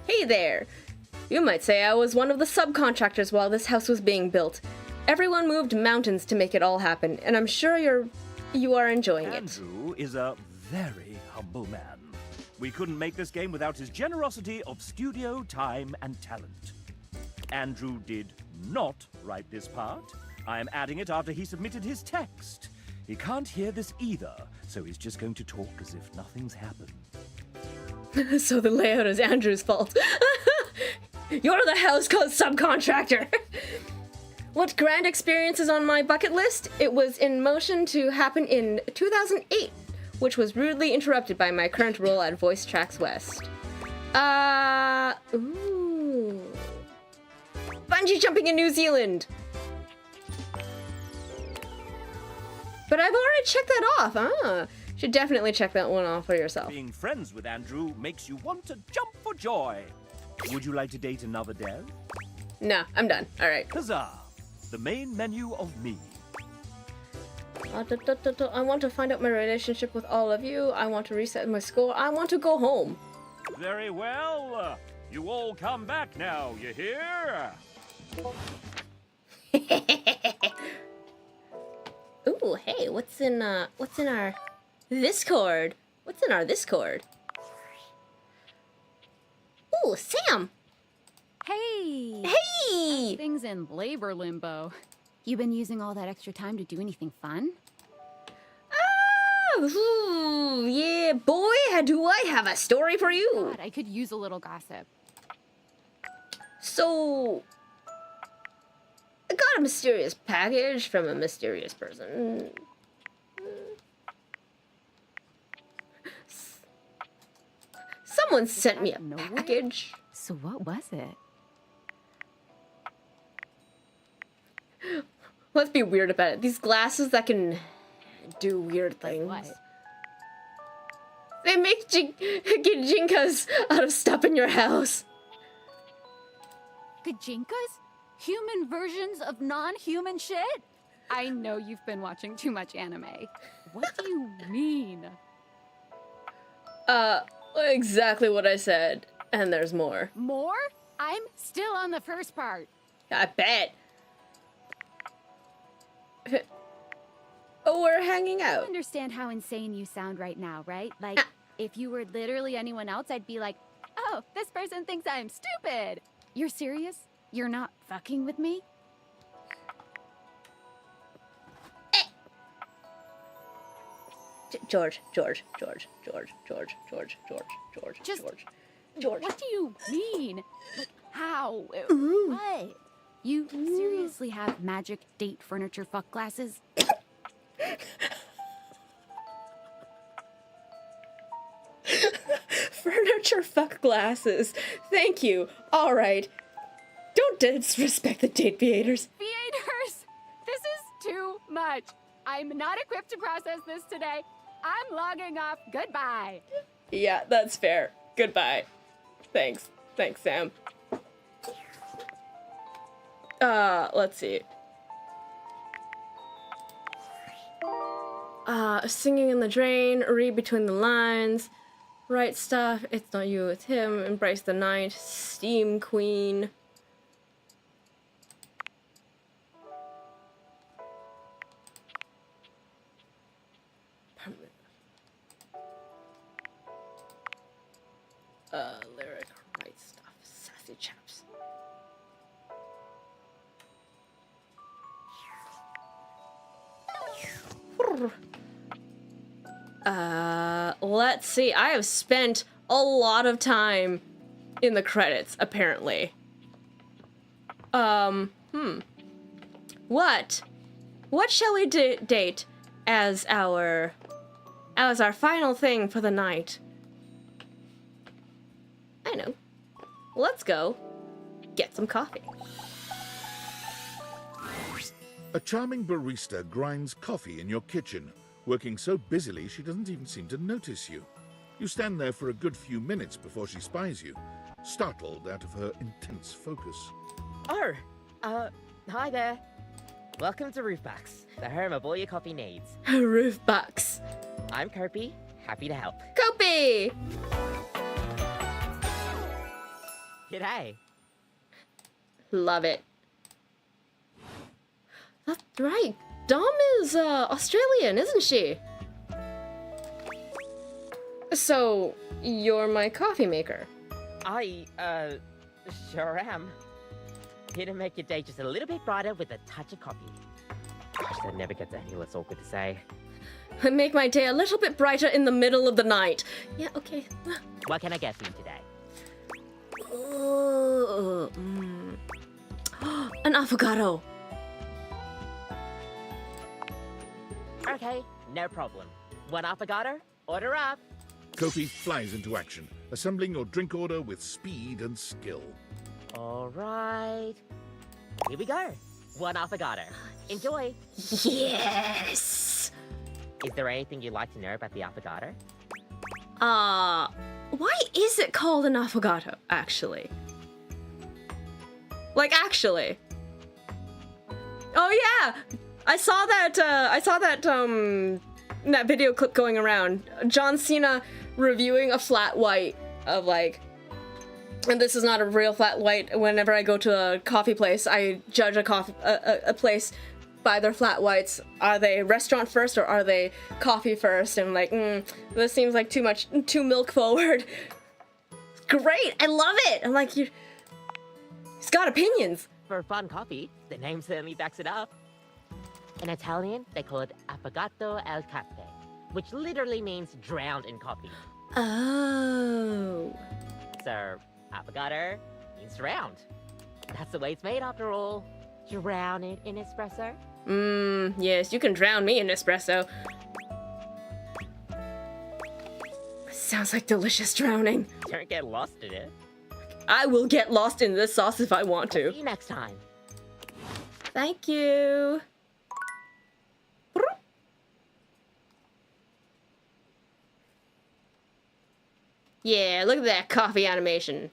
Speaker 16: Hey there. You might say I was one of the subcontractors while this house was being built. Everyone moved mountains to make it all happen, and I'm sure you are enjoying it.
Speaker 19: Andrew is a very humble man. We couldn't make this game without his generosity of studio time and talent. Andrew did not write this part. I am adding it after he submitted his text. he can't hear this either, so he's just going to talk as if nothing's happened.
Speaker 16: So the layout is Andrew's fault. You're the house called subcontractor. What grand experience is on my bucket list? It was in motion to happen in 2008, which was rudely interrupted by my current role at Voice Tracks West. Ooh. Bungee jumping in New Zealand. But I've already checked that off. Should definitely check that one off for yourself.
Speaker 19: Being friends with Andrew makes you want to jump for joy. Would you like to date another dev?
Speaker 16: No, I'm done. All right.
Speaker 19: Huzzah! The main menu of me.
Speaker 16: I want to find out my relationship with all of you. I want to reset my score. I want to go home.
Speaker 6: Very well. You all come back now, you hear?
Speaker 16: Ooh, hey, what's in our Discord? What's in our Discord? Ooh, Sam.
Speaker 7: Hey!
Speaker 16: Hey!
Speaker 7: How's things in labor limbo? You been using all that extra time to do anything fun?
Speaker 16: Ooh, yeah, boy, do I have a story for you.
Speaker 7: God, I could use a little gossip.
Speaker 16: So, I got a mysterious package from a mysterious person. Someone sent me a package.
Speaker 7: So what was it?
Speaker 16: Let's be weird about it. These glasses that can do weird things.
Speaker 7: What?
Speaker 16: They make gajinkas out of stuff in your house.
Speaker 7: Gajinkas? Human versions of non-human shit? I know you've been watching too much anime. What do you mean?
Speaker 16: Exactly what I said. And there's more.
Speaker 7: More? I'm still on the first part.
Speaker 16: I bet. Oh, we're hanging out.
Speaker 7: You understand how insane you sound right now, right? Like, if you were literally anyone else, I'd be like, oh, this person thinks I'm stupid. You're serious? You're not fucking with me?
Speaker 16: George.
Speaker 7: Just, what do you mean? Like, how? What? You seriously have magic date furniture fuck glasses?
Speaker 16: Furniture fuck glasses. Thank you. All right. Don't disrespect the date creators.
Speaker 7: Theaters! This is too much. I'm not equipped to process this today. I'm logging off. Goodbye.
Speaker 16: Yeah, that's fair. Goodbye. Thanks. Thanks, Sam. Let's see. Singing in the drain, read between the lines, write stuff, it's not you, it's him, embrace the night, steam queen. Lyric, write stuff, sassy chaps. Let's see. I have spent a lot of time in the credits, apparently. What shall we date as our final thing for the night? I know. Let's go get some coffee.
Speaker 4: A charming barista grinds coffee in your kitchen, working so busily she doesn't even seem to notice you. You stand there for a good few minutes before she spies you, startled out of her intense focus.
Speaker 21: Oh, hi there. Welcome to Roofbox, the home of all your coffee needs.
Speaker 16: Roofbox.
Speaker 21: I'm Kopi, happy to help.
Speaker 16: Kopi!
Speaker 21: G'day.
Speaker 16: Love it. That's right. Dom is Australian, isn't she? So, you're my coffee maker.
Speaker 21: I, sure am. Here to make your day just a little bit brighter with a touch of coffee. Gosh, that never gets any less awkward to say.
Speaker 16: Make my day a little bit brighter in the middle of the night. Yeah, okay.
Speaker 21: What can I get for you today?
Speaker 16: An avocado.
Speaker 21: Okay, no problem. One avocado, order up.
Speaker 4: Kofi flies into action, assembling your drink order with speed and skill.
Speaker 21: All right. Here we go. One avocado. Enjoy.
Speaker 16: Yes.
Speaker 21: Is there anything you'd like to know about the avocado?
Speaker 16: Why is it called an affogato, actually? Like, actually. Oh yeah! I saw that video clip going around. John Cena reviewing a flat white of like, and this is not a real flat white. Whenever I go to a coffee place, I judge a place by their flat whites. Are they restaurant first or are they coffee first? And I'm like, this seems like too milk forward. Great, I love it. I'm like, he's got opinions.
Speaker 21: For fun coffee, the name certainly backs it up. In Italian, they call it affogato al caffè, which literally means drowned in coffee.
Speaker 16: Oh.
Speaker 21: So, affogato means drowned. That's the way it's made after all. Drown it in espresso.
Speaker 16: Yes, you can drown me in espresso. Sounds like delicious drowning.
Speaker 21: Don't get lost in it.
Speaker 16: I will get lost in this sauce if I want to.
Speaker 21: See you next time.
Speaker 16: Thank you. Yeah, look at that coffee animation.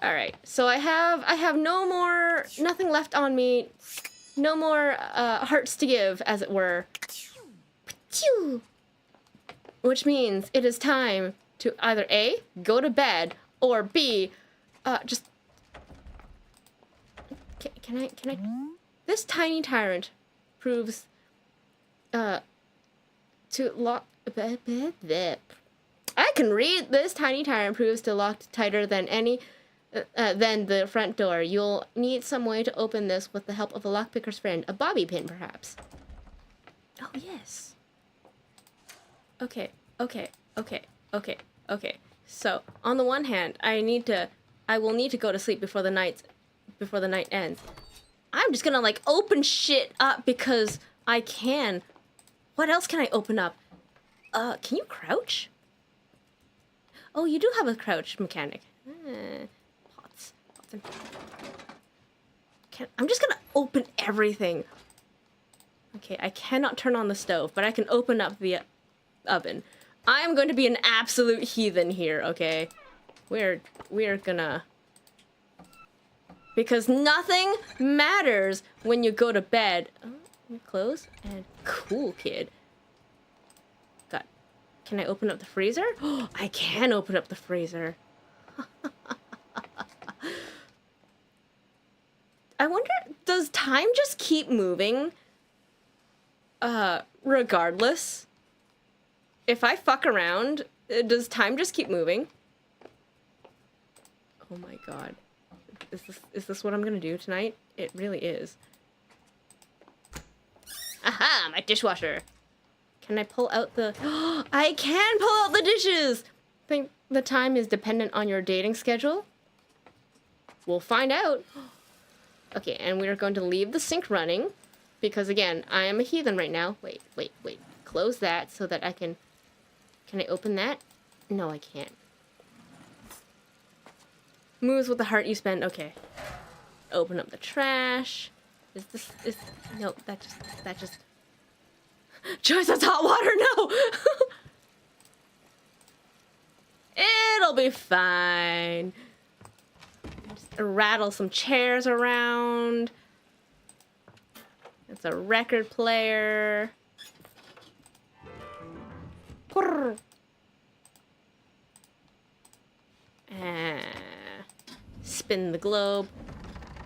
Speaker 16: All right, so I have nothing left on me, no more hearts to give, as it were. Which means it is time to either A, go to bed, or B, just... Can I... This tiny tyrant proves, to lock... I can read! This tiny tyrant proves to lock tighter than any... than the front door. You'll need some way to open this with the help of a lockpicker's friend. A bobby pin, perhaps. Oh, yes. Okay. So, on the one hand, I will need to go to sleep before the night ends. I'm just gonna, like, open shit up because I can. What else can I open up? Can you crouch? Oh, you do have a crouch mechanic. Pots. I'm just gonna open everything. Okay, I cannot turn on the stove, but I can open up the oven. I'm going to be an absolute heathen here, okay? We're gonna... Because nothing matters when you go to bed. Oh, close and cool, kid. God, can I open up the freezer? Oh, I can open up the freezer. I wonder, does time just keep moving? Regardless? If I fuck around, does time just keep moving? Oh my god. Is this what I'm gonna do tonight? It really is. Aha! My dishwasher! Can I pull out the... I can pull out the dishes! Think the time is dependent on your dating schedule? We'll find out. Okay, and we're going to leave the sink running. Because again, I am a heathen right now. Wait. Close that so that I can... Can I open that? No, I can't. Moves with the heart you spend. Okay. Open up the trash. No, that just... Joyce, that's hot water! No! It'll be fine. Just rattle some chairs around. It's a record player. Spin the globe.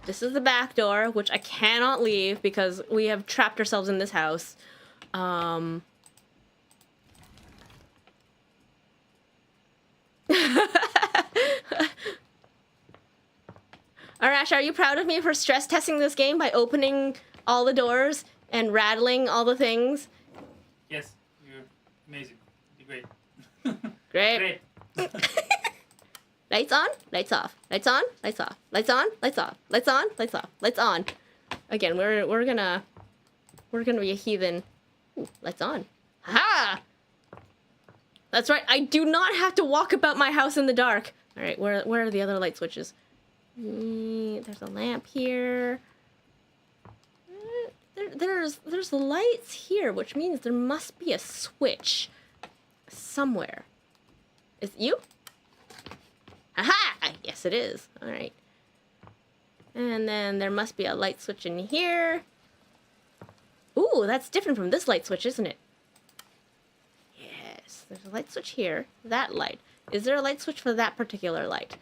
Speaker 16: This is the back door, which I cannot leave because we have trapped ourselves in this house. Arash, are you proud of me for stress testing this game by opening all the doors and rattling all the things?
Speaker 2: Yes, you're amazing. You're great.
Speaker 16: Great. Lights on, lights off. Lights on, lights off. Lights on, lights off. Lights on, lights off. Lights on. Again, we're gonna be a heathen. Ooh, lights on. Ha! That's right. I do not have to walk about my house in the dark. All right, where are the other light switches? There's a lamp here. There's lights here, which means there must be a switch somewhere. Is it you? Aha! Yes, it is. All right. And then there must be a light switch in here. Ooh, that's different from this light switch, isn't it? Yes, there's a light switch here. That light. Is there a light switch for that particular light?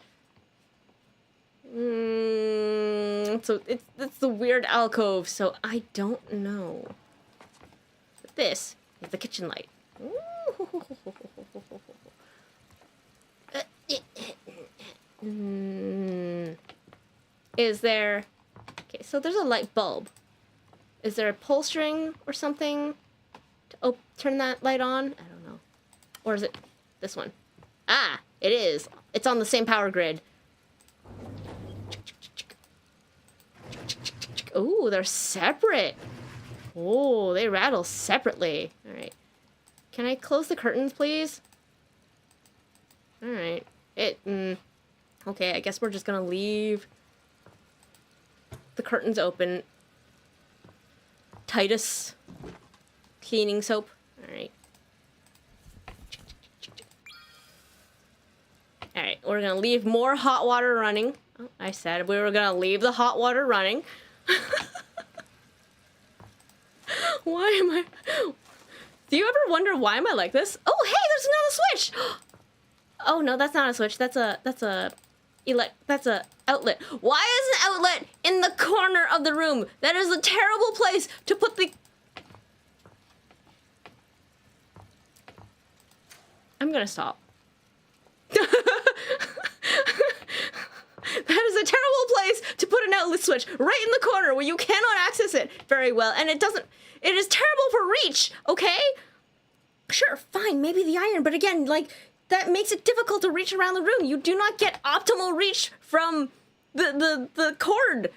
Speaker 16: So it's the weird alcove, so I don't know. But this is the kitchen light. Is there... Okay, so there's a light bulb. Is there a pull string or something to turn that light on? I don't know. Or is it this one? Ah, it is. It's on the same power grid. Ooh, they're separate. Oh, they rattle separately. All right. Can I close the curtains, please? All right. Okay, I guess we're just gonna leave the curtains open. Titus cleaning soap. All right. All right, we're gonna leave more hot water running. Oh, I said we were gonna leave the hot water running. Why am I... Do you ever wonder why am I like this? Oh, hey, there's another switch. Oh no, that's not a switch. That's a outlet. Why is an outlet in the corner of the room? That is a terrible place to put the... I'm gonna stop. That is a terrible place to put an outlet switch, right in the corner where you cannot access it very well, and it is terrible for reach, okay? Sure, fine, maybe the iron, but again, like, that makes it difficult to reach around the room. You do not get optimal reach from the cord.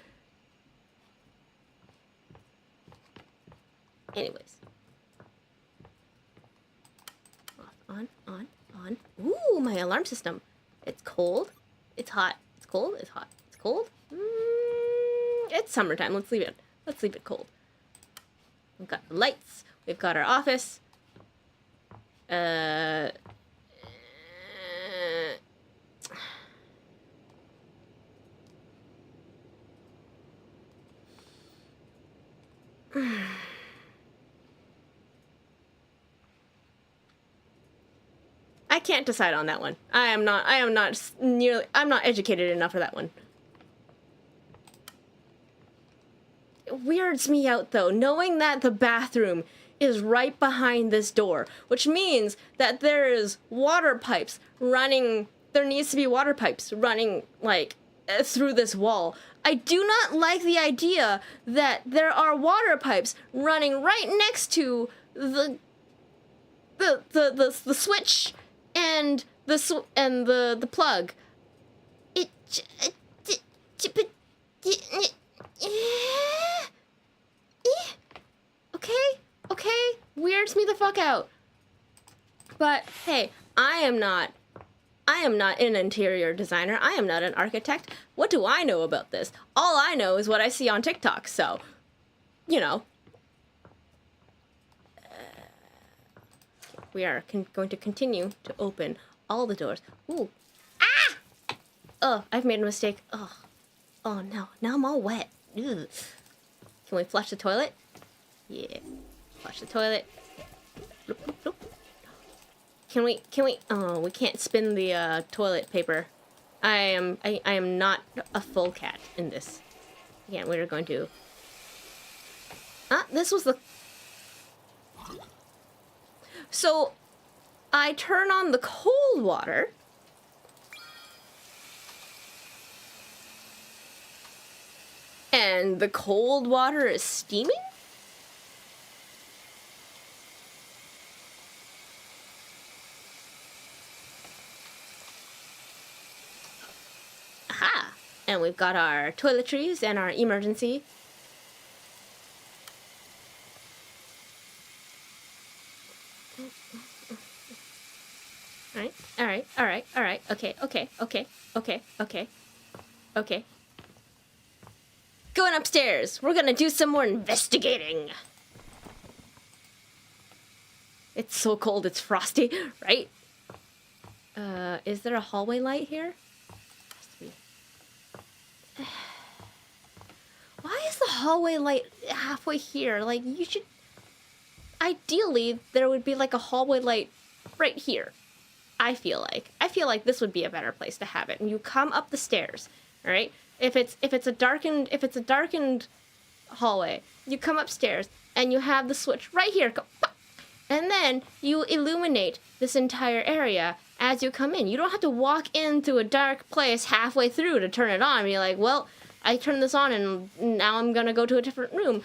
Speaker 16: Anyways. Off, on. Ooh, my alarm system. It's cold. It's hot. It's cold. It's hot. It's cold. It's summertime. Let's leave it cold. We've got the lights. We've got our office. I can't decide on that one. I'm not educated enough for that one. It weirds me out though, knowing that the bathroom is right behind this door, which means that there is water pipes running. There needs to be water pipes running like through this wall. I do not like the idea that there are water pipes running right next to the switch and the plug. Okay, weirds me the fuck out. But hey, I am not an interior designer. I am not an architect. What do I know about this? All I know is what I see on TikTok, so, you know. We are going to continue to open all the doors. Ooh. Ah! Oh, I've made a mistake. Oh no. Now I'm all wet. Ugh. Can we flush the toilet? Yeah. Flush the toilet. Bloop, bloop, bloop. Can we, oh, we can't spin the toilet paper. I am not a full cat in this. Again, we're going to... this was the... So, I turn on the cold water. And the cold water is steaming? Aha! And we've got our toiletries and our emergency. Alright. Okay. Going upstairs. We're gonna do some more investigating. It's so cold, it's frosty, right? Is there a hallway light here? Has to be. Why is the hallway light halfway here? Like, you should... Ideally, there would be like a hallway light right here. I feel like this would be a better place to have it. And you come up the stairs, all right? If it's a darkened hallway, you come upstairs and you have the switch right here. Go, pop, and then you illuminate this entire area as you come in. You don't have to walk into a dark place halfway through to turn it on. You're like, well, I turned this on and now I'm gonna go to a different room.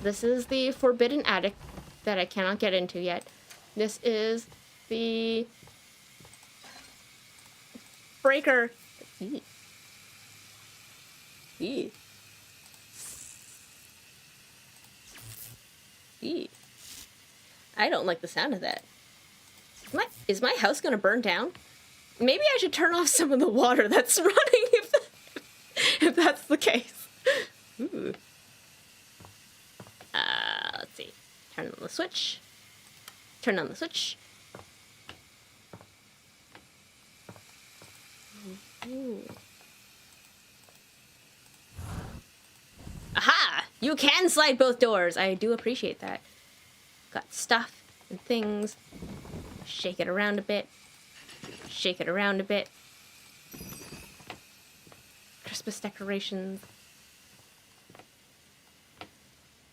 Speaker 16: This is the forbidden attic that I cannot get into yet. This is the breaker. I don't like the sound of that. Is my house gonna burn down? Maybe I should turn off some of the water that's running if that's the case. Ooh. Let's see. Turn on the switch. Turn on the switch. Ooh. Aha! You can slide both doors. I do appreciate that. Got stuff and things. Shake it around a bit. Shake it around a bit. Christmas decorations.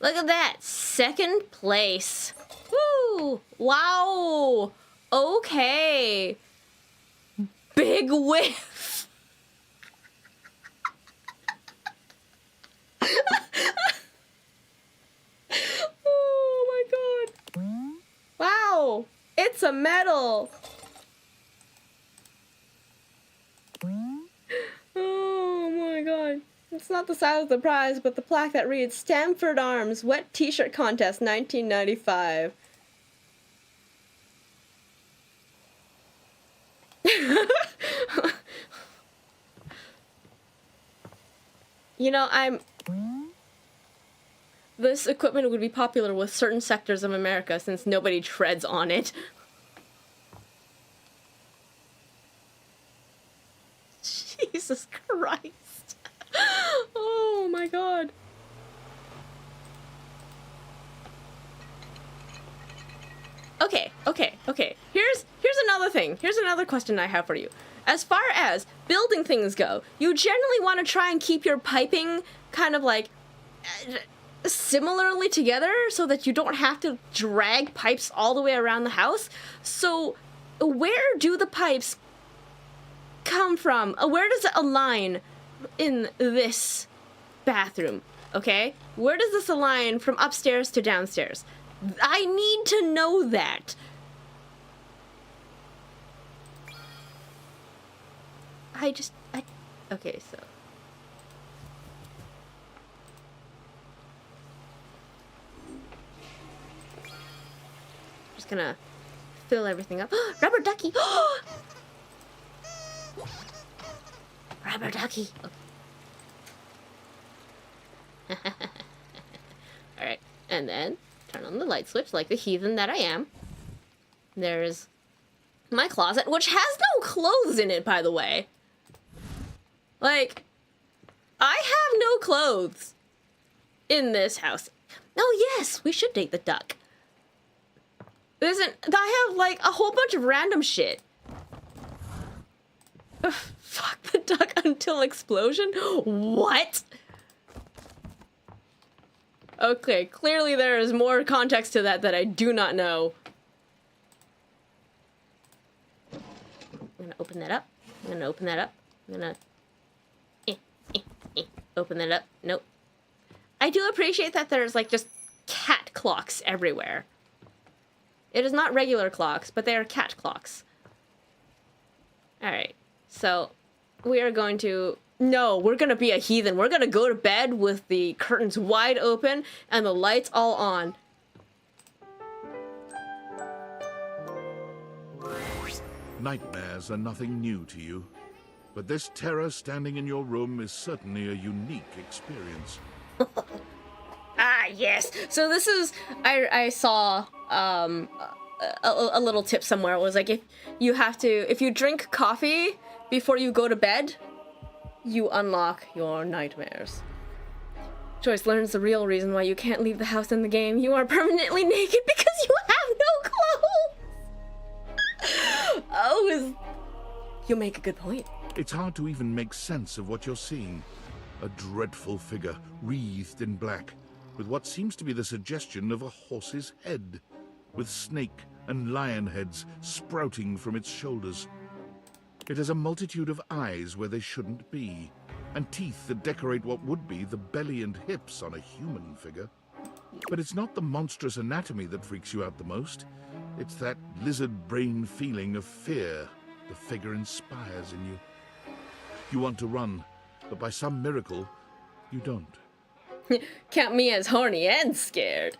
Speaker 16: Look at that! Second place! Woo! Wow! Okay! Big whiff! Oh my god! Wow! It's a medal! Oh my god. It's not the size of the prize, but the plaque that reads Stamford Arms Wet T-Shirt Contest 1995. You know, this equipment would be popular with certain sectors of America since nobody treads on it. Jesus Christ. Oh my god. Okay. Here's another thing. Here's another question I have for you. As far as building things go, you generally want to try and keep your piping kind of like similarly together so that you don't have to drag pipes all the way around the house. So where do the pipes come from? Where does it align in this bathroom? Okay? Where does this align from upstairs to downstairs? I need to know that. Okay, so. Just gonna fill everything up. Rubber ducky! Rubber ducky! Okay. Alright, and then turn on the light switch like the heathen that I am. There's my closet, which has no clothes in it, by the way. Like, I have no clothes in this house. Oh yes, we should date the duck. I have like a whole bunch of random shit. Fuck the duck until explosion? What? Okay, clearly there is more context to that I do not know. I'm gonna open that up. I'm gonna open that up. I'm gonna open that up. Nope. I do appreciate that there's like just cat clocks everywhere. It is not regular clocks, but they are cat clocks. Alright, so we are going to... No, we're gonna be a heathen. We're gonna go to bed with the curtains wide open and the lights all on.
Speaker 4: Nightmares are nothing new to you, but this terror standing in your room is certainly a unique experience.
Speaker 16: Ah, yes. So this is... I saw a little tip somewhere. It was like, if you drink coffee before you go to bed, you unlock your nightmares. Joyce learns the real reason why you can't leave the house in the game. You are permanently naked because you have no clothes. Oh, you make a good point.
Speaker 4: It's hard to even make sense of what you're seeing. A dreadful figure, wreathed in black, with what seems to be the suggestion of a horse's head, with snake and lion heads sprouting from its shoulders. It has a multitude of eyes where they shouldn't be, and teeth that decorate what would be the belly and hips on a human figure. But it's not the monstrous anatomy that freaks you out the most. It's that lizard brain feeling of fear the figure inspires in you. You want to run, but by some miracle, you don't.
Speaker 16: Count me as horny and scared.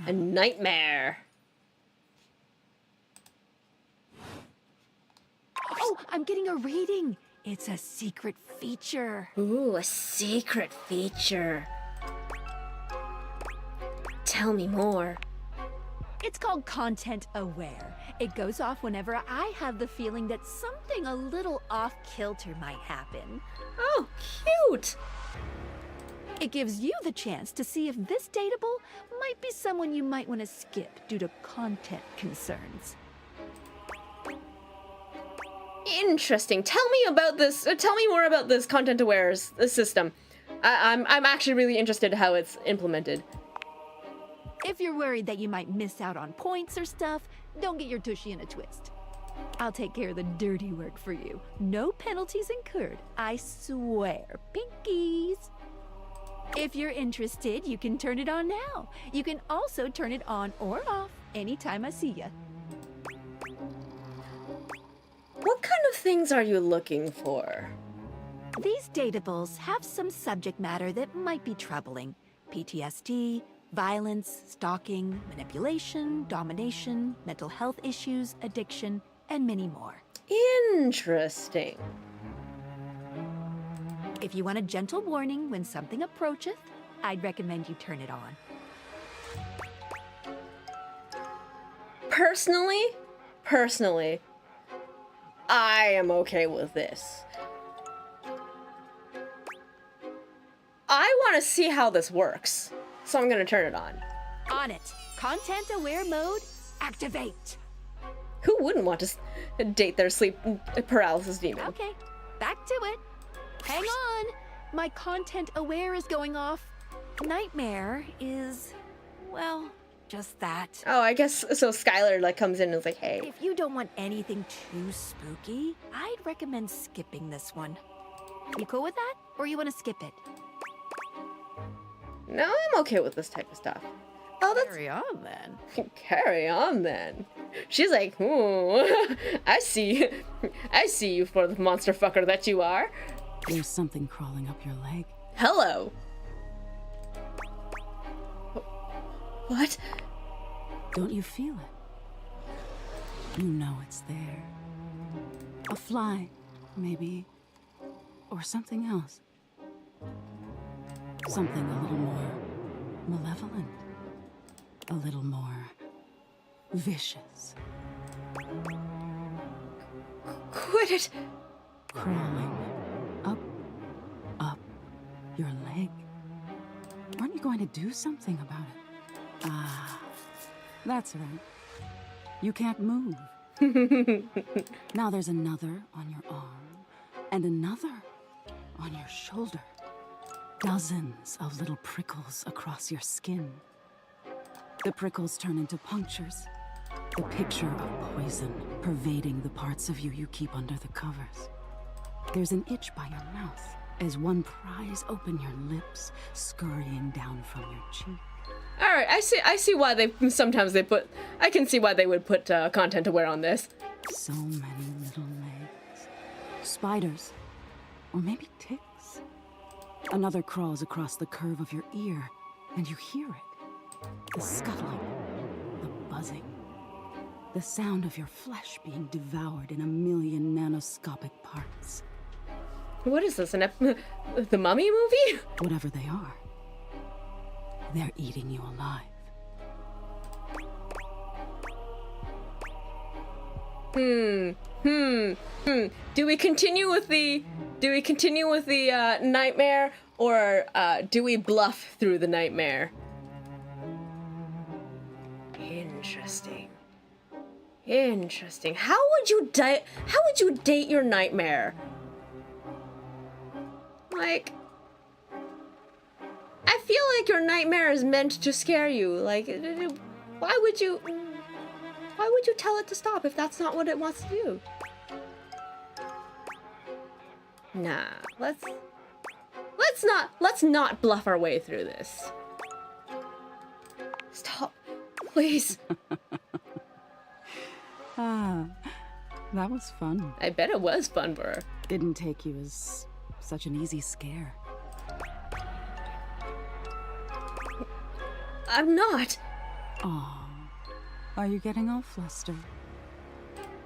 Speaker 16: A nightmare.
Speaker 14: Oh, I'm getting a reading. It's a secret feature.
Speaker 16: Ooh, a secret feature. Tell me more.
Speaker 14: It's called Content Aware. It goes off whenever I have the feeling that something a little off-kilter might happen.
Speaker 16: Oh, cute!
Speaker 14: It gives you the chance to see if this dateable might be someone you might want to skip due to content concerns.
Speaker 16: Interesting. Tell me about this. Tell me more about this Content Aware system. I'm actually really interested in how it's implemented.
Speaker 14: If you're worried that you might miss out on points or stuff, don't get your tushy in a twist. I'll take care of the dirty work for you. No penalties incurred, I swear. Pinkies! If you're interested, you can turn it on now. You can also turn it on or off anytime I see ya.
Speaker 16: What kind of things are you looking for?
Speaker 14: These datables have some subject matter that might be troubling. PTSD, violence, stalking, manipulation, domination, mental health issues, addiction, and many more.
Speaker 16: Interesting.
Speaker 14: If you want a gentle warning when something approacheth, I'd recommend you turn it on.
Speaker 16: Personally, I am okay with this. I want to see how this works, so I'm gonna turn it on.
Speaker 14: On it. Content aware mode, activate.
Speaker 16: Who wouldn't want to date their sleep paralysis demon?
Speaker 14: Okay, back to it. Hang on. My content aware is going off. Nightmare is, well, just that.
Speaker 16: Oh, I guess so. Skylar like comes in and is like, "Hey."
Speaker 14: If you don't want anything too spooky, I'd recommend skipping this one. You cool with that, or you want to skip it?
Speaker 16: No, I'm okay with this type of stuff. Oh, that's...
Speaker 14: Carry on then.
Speaker 16: Carry on then. She's like, ooh, I see you for the monster fucker that you are.
Speaker 8: There's something crawling up your leg.
Speaker 16: Hello. What?
Speaker 8: Don't you feel it? You know it's there. A fly, maybe. Or something else. Something a little more malevolent. A little more vicious.
Speaker 16: Quit it!
Speaker 8: Crawling up your leg. Aren't you going to do something about it? Ah, that's right. You can't move. Now there's another on your arm, and another on your shoulder. Dozens of little prickles across your skin. The prickles turn into punctures. The picture of poison pervading the parts of you keep under the covers. There's an itch by your mouth as one pries open your lips, scurrying down from your cheek.
Speaker 16: All right, I see why they sometimes they put. I can see why they would put content aware on this.
Speaker 8: So many little legs, spiders, or maybe ticks. Another crawls across the curve of your ear, and you hear it. The scuttling, the buzzing, the sound of your flesh being devoured in a million nanoscopic parts.
Speaker 16: What is this? The Mummy movie?
Speaker 8: Whatever they are, they're eating you alive.
Speaker 16: Do we continue with the nightmare, or do we bluff through the nightmare? Interesting. How would you date your nightmare? Like, I feel like your nightmare is meant to scare you. Like, why would you tell it to stop if that's not what it wants to do? Nah, let's not bluff our way through this. Stop, please.
Speaker 8: That was fun.
Speaker 16: I bet it was fun for her.
Speaker 8: Didn't take you as such an easy scare.
Speaker 16: I'm not.
Speaker 8: Aw, are you getting all flustered?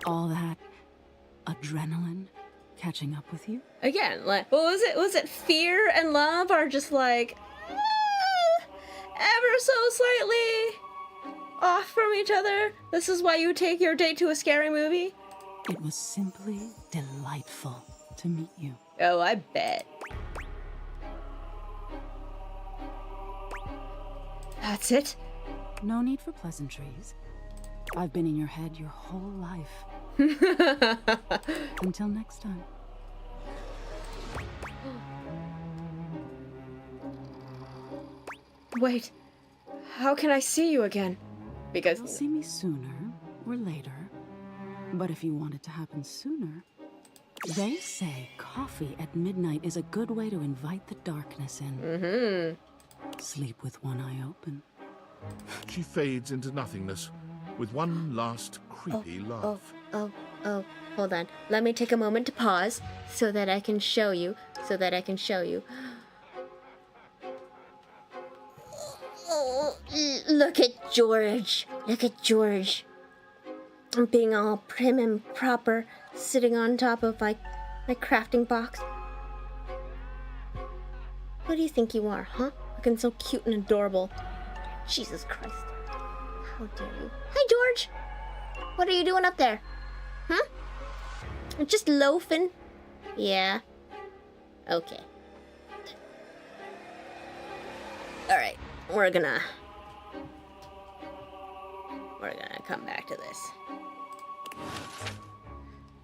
Speaker 8: All that adrenaline catching up with you?
Speaker 16: Again, like, what was it? Was it fear and love are just like ever so slightly off from each other? This is why you take your date to a scary movie?
Speaker 8: It was simply delightful to meet you.
Speaker 16: Oh, I bet. That's it?
Speaker 8: No need for pleasantries. I've been in your head your whole life. Until next time.
Speaker 16: Wait, how can I see you again? Because
Speaker 8: you'll see me sooner or later. But if you want it to happen sooner, they say coffee at midnight is a good way to invite the darkness in. Sleep with one eye open.
Speaker 4: She fades into nothingness with one last creepy laugh.
Speaker 1: Oh, hold on. Let me take a moment to pause so that I can show you. Look at George. Being all prim and proper, sitting on top of my crafting box. Who do you think you are, huh? Looking so cute and adorable. Jesus Christ. How dare you? Hi, George! What are you doing up there? Huh? Just loafing? Yeah. Okay. Alright, we're gonna come back to this.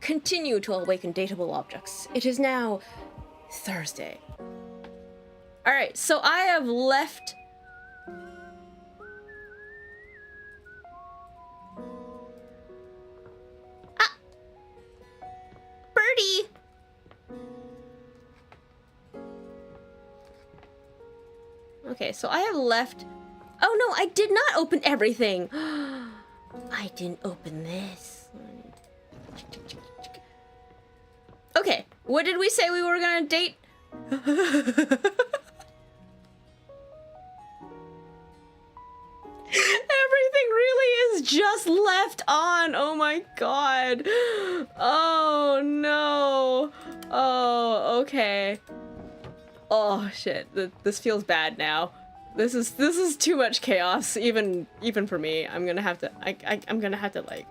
Speaker 1: Continue to awaken dateable objects. It is now Thursday. Alright, so I have left... Ah! Birdie! Okay, so I have left... Oh no, I did not open everything! I didn't open this. Okay, what did we say we were gonna date? Everything really is just left on. Oh my god. Oh no. Oh, okay. Oh shit. This feels bad now. This is too much chaos, even for me. I'm gonna have to I'm gonna have to like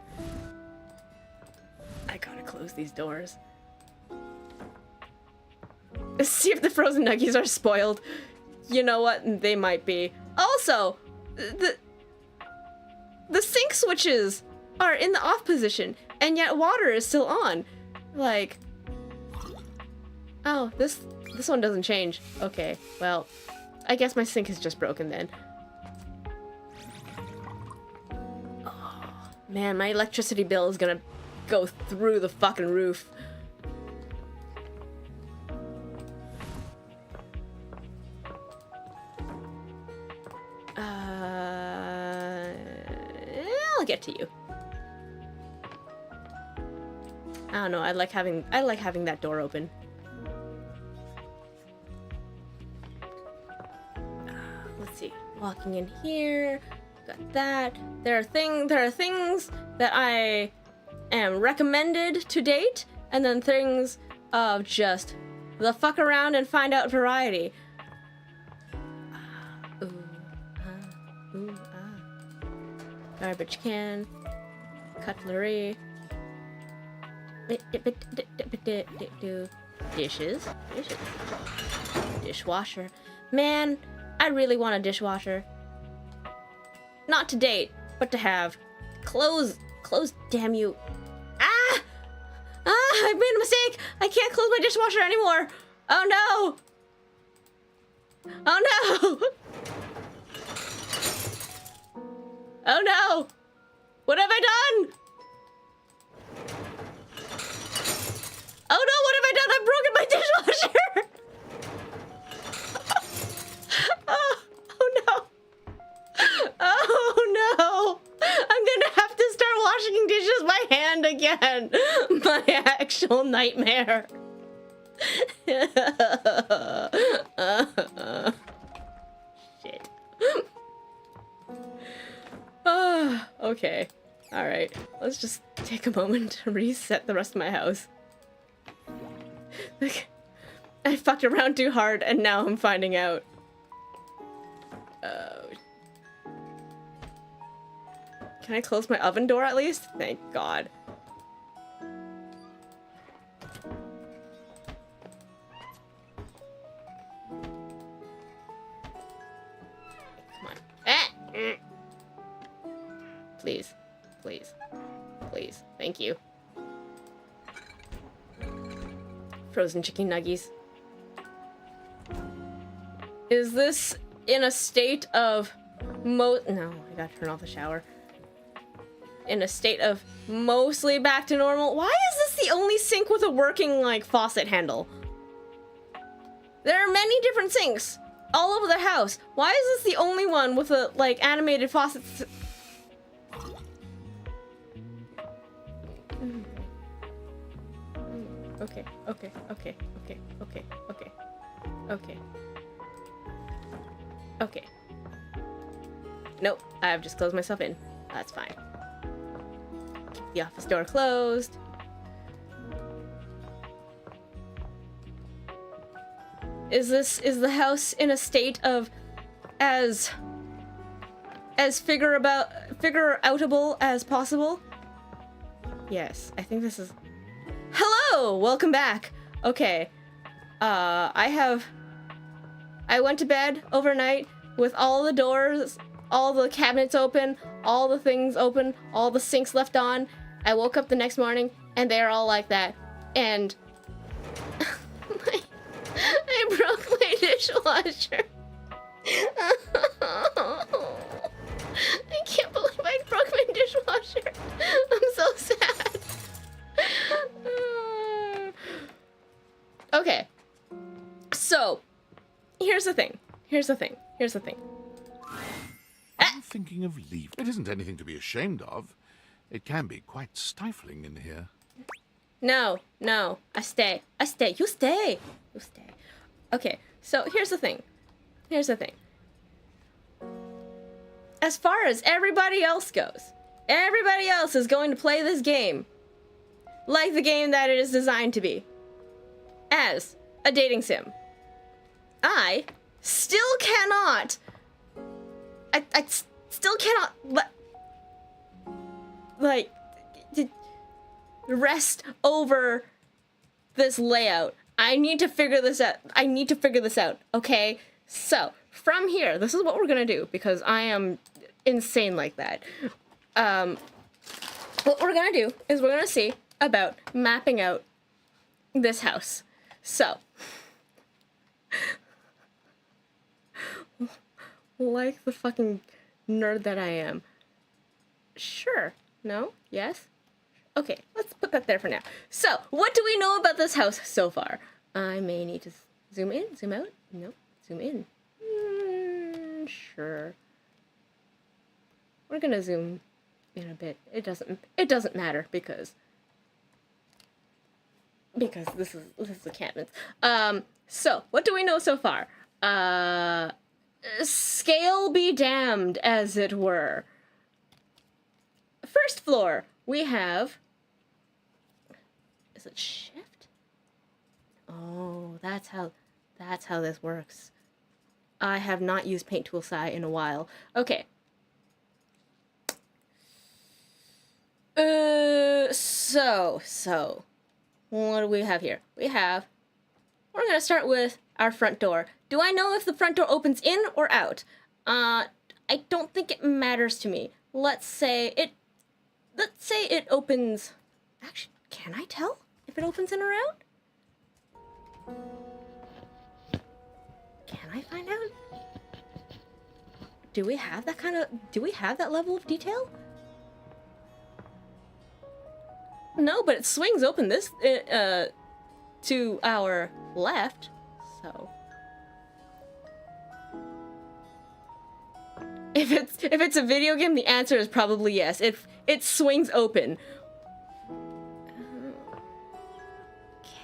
Speaker 1: I gotta close these doors. See if the frozen nuggies are spoiled. You know what? They might be. Also, the sink switches are in the off position, and yet water is still on. Like, oh, this one doesn't change. Okay, well, I guess my sink is just broken then. Man, my electricity bill is gonna go through the fucking roof. I'll get to you. I don't know. I like having that door open. Let's see. Walking in here. Got that. There are things that I am recommended to date, and then things of just the fuck around and find out variety. Garbage can, cutlery, dishes, dishwasher. Man, I really want a dishwasher. Not to date, but to have. Clothes, damn you. I've made a mistake. I can't close my dishwasher anymore. Oh no. Oh no. Oh no! What have I done? Oh no, what have I done? I've broken my dishwasher! oh no. Oh no! I'm gonna have to start washing dishes by hand again. My actual nightmare. Shit. Okay. Alright. Let's just take a moment to reset the rest of my house. I fucked around too hard and now I'm finding out. Can I close my oven door at least? Thank God. Come on. Please. Please. Please. Thank you. Frozen chicken nuggies. Is this in a state of no, I gotta turn off the shower. In a state of mostly back to normal. Why is this the only sink with a working, like, faucet handle? There are many different sinks all over the house. Why is this the only one with a, like, animated faucet? Okay. Nope, I have just closed myself in. That's fine. Keep the office door closed. Is the house in a state of as figure-outable as possible? Yes, I think this is... Hello! Welcome back! Okay. I went to bed overnight with all the doors, all the cabinets open, all the things open, all the sinks left on. I woke up the next morning and they're all like that. And I broke my dishwasher. I can't believe I broke my dishwasher. I'm so sad. Okay. So, here's the thing.
Speaker 4: I'm thinking of leaving. It isn't anything to be ashamed of. It can be quite stifling in here.
Speaker 1: No. I stay. You stay. Okay, so here's the thing. As far as everybody else goes, everybody else is going to play this game like the game that it is designed to be. As a dating sim. I still cannot... I still cannot... like... rest over this layout. I need to figure this out. Okay? So, from here, this is what we're gonna do, because I am insane like that. What we're gonna do is we're gonna see about mapping out this house. So, like the fucking nerd that I am. Sure, No? Yes? Okay, let's put that there for now. So, what do we know about this house so far? I may need to zoom in, zoom out. Nope, zoom in. Sure. We're gonna zoom in a bit. It doesn't matter because this is the cabins. So what do we know so far? Scale be damned, as it were. First floor, we have. Is it shift? Oh, that's how this works. I have not used Paint Tool Sci in a while. Okay. So, what do we have here? We're gonna start with our front door. Do I know if the front door opens in or out? I don't think it matters to me. Let's say it opens. Actually, can I tell if it opens in or out? Can I find out? Do we have that level of detail? No, but it swings open this to our left, so if it's a video game, the answer is probably yes. If it swings open.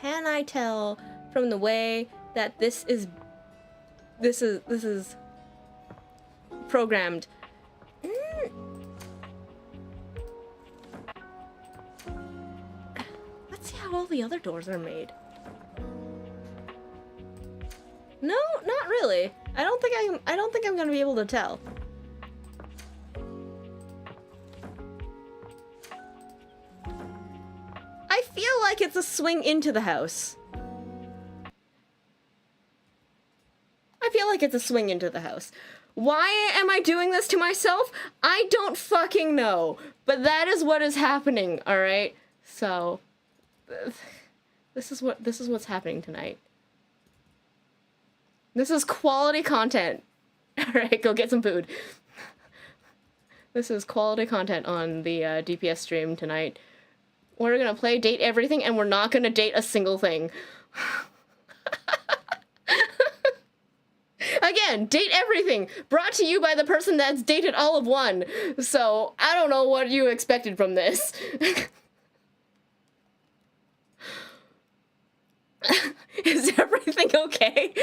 Speaker 1: Can I tell from the way that this is programmed? Let's see how all the other doors are made. No, not really. I don't think I'm gonna be able to tell. I feel like it's a swing into the house. I feel like it's a swing into the house. Why am I doing this to myself? I don't fucking know. But that is what is happening, alright? So, this is what's happening tonight. This is quality content. Alright, go get some food. This is quality content on the DPS stream tonight. We're gonna play Date Everything, and we're not gonna date a single thing. Again, Date Everything, brought to you by the person that's dated all of one. So, I don't know what you expected from this. Is everything okay?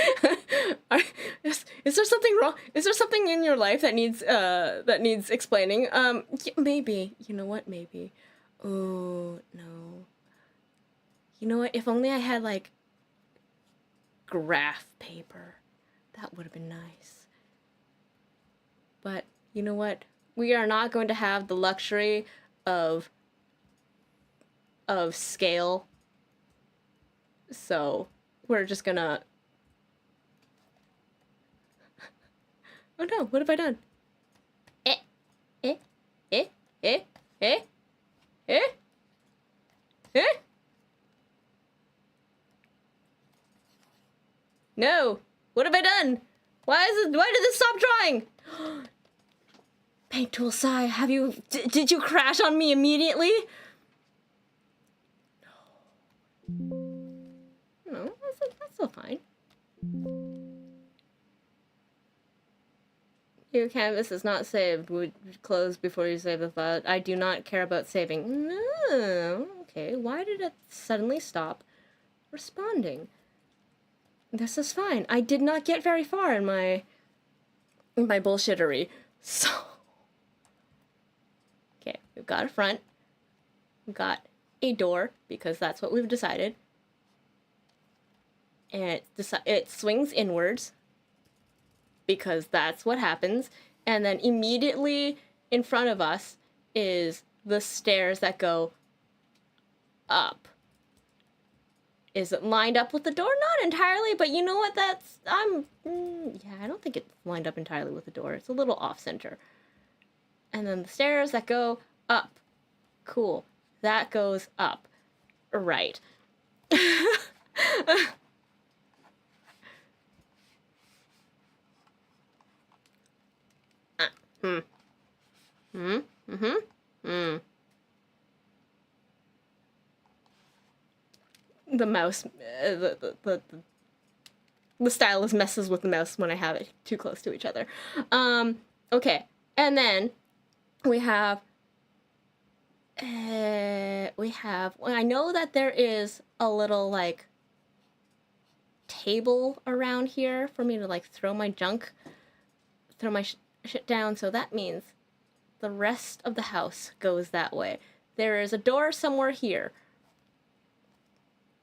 Speaker 1: Is there something wrong? Is there something in your life that needs explaining? Yeah, maybe. You know what? Maybe. Oh, no. You know what? If only I had, like, graph paper. That would have been nice. But, you know what? We are not going to have the luxury of scale. So, we're just gonna... Oh no, what have I done? No! What have I done? Why did this stop drawing? Paint Tool Sci, have you... Did you crash on me immediately? No, that's still fine. Your canvas is not saved. Would close before you save the file. I do not care about saving. No. Okay, why did it suddenly stop responding? This is fine. I did not get very far in my bullshittery. So, okay, we've got a front. We've got a door because that's what we've decided. And it swings inwards because that's what happens. And then immediately in front of us is the stairs that go up. Is it lined up with the door? Not entirely, but you know what? Yeah, I don't think it's lined up entirely with the door. It's a little off-center. And then the stairs that go up. Cool. That goes up. Right.
Speaker 16: the mouse, the stylus messes with the mouse when I have it too close to each other. Okay, and then we have, I know that there is a little, like, table around here for me to, like, throw my shit down, so that means the rest of the house goes that way. There is a door somewhere here.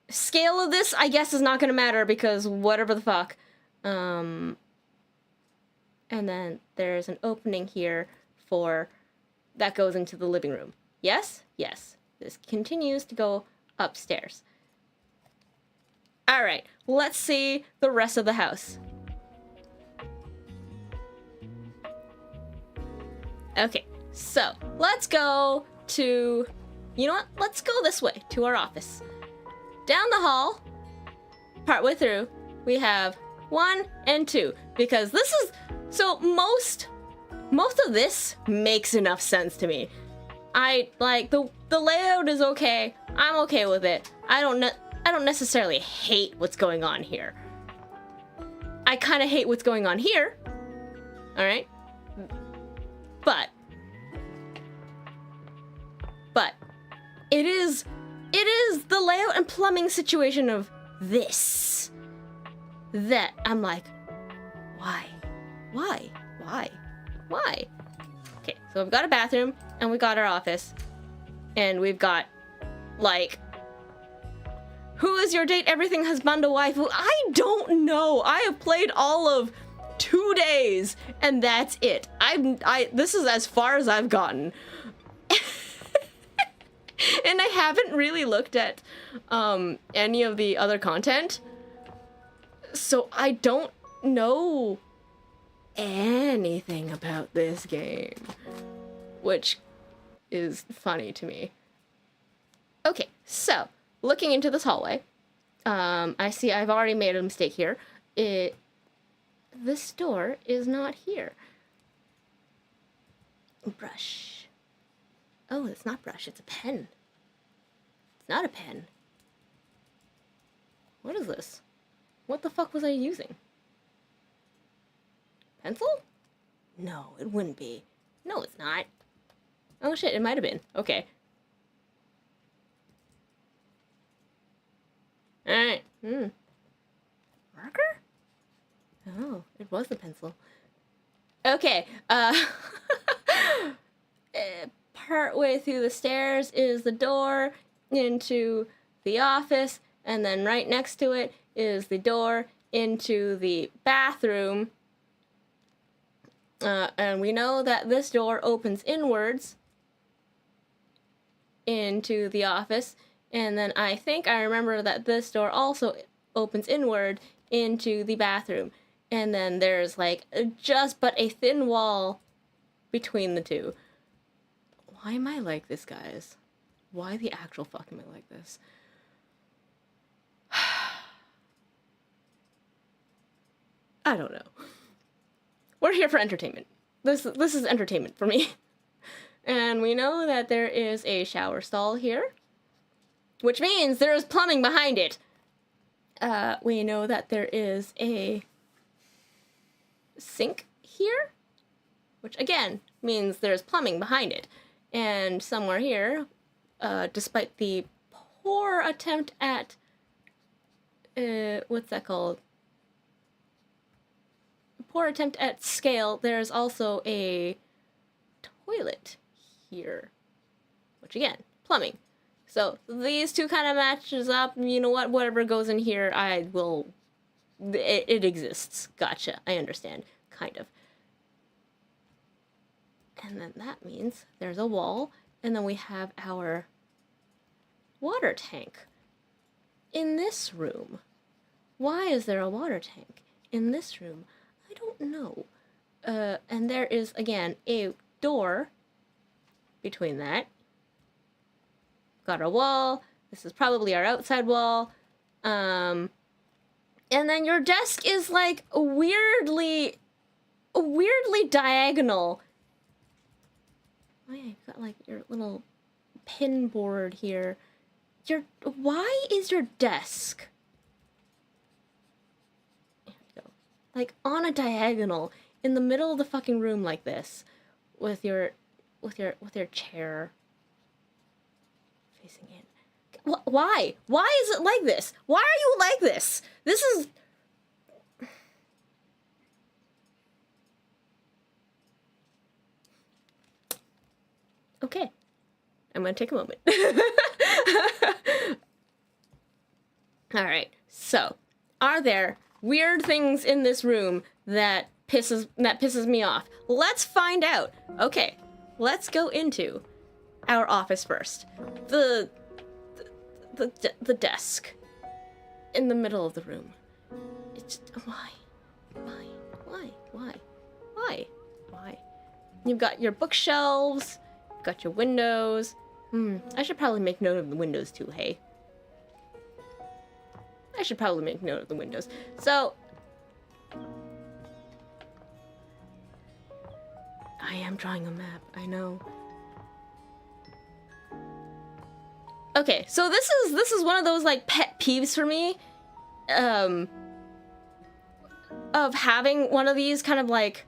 Speaker 16: Scale of this, I guess, is not gonna matter because whatever the fuck. And then there's an opening here that goes into the living room. Yes? Yes. This continues to go upstairs. Alright, let's see the rest of the house. Okay, so let's go to, you know what? Let's go this way to our office. Down the hall, partway through, we have 1 and 2 because this is, so most of this makes enough sense to me. I like the layout is okay. I'm okay with it. I don't necessarily hate what's going on here. I kind of hate what's going on here. All right? But it is the layout and plumbing situation of this that I'm like, why? Okay, so we've got a bathroom and we got our office and we've got, like, who is your date? Everything husband or wife? I don't know. I have played all of 2 days and that's it. This is as far as I've gotten. And I haven't really looked at any of the other content, so I don't know anything about this game, which is funny to me. Okay, so looking into this hallway, I see I've already made a mistake here. This door is not here. Brush. Oh, it's not brush, it's a pen. It's not a pen. What is this? What the fuck was I using? Pencil? No, it wouldn't be. No, it's not. Oh shit, it might have been. Okay. Alright. Marker? Oh, it was the pencil. Okay, partway through the stairs is the door into the office, and then right next to it is the door into the bathroom. And we know that this door opens inwards into the office, and then I think I remember that this door also opens inward into the bathroom. And then there's, like, just but a thin wall between the two. Why am I like this, guys? Why the actual fuck am I like this? I don't know. We're here for entertainment. This is entertainment for me. And we know that there is a shower stall here, which means there is plumbing behind it. We know that there is a sink here, which again means there's plumbing behind it. And somewhere here, despite the poor attempt at, what's that called? Poor attempt at scale, there's also a toilet here, which again, plumbing. So these two kind of matches up. You know what? Whatever goes in here, I will. It exists. Gotcha. I understand. Kind of. And then that means there's a wall, and then we have our water tank in this room. Why is there a water tank in this room? I don't know. And there is, again, a door between that. Got our wall. This is probably our outside wall. And then your desk is, like, weirdly diagonal. Oh yeah, you've got, like, your little pin board here.
Speaker 1: why is your desk like on a diagonal in the middle of the fucking room like this with your chair facing in? Why? Why is it like this? Why are you like this? This is... Okay. I'm gonna take a moment. Alright, so, are there weird things in this room that pisses me off? Let's find out. Okay, let's go into our office first. The desk in the middle of the room. It's why? You've got your bookshelves, you've got your windows. I should probably make note of the windows too, hey? I should probably make note of the windows. So, I am drawing a map, I know. Okay, so this is one of those like pet peeves for me, of having one of these kind of like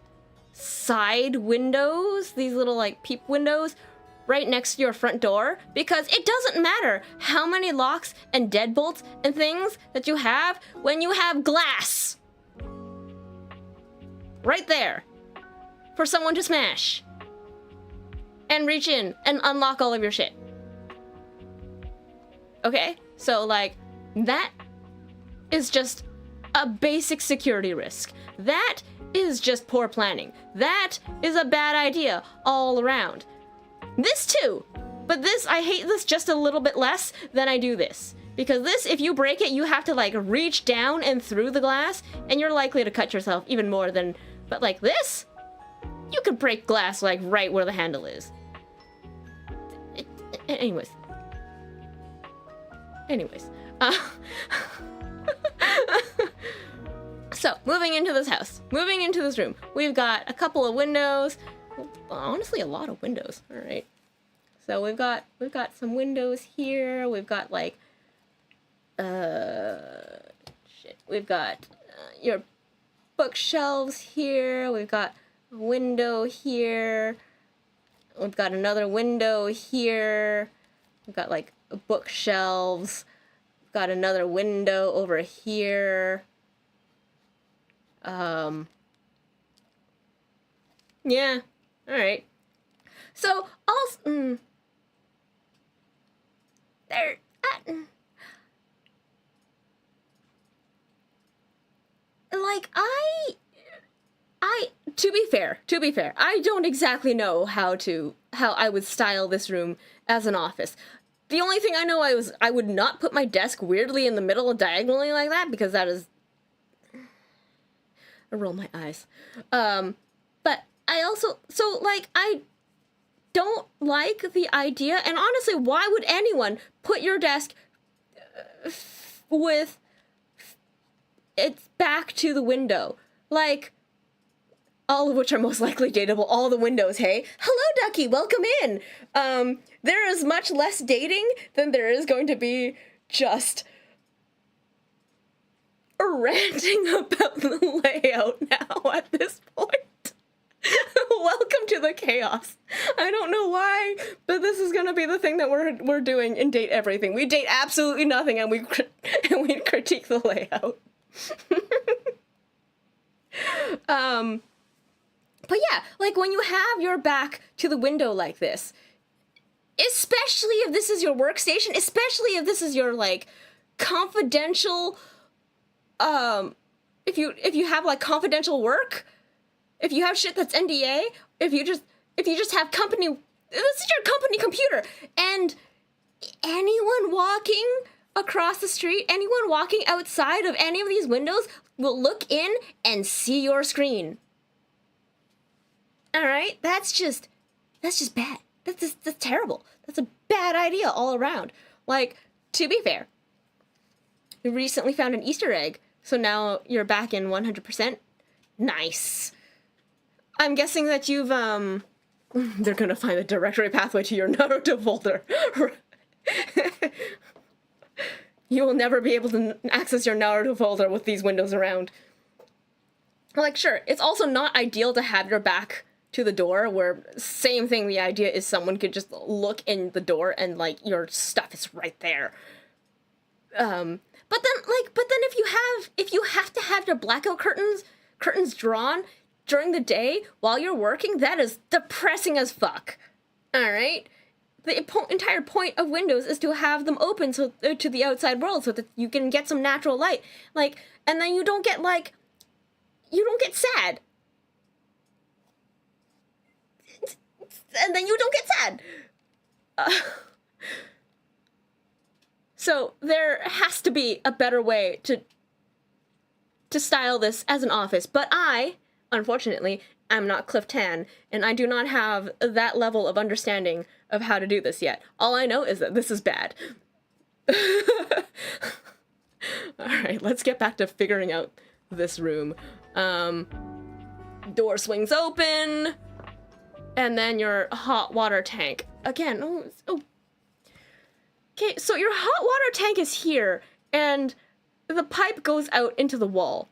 Speaker 1: side windows, these little like peep windows right next to your front door, because it doesn't matter how many locks and deadbolts and things that you have when you have glass right there for someone to smash and reach in and unlock all of your shit. Okay? So like that is just a basic security risk. That is just poor planning. That is a bad idea all around. This too, but this, I hate this just a little bit less than I do this. Because this, if you break it, you have to like reach down and through the glass, and you're likely to cut yourself even more than, but like this, you could break glass like right where the handle is. Anyways. So, moving into this house, moving into this room, we've got a couple of windows, honestly a lot of windows. All right, so we've got some windows here. We've got like we've got your bookshelves here. We've got a window here. We've got another window here. We've got like bookshelves. We've got another window over here. Yeah, all right. So, also, there, like, to be fair, I don't exactly know how I would style this room as an office. The only thing I know I would not put my desk weirdly in the middle diagonally like that, because that is, I roll my eyes. But I also, so like, I don't like the idea, and honestly, why would anyone put your desk with its back to the window? Like, all of which are most likely dateable, all the windows, hey? Hello, Ducky, welcome in! There is much less dating than there is going to be just ranting about the layout now at this point. Welcome to the chaos. I don't know why, but this is gonna be the thing that we're doing in Date Everything. We date absolutely nothing, and we critique the layout. But yeah, like when you have your back to the window like this, especially if this is your workstation, especially if this is your like confidential, if you have like confidential work, if you have shit that's NDA, if you just have company, this is your company computer, and anyone walking across the street, anyone walking outside of any of these windows will look in and see your screen. All right, that's just bad. That's terrible. That's a bad idea all around. Like, to be fair, you recently found an Easter egg, so now you're back in 100%. Nice. I'm guessing that you've, they're gonna find a directory pathway to your Naruto folder.
Speaker 16: You will never be able to access your Naruto folder with these windows around. Like, sure, it's also not ideal to have your back to the door, where same thing, the idea is someone could just look in the door and, like, your stuff is right there. But then if you have to have your blackout curtains drawn during the day while you're working, that is depressing as fuck. Alright? The entire point of windows is to have them open to the outside world so that you can get some natural light. Like, and then you don't get sad. And then you don't get sad. So there has to be a better way to style this as an office. But I, unfortunately, am not Cliff Tan, and I do not have that level of understanding of how to do this yet. All I know is that this is bad. Alright, let's get back to figuring out this room. Door swings open, and then your hot water tank. Again, okay, so your hot water tank is here, and the pipe goes out into the wall.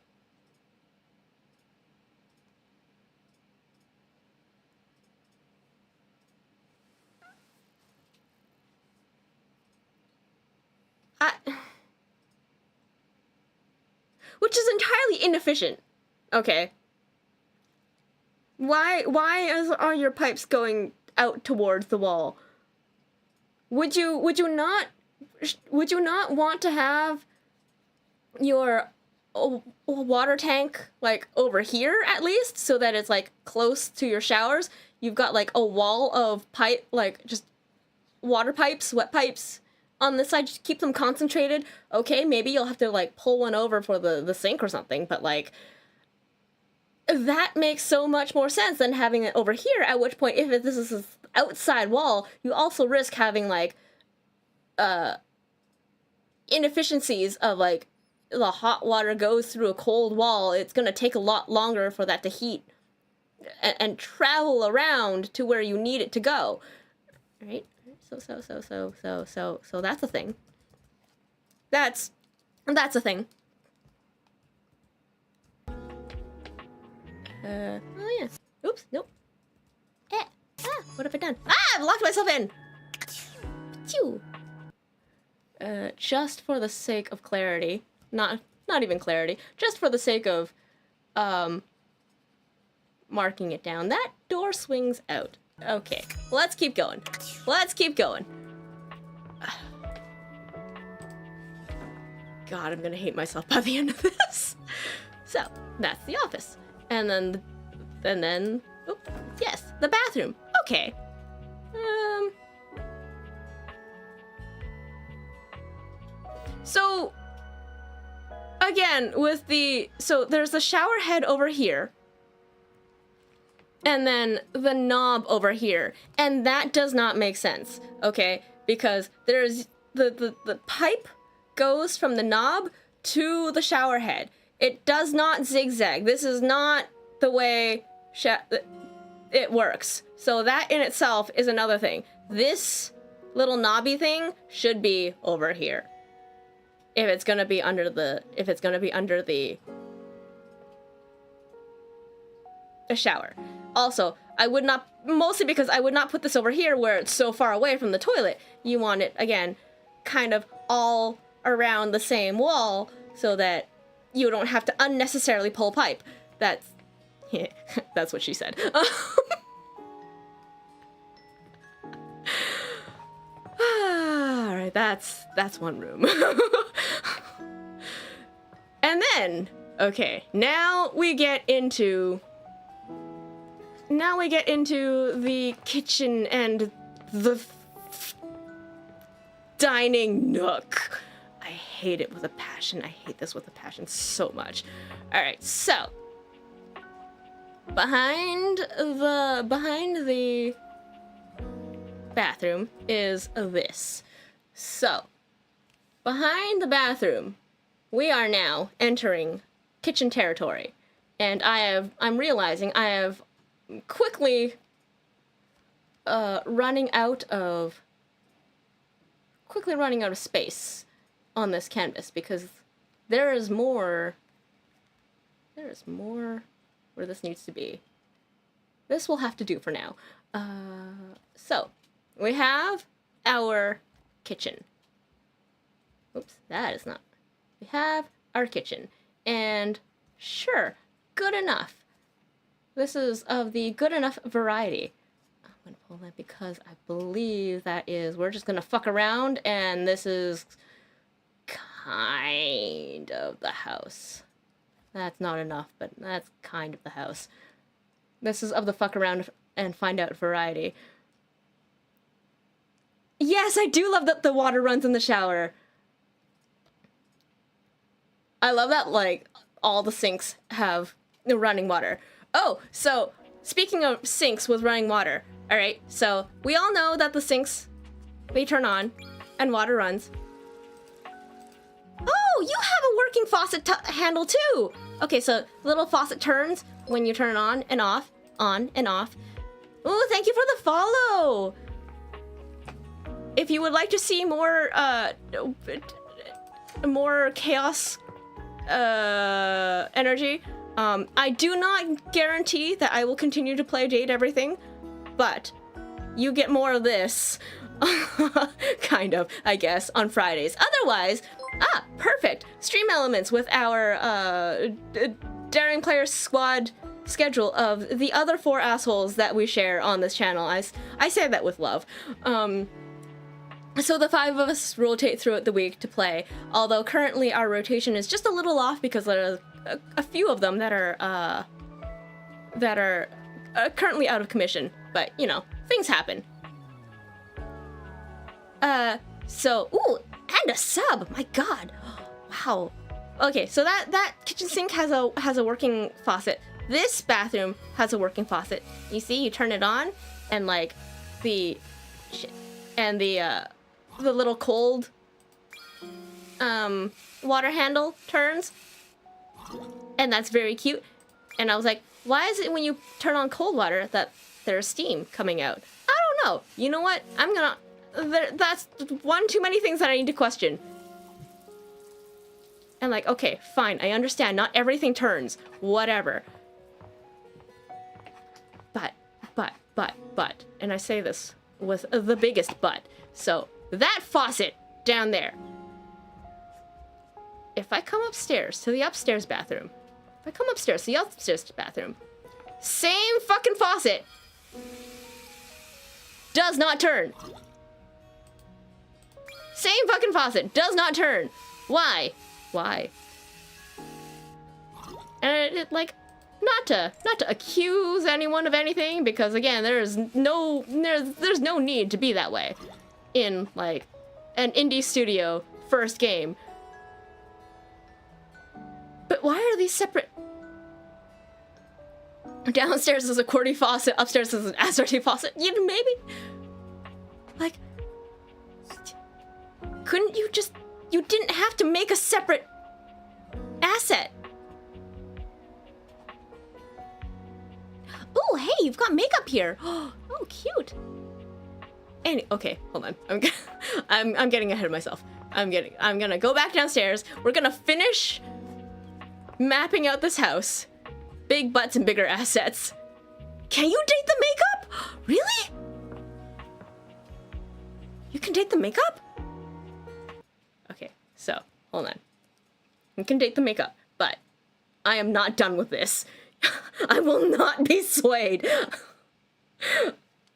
Speaker 16: Which is entirely inefficient. Okay. Why are your pipes going out towards the wall? Would you not want to have your water tank like over here at least, so that it's like close to your showers? You've got like a wall of pipe, like just water pipes, wet pipes on this side. Just keep them concentrated. Okay, maybe you'll have to like pull one over for the sink or something, but like that makes so much more sense than having it over here, at which point, if this is an outside wall, you also risk having like inefficiencies of like the hot water goes through a cold wall. It's gonna take a lot longer for that to heat and travel around to where you need it to go. Right? So that's a thing. That's a thing. Oh yeah. Oops, nope. What have I done? I've locked myself in! Phew. Just for the sake of clarity, not even clarity, just for the sake of, marking it down, that door swings out. Okay, let's keep going. Let's keep going. God, I'm gonna hate myself by the end of this. So, that's the office. And then, oh, yes, the bathroom. Okay. So, again, so there's the shower head over here, and then the knob over here, and that does not make sense, okay? Because there's, the pipe goes from the knob to the shower head. It does not zigzag. This is not the way it works. So that in itself is another thing. This little knobby thing should be over here. If it's gonna be under the shower. Also, I would not, mostly because I would not put this over here where it's so far away from the toilet. You want it, again, kind of all around the same wall so that you don't have to unnecessarily pull pipe. That's what she said. Alright, that's one room. And then, okay, now we get into the kitchen and the dining nook. I hate it with a passion. I hate this with a passion so much. Alright, so behind the bathroom is this. So, behind the bathroom, we are now entering kitchen territory. And I'm realizing I have quickly running out of space. on this canvas because there is more where this needs to be. This will have to do for now. So we have our kitchen. Oops, that is not. We have our kitchen, and sure, good enough. This is of the good enough variety. I'm gonna pull that because I believe that is, we're just gonna fuck around, and this is kind of the house. That's not enough, but that's kind of the house. This is of the fuck around and find out variety. Yes, I do love that the water runs in the shower. I love that, like, all the sinks have running water. Oh, so, speaking of sinks with running water, alright, so we all know that the sinks, they turn on, and water runs. Oh, you have a working faucet handle too! Okay, so little faucet turns when you turn it on and off, on and off. Oh, thank you for the follow! If you would like to see more chaos energy, I do not guarantee that I will continue to play Date Everything, but you get more of this, kind of, I guess, on Fridays. Otherwise, perfect! Stream elements with our Daring Players Squad schedule of the other 4 assholes that we share on this channel. I say that with love. So the 5 of us rotate throughout the week to play, although currently our rotation is just a little off because there are a few of them that are currently out of commission, but you know, things happen. So, ooh, and a sub, my god, wow. Okay, so that kitchen sink has a working faucet. This bathroom has a working faucet. You see, you turn it on, and like the little cold water handle turns, and that's very cute. And I was like, why is it when you turn on cold water that there's steam coming out? I don't know. You know what? That's one too many things that I need to question. And like, okay, fine, I understand. Not everything turns. Whatever. But, and I say this with the biggest but. So, that faucet down there. If I come upstairs to the upstairs bathroom, same fucking faucet does not turn. Same fucking faucet does not turn. Why? And it like, not to accuse anyone of anything, because again, there's no need to be that way in like an indie studio first game. But why are these separate? Downstairs is a QWERTY faucet, upstairs is an ASRT faucet. You know, maybe like, couldn't you just, you didn't have to make a separate asset. Oh, hey, you've got makeup here. Oh, cute. Okay, hold on. I'm getting ahead of myself. I'm gonna go back downstairs. We're gonna finish mapping out this house. Big butts and bigger assets. Can you date the makeup? Really? You can date the makeup? Okay, so, hold on. You can date the makeup, but I am not done with this. I will not be swayed.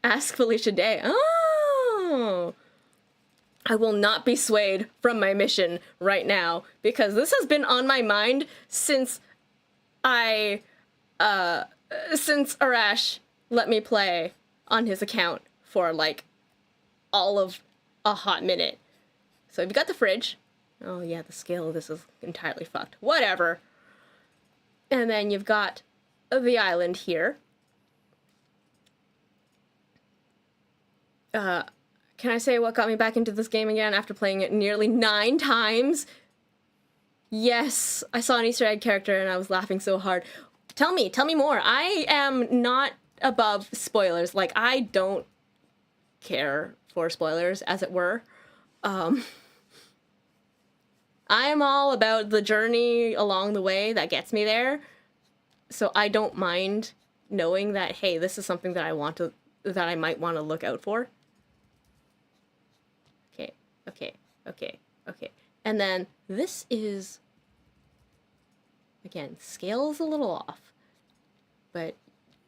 Speaker 16: Ask Felicia Day. Oh. I will not be swayed from my mission right now, because this has been on my mind since since Arash let me play on his account for like all of a hot minute. So you've got the fridge. Oh yeah, the scale of this is entirely fucked. Whatever. And then you've got the island here. Can I say what got me back into this game again after playing it nearly 9 times? Yes, I saw an Easter egg character and I was laughing so hard. Tell me more. I am not above spoilers. Like, I don't care for spoilers, as it were. I am all about the journey along the way that gets me there. So I don't mind knowing that, hey, this is something that I might want to look out for. Okay. And then this is, again, scale is a little off, but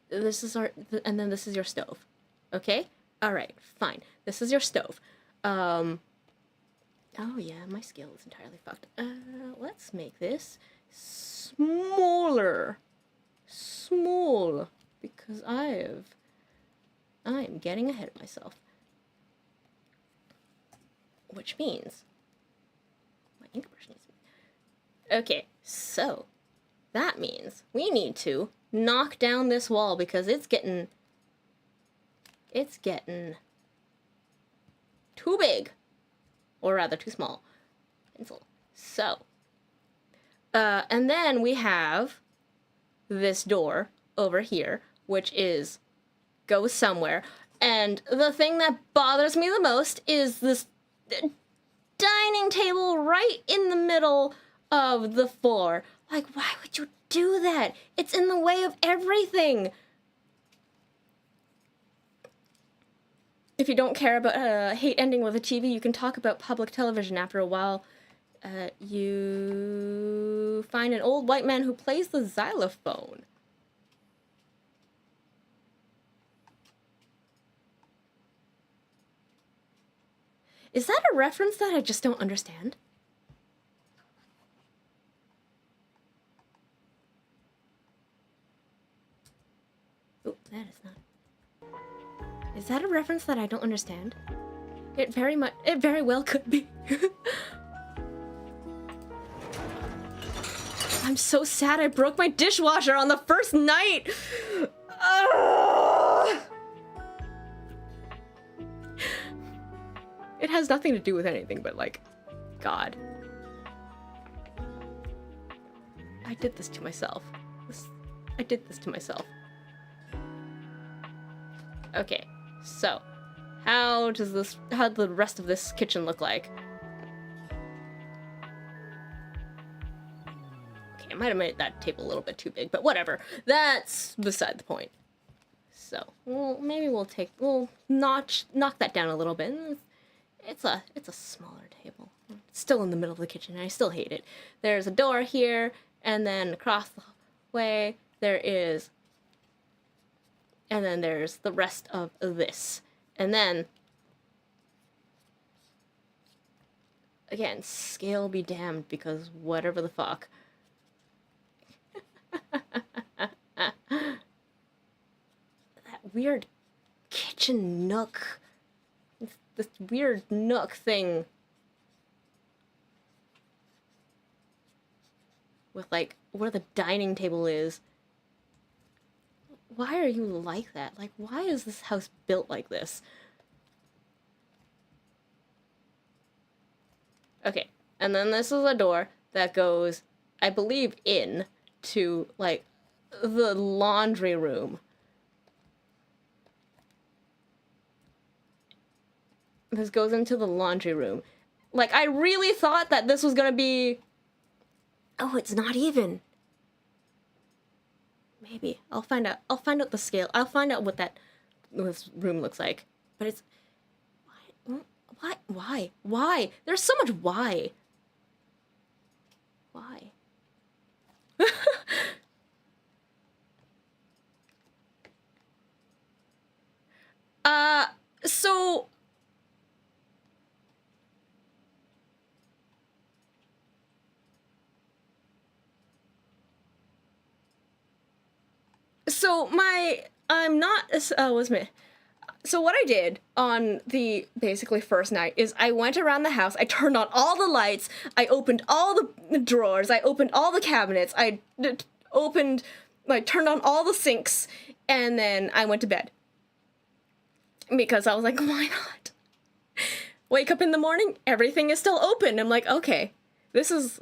Speaker 16: this is and then this is your stove. Okay? All right, fine. This is your stove. Oh yeah, my scale is entirely fucked. Let's make this smaller. Small, because I am getting ahead of myself. Which means my ink brush needs to be... Okay, so that means we need to knock down this wall because it's getting too big, or rather too small. Pencil. So, and then we have this door over here, which goes somewhere. And the thing that bothers me the most is this dining table right in the middle of the floor. Like, why would you do that? It's in the way of everything. If you don't care about hate ending with a TV, you can talk about public television after a while. You find an old white man who plays the xylophone. Is that a reference that I just don't understand? Oh, that is not. Is that a reference that I don't understand? It very well could be. I'm so sad I broke my dishwasher on the first night. It has nothing to do with anything, but like, God. I did this to myself. I did this to myself. Okay, so how does the rest of this kitchen look like? Okay, I might have made that table a little bit too big, but whatever. That's beside the point. So, well, maybe we'll knock that down a little bit. It's a smaller table. It's still in the middle of the kitchen, and I still hate it. There's a door here, and then across the way there's the rest of this. And then, again, scale be damned, because whatever the fuck. That weird kitchen nook. This weird nook thing. With, like, where the dining table is. Why are you like that? Like, why is this house built like this? Okay, and then this is a door that goes, I believe, in to, like, the laundry room. This goes into the laundry room. Like, I really thought that this was gonna be... Oh, it's not even. Maybe. I'll find out. I'll find out the scale. I'll find out what this room looks like. But it's... Why? Why? There's so much why. Why? So what I did on the basically first night is I went around the house, I turned on all the lights, I opened all the drawers, I opened all the cabinets, I turned on all the sinks, and then I went to bed. Because I was like, why not? Wake up in the morning, everything is still open. I'm like, okay, this is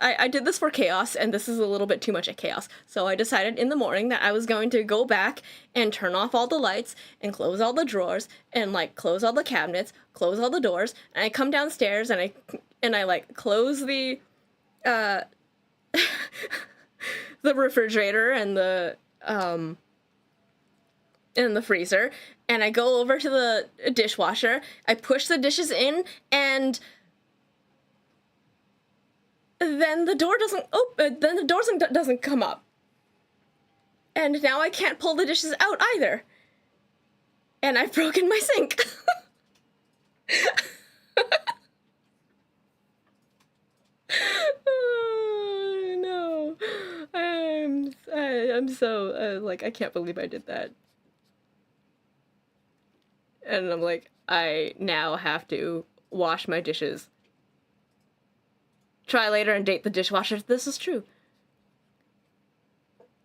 Speaker 1: I did this for chaos, and this is a little bit too much at chaos. So I decided in the morning that I was going to go back and turn off all the lights and close all the drawers and like close all the cabinets, close all the doors, and I come downstairs and I like close the the refrigerator and the freezer, and I go over to the dishwasher, I push the dishes in, and then the door doesn't open, then the door doesn't come up. And now I can't pull the dishes out either. And I've broken my sink. Oh, no. I'm so, like, I can't believe I did that. And I'm like, I now have to wash my dishes. Try later and date the dishwasher. This is true.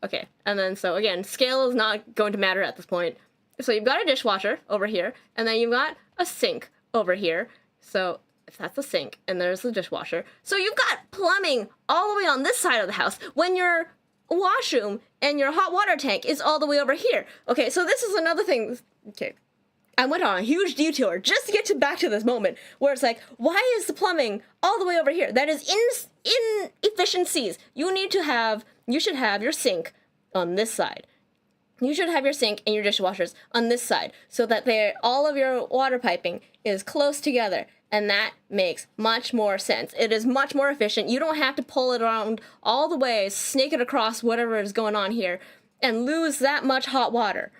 Speaker 1: Okay, and then so again, scale is not going to matter at this point. So you've got a dishwasher over here, and then you've got a sink over here. So if that's the sink, and there's the dishwasher. So you've got plumbing all the way on this side of the house when your washroom and your hot water tank is all the way over here. Okay, so this is another thing. Okay. I went on a huge detour just to get back to this moment where it's like, why is the plumbing all the way over here? That is inefficiencies. You should have your sink on this side. You should have your sink and your dishwashers on this side so that all of your water piping is close together. And that makes much more sense. It is much more efficient. You don't have to pull it around all the way, snake it across whatever is going on here, and lose that much hot water.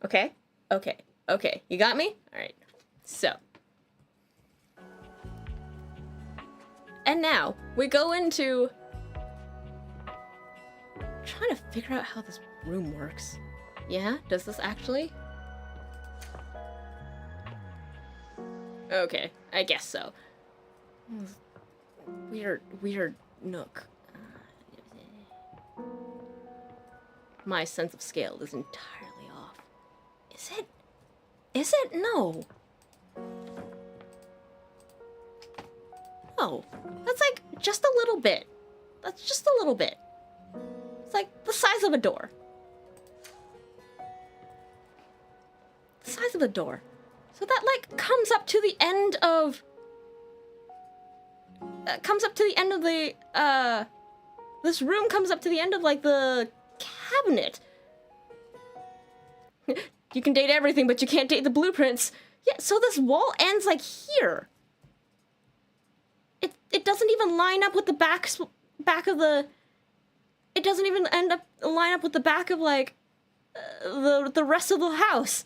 Speaker 1: Okay? Okay. Okay. You got me? All right. So. And now, we go into trying to figure out how this room works. Yeah? Does this actually? Okay. I guess so. Weird nook. My sense of scale is entirely off. Is it? Is it? No. No. That's like just a little bit. That's just a little bit. It's like the size of a door. The size of a door. So that like comes up to the end of this room comes up to the end of like the cabinet. You can date everything, but you can't date the blueprints. Yeah, so this wall ends like here. It doesn't even line up with the back of the. It doesn't even line up with the back of like the rest of the house.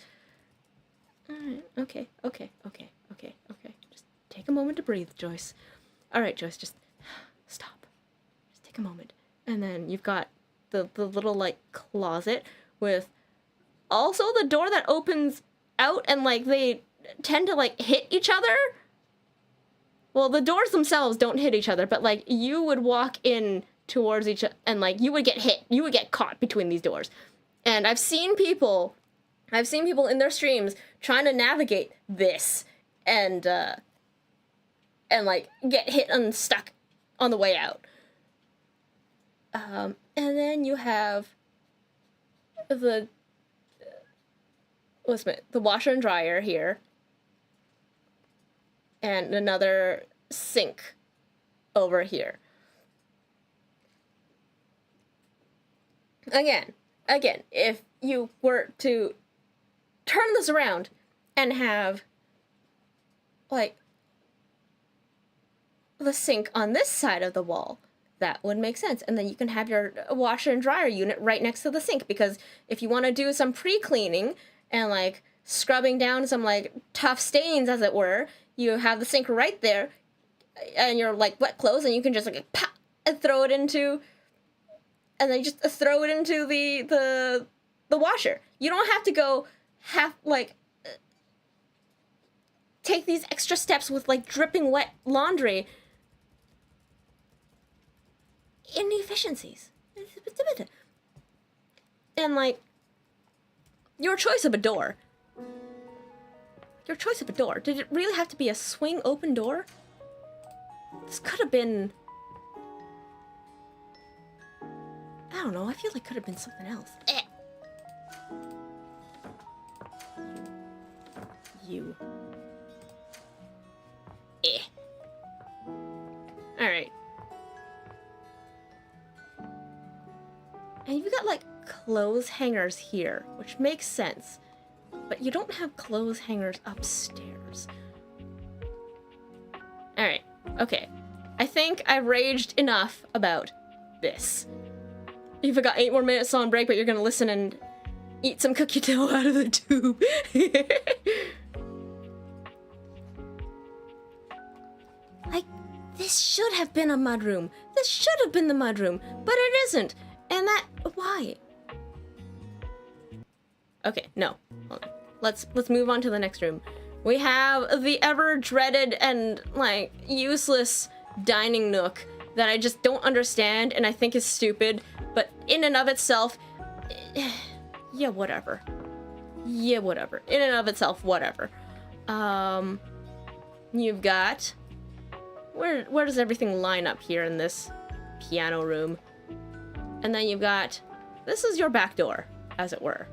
Speaker 1: Alright, okay. Just take a moment to breathe, Joyce. Alright, Joyce, just stop. Just take a moment. And then you've got the little like closet with also the door that opens out and like they tend to like hit each other. Well, the doors themselves don't hit each other, but like you would walk in towards each other and like you would get hit. You would get caught between these doors. And I've seen people in their streams trying to navigate this and like get hit and stuck on the way out. And then you have the washer and dryer here. And another sink over here. Again, if you were to turn this around and have like the sink on this side of the wall, that would make sense. And then you can have your washer and dryer unit right next to the sink, because if you want to do some pre-cleaning and like scrubbing down some like tough stains, as it were, you have the sink right there and your like wet clothes, and you can just like pop and throw it into, and then just throw it into the washer. You don't have to go take these extra steps with like dripping wet laundry. Inefficiencies. And like your choice of a door. Did it really have to be a swing open door? This could have been... I don't know, I feel like it could have been something else. You. Alright. And you've got, like, clothes hangers here, which makes sense. But you don't have clothes hangers upstairs. Alright, okay. I think I raged enough about this. You've got 8 more minutes on break, but you're gonna listen and eat some cookie dough out of the tube. Like, this should have been a mudroom. This should have been the mudroom, but it isn't. And that, why? Okay, no. Hold on. Let's move on to the next room. We have the ever dreaded and like useless dining nook that I just don't understand and I think is stupid, but in and of itself, yeah, whatever. Yeah, whatever. In and of itself, whatever. You've got, where does everything line up here in this piano room? And then you've got, this is your back door, as it were.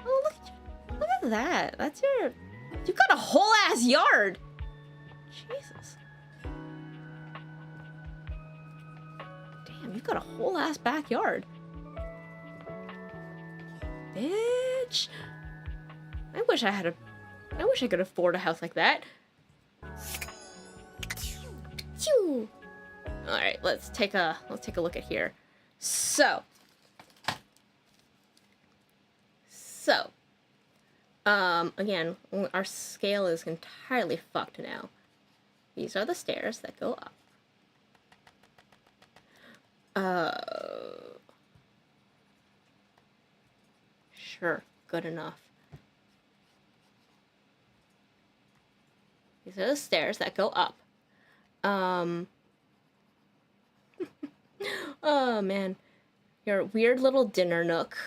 Speaker 1: Oh, look at that. That's your, you've got a whole ass yard. Jesus. Damn, you've got a whole ass backyard. Bitch. I wish I could afford a house like that. All right, let's take a look at here. So, again, our scale is entirely fucked now. These are the stairs that go up. Sure, good enough. These are the stairs that go up. Oh man, your weird little dinner nook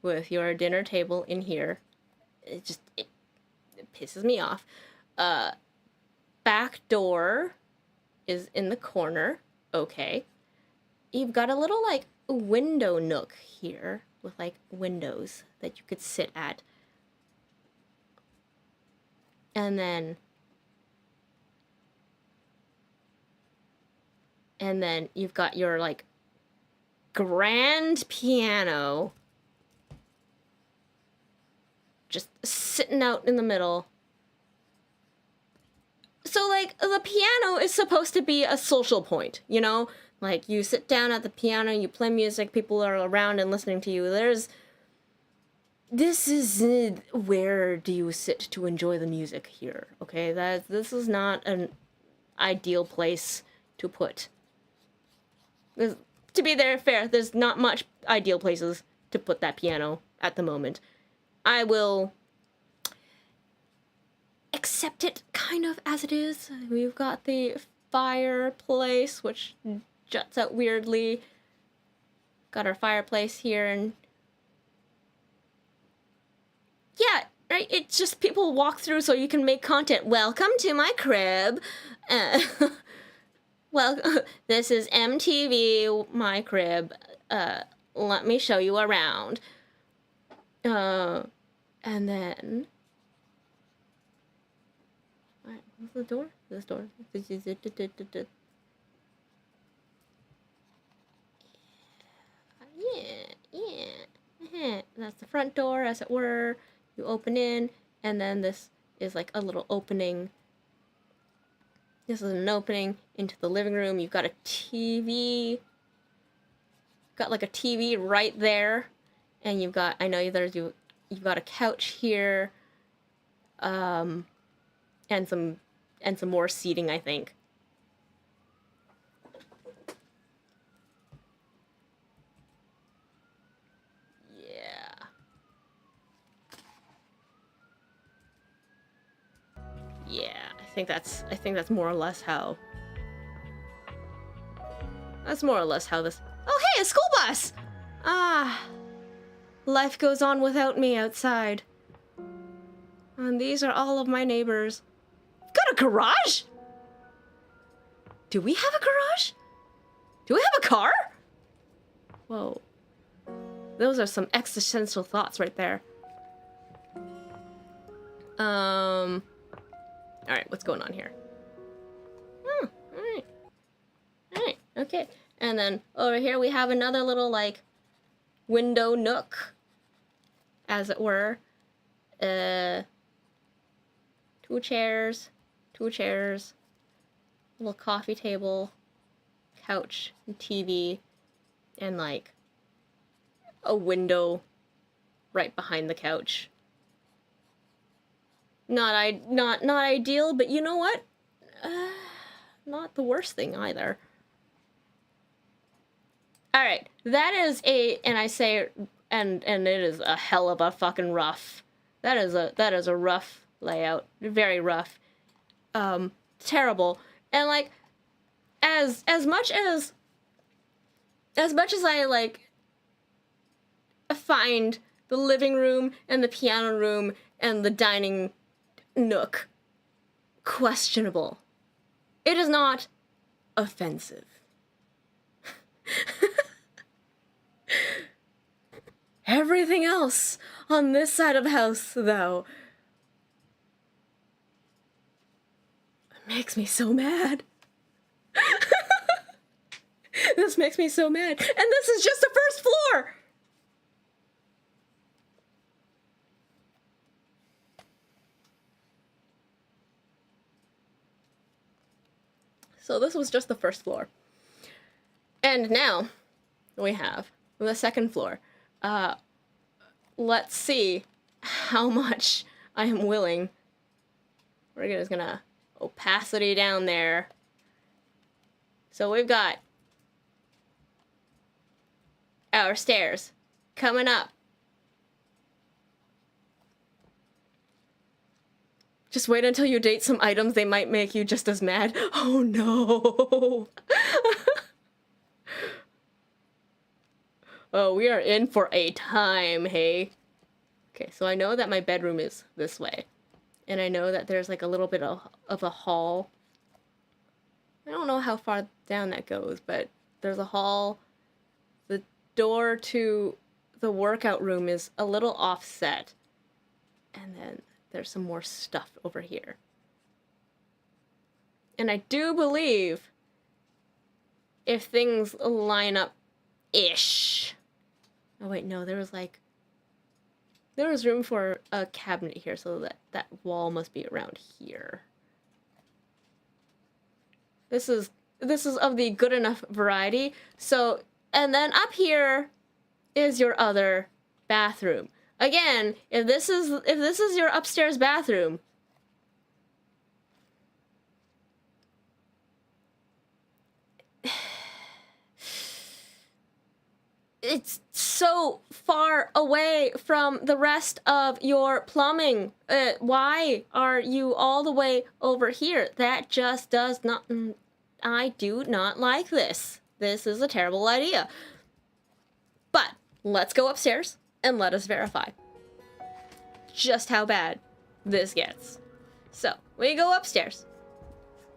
Speaker 1: with your dinner table in here. It pisses me off. Back door is in the corner. Okay. You've got a little like window nook here with like windows that you could sit at. And then you've got your like grand piano just sitting out in the middle. So like the piano is supposed to be a social point, you know? Like you sit down at the piano, you play music, people are around and listening to you. This is where do you sit to enjoy the music here, okay? This is not an ideal place to put. To be fair, there's not much ideal places to put that piano at the moment. I will accept it kind of as it is. We've got the fireplace, which juts out weirdly. Got our fireplace here, and yeah, right, it's just people walk through so you can make content. Welcome to my crib. Well, this is MTV, my crib. Let me show you around. And then... Alright, what's the door? This door. Yeah. That's the front door, as it were. You open in, and then this is like a little opening. This is an opening into the living room. You've got a TV. Got like a TV right there. And you've got, I know you've got a couch here. And some more seating, I think. Yeah, I think that's more or less how. That's more or less how this. Oh, hey, a school bus! Ah, life goes on without me outside. And these are all of my neighbors. Got a garage? Do we have a garage? Do we have a car? Whoa. Those are some existential thoughts right there. Alright, what's going on here? Alright. Alright, okay. And then over here we have another little, like, window nook, as it were. Two chairs, little coffee table, couch, and TV, and, like, a window right behind the couch. Not ideal, but you know what? Not the worst thing either. All right, that is and it is a hell of a fucking rough. That is a rough layout, very rough, terrible. And like, as much as I like find the living room and the piano room and the dining nook questionable, it is not offensive. Everything else on this side of the house, though, makes me so mad. This makes me so mad. And this is just the first floor! So this was just the first floor. And now we have the second floor. Let's see how much I am willing. We're just gonna opacity down there. So we've got our stairs coming up. Just wait until you date some items, they might make you just as mad. Oh no. Oh, we are in for a time, hey? Okay, so I know that my bedroom is this way. And I know that there's like a little bit of a hall. I don't know how far down that goes, but there's a hall. The door to the workout room is a little offset. And then there's some more stuff over here. And I do believe if things line up-ish. Oh wait, no, there was room for a cabinet here, so that wall must be around here. This is of the good enough variety. So, and then up here is your other bathroom. Again, if this is your upstairs bathroom, it's so far away from the rest of your plumbing. Why are you all the way over here? That just does not... I do not like this. This is a terrible idea. But let's go upstairs and let us verify just how bad this gets. So, we go upstairs.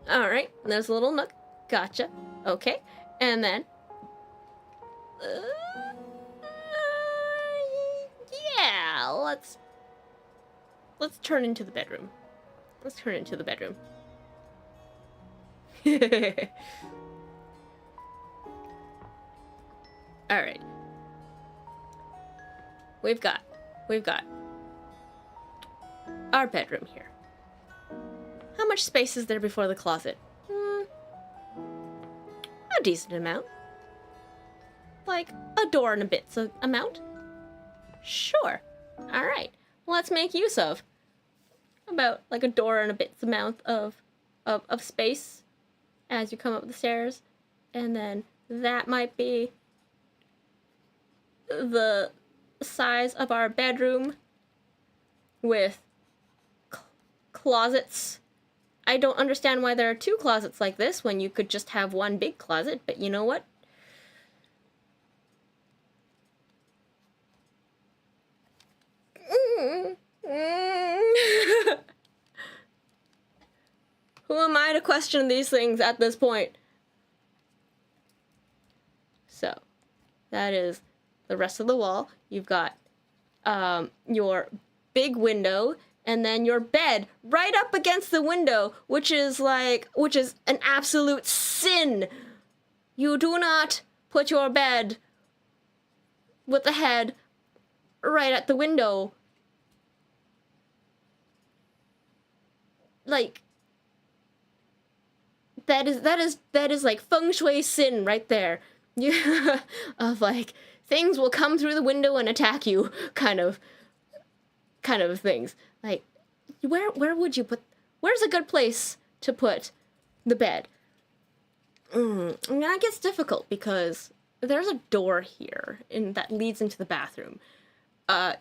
Speaker 1: Alright, there's a little nook. Gotcha. Okay. And then... yeah, let's turn into the bedroom. Let's turn into the bedroom. Alright. We've got our bedroom here. How much space is there before the closet? A decent amount. Like a door and a bit amount? Sure. Alright. Let's make use of about like a door and a bits amount of space as you come up the stairs. And then that might be the size of our bedroom with closets. I don't understand why there are two closets like this when you could just have one big closet, but you know what?
Speaker 16: Who am I to question these things at this point? So, that is the rest of the wall. You've got your big window, and then your bed right up against the window, which is an absolute sin. You do not put your bed with the head right at the window. Like, that is like feng shui sin right there. You of like, things will come through the window and attack you, kind of things. Like, where would you put, where's a good place to put the bed? That gets difficult because there's a door here that leads into the bathroom.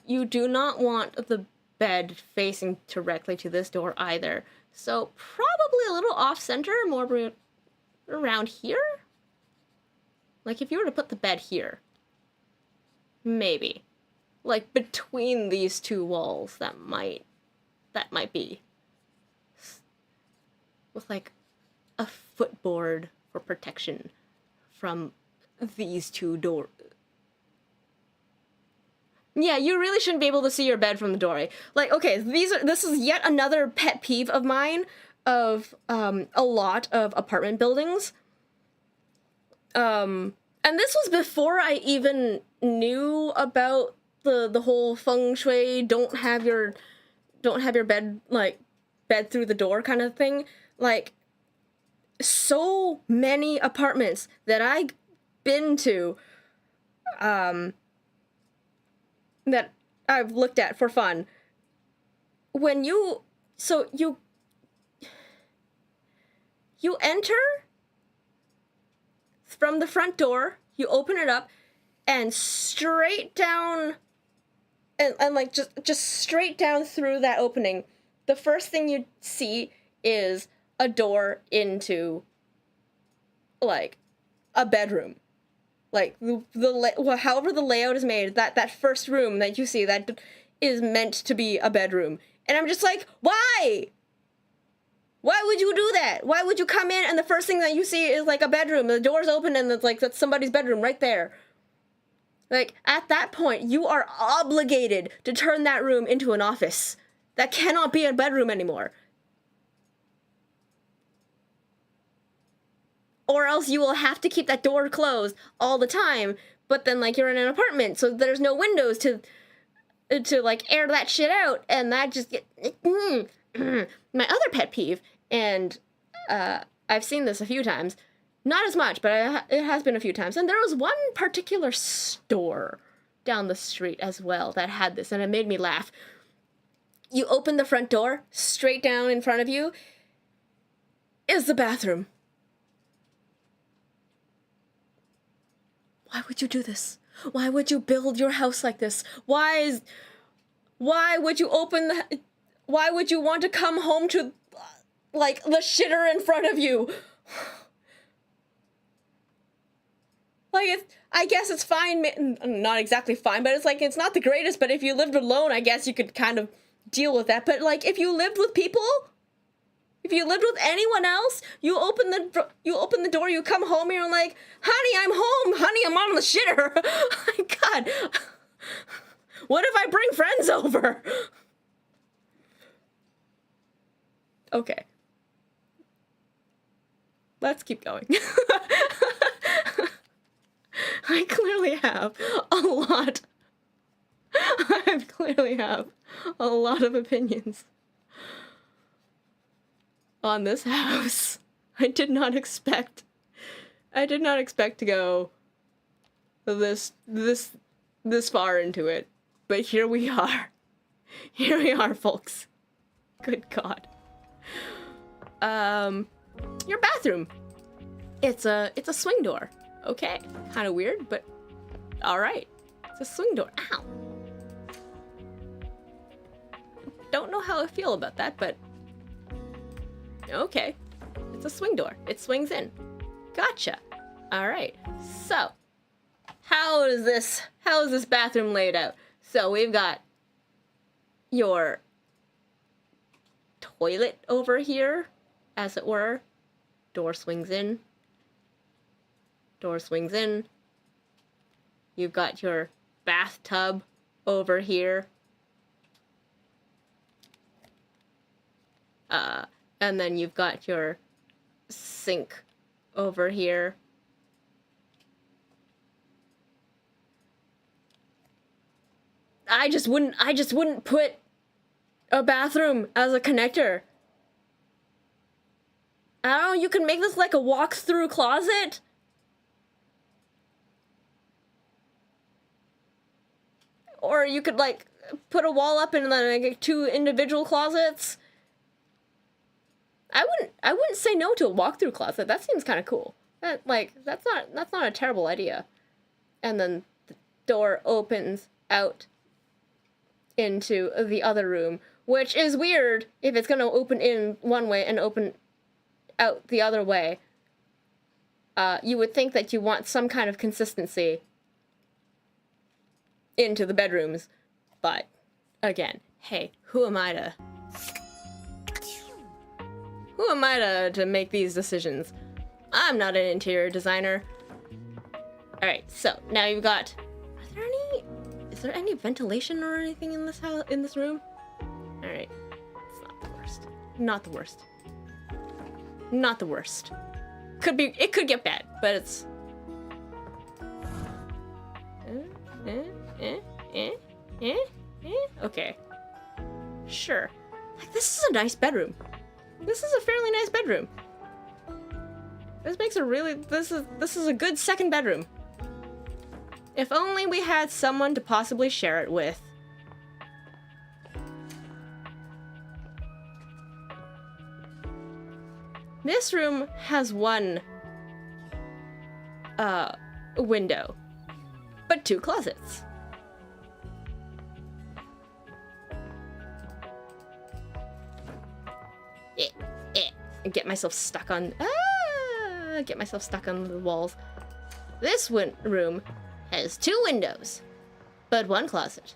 Speaker 16: You do not want the bed facing directly to this door either. So probably a little off-center, more around here? Like, if you were to put the bed here, maybe. Like, between these two walls, that might be. With, like, a footboard for protection from these two doors. Yeah, you really shouldn't be able to see your bed from the doorway. Like, okay, this is yet another pet peeve of mine of a lot of apartment buildings. And this was before I even knew about the whole feng shui, don't have your bed through the door kind of thing. Like, so many apartments that I've been to, that I've looked at for fun. When you enter from the front door, you open it up, and straight down, and like just straight down through that opening, the first thing you see is a door into, like, a bedroom. Like, however the layout is made, that first room that you see, that is meant to be a bedroom. And I'm just like, why? Why would you do that? Why would you come in and the first thing that you see is, like, a bedroom? The door's open and it's like, that's somebody's bedroom right there. Like, at that point, you are obligated to turn that room into an office. That cannot be a bedroom anymore. Or else you will have to keep that door closed all the time. But then, like, you're in an apartment, so there's no windows to like, air that shit out. And that just get... My other pet peeve, and I've seen this a few times, not as much, but it has been a few times. And there was one particular store down the street as well that had this, and it made me laugh. You open the front door, straight down in front of you is the bathroom. Why would you do this? Why would you build your house like this? Why would you why would you want to come home to, like, the shitter in front of you? Like, I guess it's fine, not exactly fine, but it's like, it's not the greatest, but if you lived alone, I guess you could kind of deal with that. But, like, if you lived with people, if you lived with anyone else, you open the door, you come home, and you're like, honey, I'm home, honey, I'm on the shitter. My God, what if I bring friends over? Okay. Let's keep going. I clearly have a lot of opinions on this house. I did not expect to go this far into it, but here we are. Here we are, folks. Good God. Your bathroom. It's a swing door. Okay, kind of weird, but all right. It's a swing door. Ow. Don't know how I feel about that, but okay. It's a swing door. It swings in. Gotcha. All right. So, how is this bathroom laid out? So we've got your toilet over here, as it were. Door swings in. Door swings in. You've got your bathtub over here. And then you've got your sink over here. I just wouldn't put a bathroom as a connector. I don't know, you can make this like a walk-through closet. Or you could like put a wall up and then like 2 individual closets. I wouldn't say no to a walk-through closet. That seems kind of cool. That's not a terrible idea. And then the door opens out into the other room, which is weird if it's gonna open in one way and open out the other way. You would think that you want some kind of consistency into the bedrooms, but again, hey, who am I to make these decisions? I'm not an interior designer. All right, so now you've got. Is there any ventilation or anything in this house, in this room? All right, it's not the worst. Not the worst. Not the worst. It could get bad, but it's. Okay. Sure. Like, this is a nice bedroom. This is a fairly nice bedroom. This makes a really. This is a good second bedroom. If only we had someone to possibly share it with. This room has one window, but 2 closets. Get myself stuck on the walls. This room has 2 windows, but 1 closet.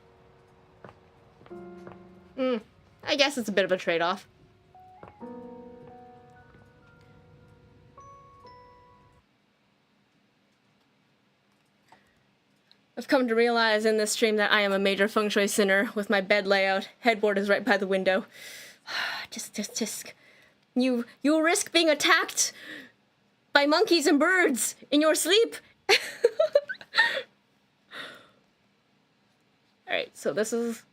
Speaker 16: I guess it's a bit of a trade-off. I've come to realize in this stream that I am a major feng shui sinner with my bed layout. Headboard is right by the window. Just. You risk being attacked by monkeys and birds in your sleep. Alright, so this is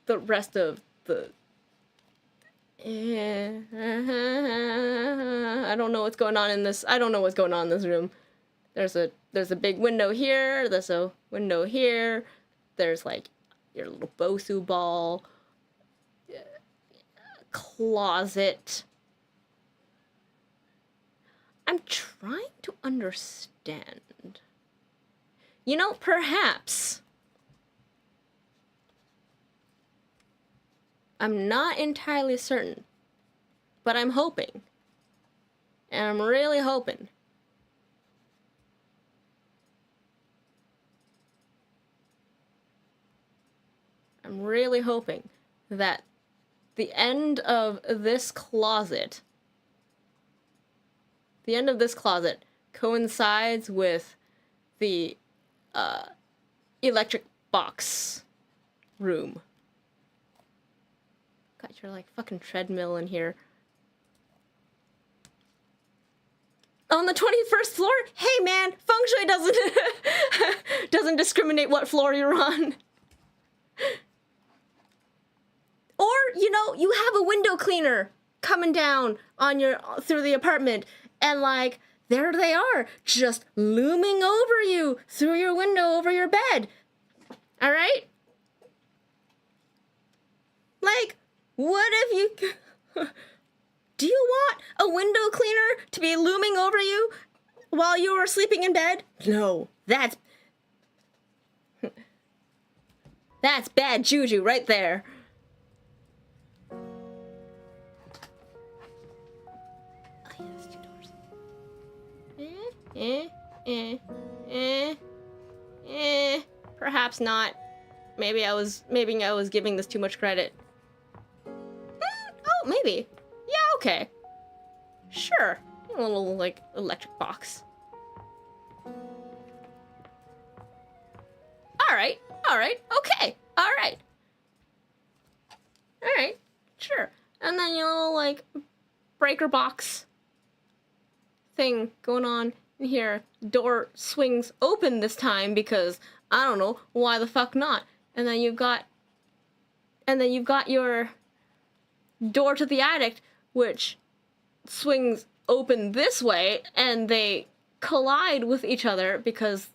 Speaker 16: the rest of the... I don't know what's going on in this. I don't know what's going on in this room. There's a big window here. There's a window here. There's like your little Bosu ball. Closet. I'm trying to understand. You know, perhaps. I'm not entirely certain, but I'm hoping. And I'm really hoping. I'm really hoping that the end of this closet coincides with the electric box room. Got your like fucking treadmill in here. On the 21st floor? Hey man, feng shui doesn't discriminate what floor you're on. Or, you know, you have a window cleaner coming down on through the apartment, and like, there they are, just looming over you through your window over your bed. All right? Like, what if you... Do you want a window cleaner to be looming over you while you are sleeping in bed? No, that's bad juju right there. Perhaps not. Maybe I was giving this too much credit. Oh, maybe. Yeah, okay. Sure. A little, like, electric box. Alright, okay, alright. Alright, sure. And then your little, like, breaker box thing going on in here. Door swings open this time because, I don't know, why the fuck not? And then you've got your door to the attic, which swings open this way, and they collide with each other because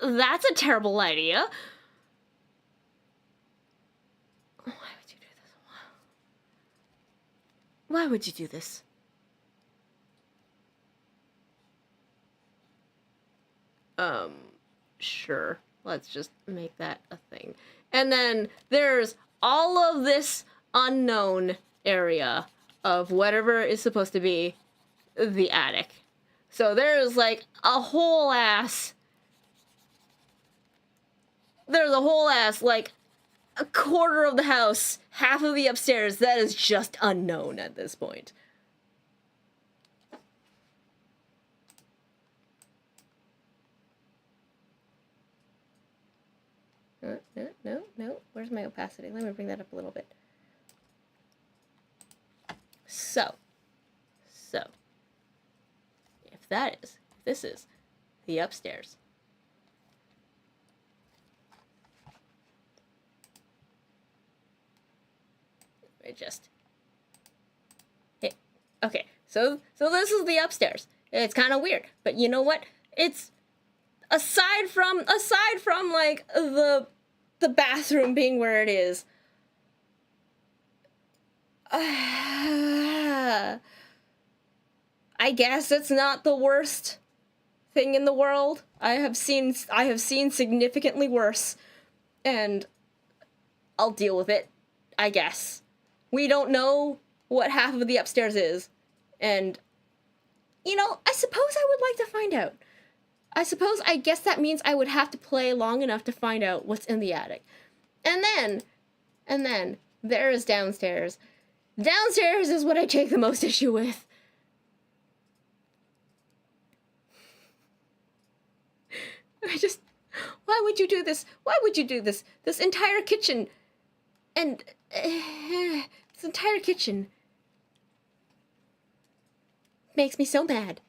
Speaker 16: that's a terrible idea. Why would you do this? Why would you do this? Sure. Let's just make that a thing. And then there's all of this unknown area of whatever is supposed to be the attic. So there's like a whole ass, like a quarter of the house, half of the upstairs, that is just unknown at this point. No. Where's my opacity? Let me bring that up a little bit. So, if this is the upstairs. Okay, so this is the upstairs. It's kind of weird, but you know what? It's aside from like the bathroom being where it is. I guess it's not the worst thing in the world. I have seen significantly worse, and I'll deal with it, I guess. We don't know what half of the upstairs is, and you know, I suppose I would like to find out. I guess that means I would have to play long enough to find out what's in the attic. And then there is downstairs. Downstairs is what I take the most issue with. Why would you do this? Why would you do this? This entire kitchen, and this entire kitchen makes me so mad.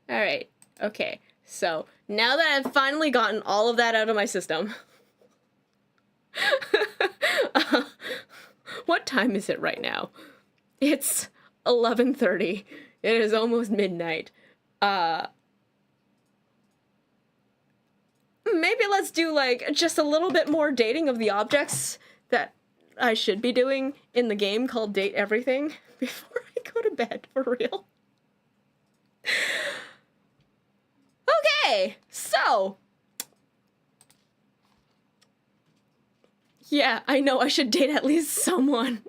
Speaker 16: Alright, okay, so now that I've finally gotten all of that out of my system, what time is it right now? It's 11:30. It is almost midnight. Maybe let's do like just a little bit more dating of the objects that I should be doing in the game called Date Everything before I go to bed, for real. Okay, so yeah, I know I should date at least someone.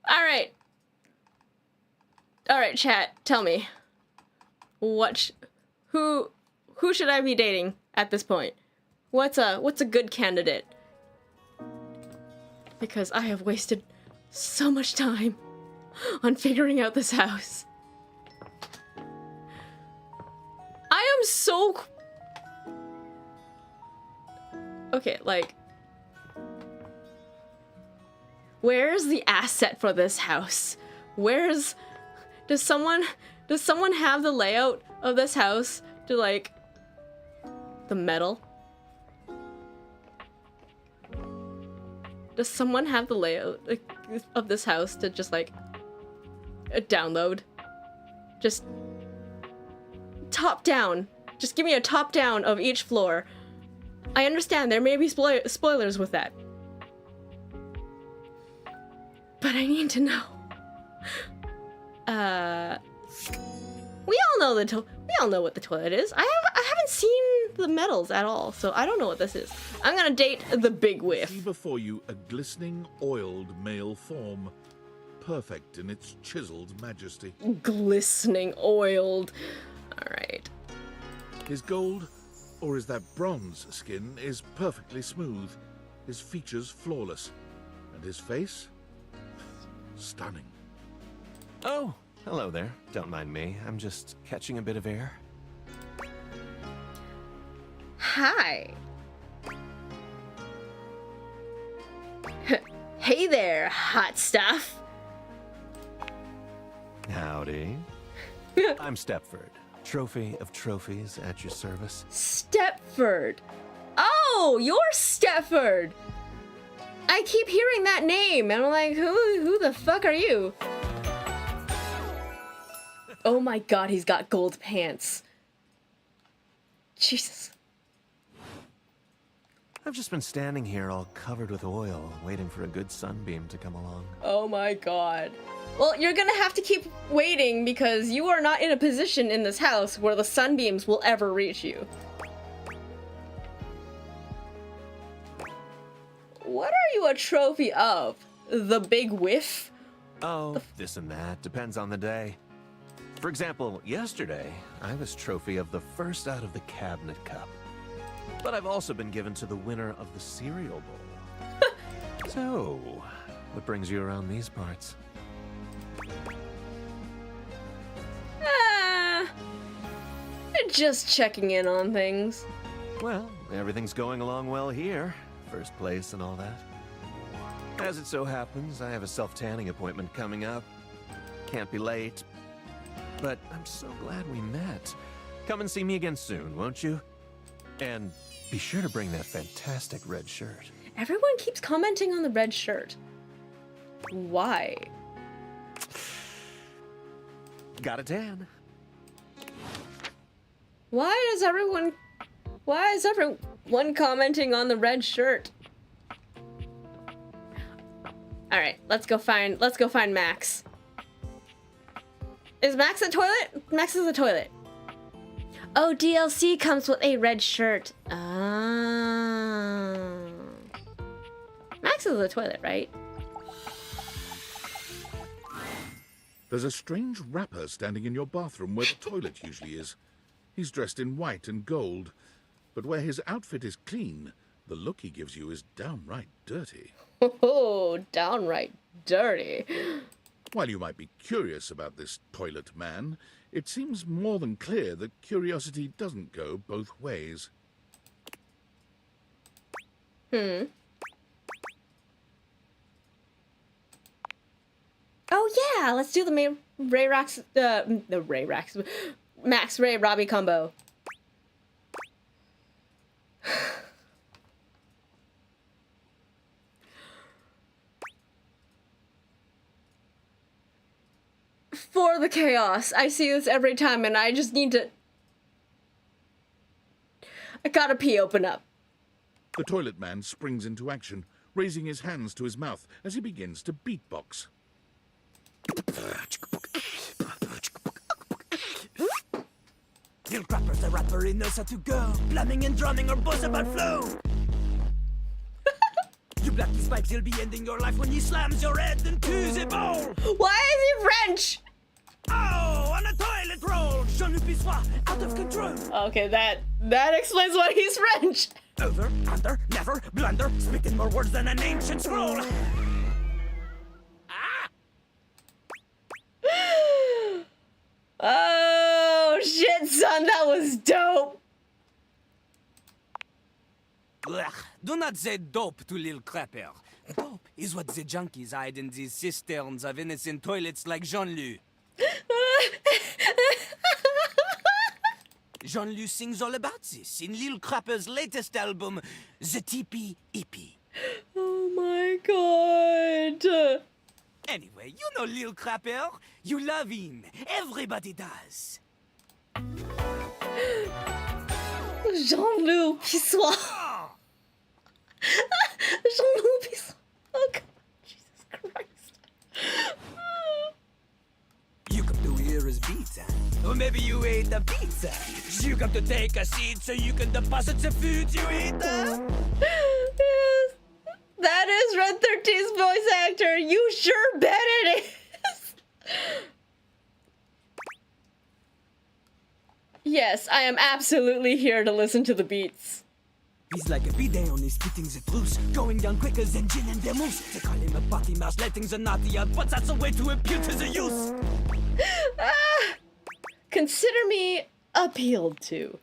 Speaker 16: Alright, chat, tell me. Who should I be dating at this point? What's a good candidate? Because I have wasted so much time on figuring out this house. I am so... Okay, like... Where's the asset for this house? Does someone have the layout of this house to, like, the metal? Does someone have the layout of this house to just, like, download? Just top down. Just give me a top down of each floor. I understand there may be spoilers with that. But I need to know. We all know what the toilet is. I haven't seen the metals at all, so I don't know what this is. I'm gonna date the big whiff.
Speaker 4: See before you a glistening, oiled male form, perfect in its chiseled majesty.
Speaker 16: Glistening, oiled. All right.
Speaker 4: His gold, or is that bronze skin, is perfectly smooth. his features flawless, and his face stunning.
Speaker 20: Oh, hello there. Don't mind me. I'm just catching a bit of air.
Speaker 16: Hi. Hey there, hot stuff.
Speaker 20: Howdy. I'm Stepford, trophy of trophies at your service.
Speaker 16: Stepford. Oh, you're Stepford. I keep hearing that name, and I'm like, who the fuck are you? Oh my god, he's got gold pants. Jesus.
Speaker 20: I've just been standing here all covered with oil, waiting for a good sunbeam to come along.
Speaker 16: Oh my god. Well, you're gonna have to keep waiting because you are not in a position in this house where the sunbeams will ever reach you. What are you a trophy of? The big whiff?
Speaker 20: Oh, this and that. Depends on the day. For example, yesterday, I was trophy of the first out of the cabinet cup. But I've also been given to the winner of the cereal bowl. So, what brings you around these parts?
Speaker 16: Just checking in on things.
Speaker 20: Well, everything's going along well here. First place and all that. As it so happens, I have a self-tanning appointment coming up. Can't be late. But I'm so glad we met. Come and see me again soon, won't you? And be sure to bring that fantastic red shirt.
Speaker 16: Everyone keeps commenting on the red shirt. Why?
Speaker 20: Got a tan.
Speaker 16: Why is everyone commenting on the red shirt? All right, let's go find Max. Is Max a toilet? Max is a toilet. Oh, DLC comes with a red shirt. Ah. Max is a toilet, right?
Speaker 4: There's a strange rapper standing in your bathroom where the toilet usually is. He's dressed in white and gold, but where his outfit is clean, the look he gives you is downright dirty.
Speaker 16: Oh, downright dirty.
Speaker 4: While you might be curious about this toilet man, it seems more than clear that curiosity doesn't go both ways.
Speaker 16: Oh yeah, let's do the Max Ray Robbie combo. For the chaos. I see this every time and I just need to... I gotta pee, open up.
Speaker 4: The toilet man springs into action, raising his hands to his mouth as he begins to beatbox.
Speaker 11: Lil Crapper's the rapper, he knows how to go. Blamming and drumming or boss about flow. You black these pipes, he'll be ending your life when he slams your head into the bowl.
Speaker 16: Why is he French?
Speaker 11: Oh, on a toilet roll. Jean-Luc Pissoir, out of control.
Speaker 16: Okay, that explains why he's French.
Speaker 11: Over, under, never, blunder, speaking more words than an ancient scroll.
Speaker 16: Oh, shit, son, that was dope.
Speaker 11: Ugh, do not say dope to Lil Crapper. Dope is what the junkies hide in these cisterns of innocent toilets like Jean-Luc. Jean-Luc sings all about this in Lil Crapper's latest album, The Teepee EP.
Speaker 16: Oh my god.
Speaker 11: Anyway, you know Lil Crapper. You love him. Everybody does.
Speaker 16: Jean-Luc Pissoir. Jean-Luc Pissoir. Oh god, Jesus Christ.
Speaker 11: You come to hear his pizza. Or maybe you ate the pizza. You come to take a seat so you can deposit the food you eat.
Speaker 16: Yes. That is Red 13's voice actor. You sure bet it is. Yes, I am absolutely here to listen to the beats.
Speaker 11: He's like a bidet on his spitting the truth, going down quicker than gin and vermouth. They call him a potty mouse, letting the naughty out, but that's a way to impute to the youth.
Speaker 16: Consider me appealed to.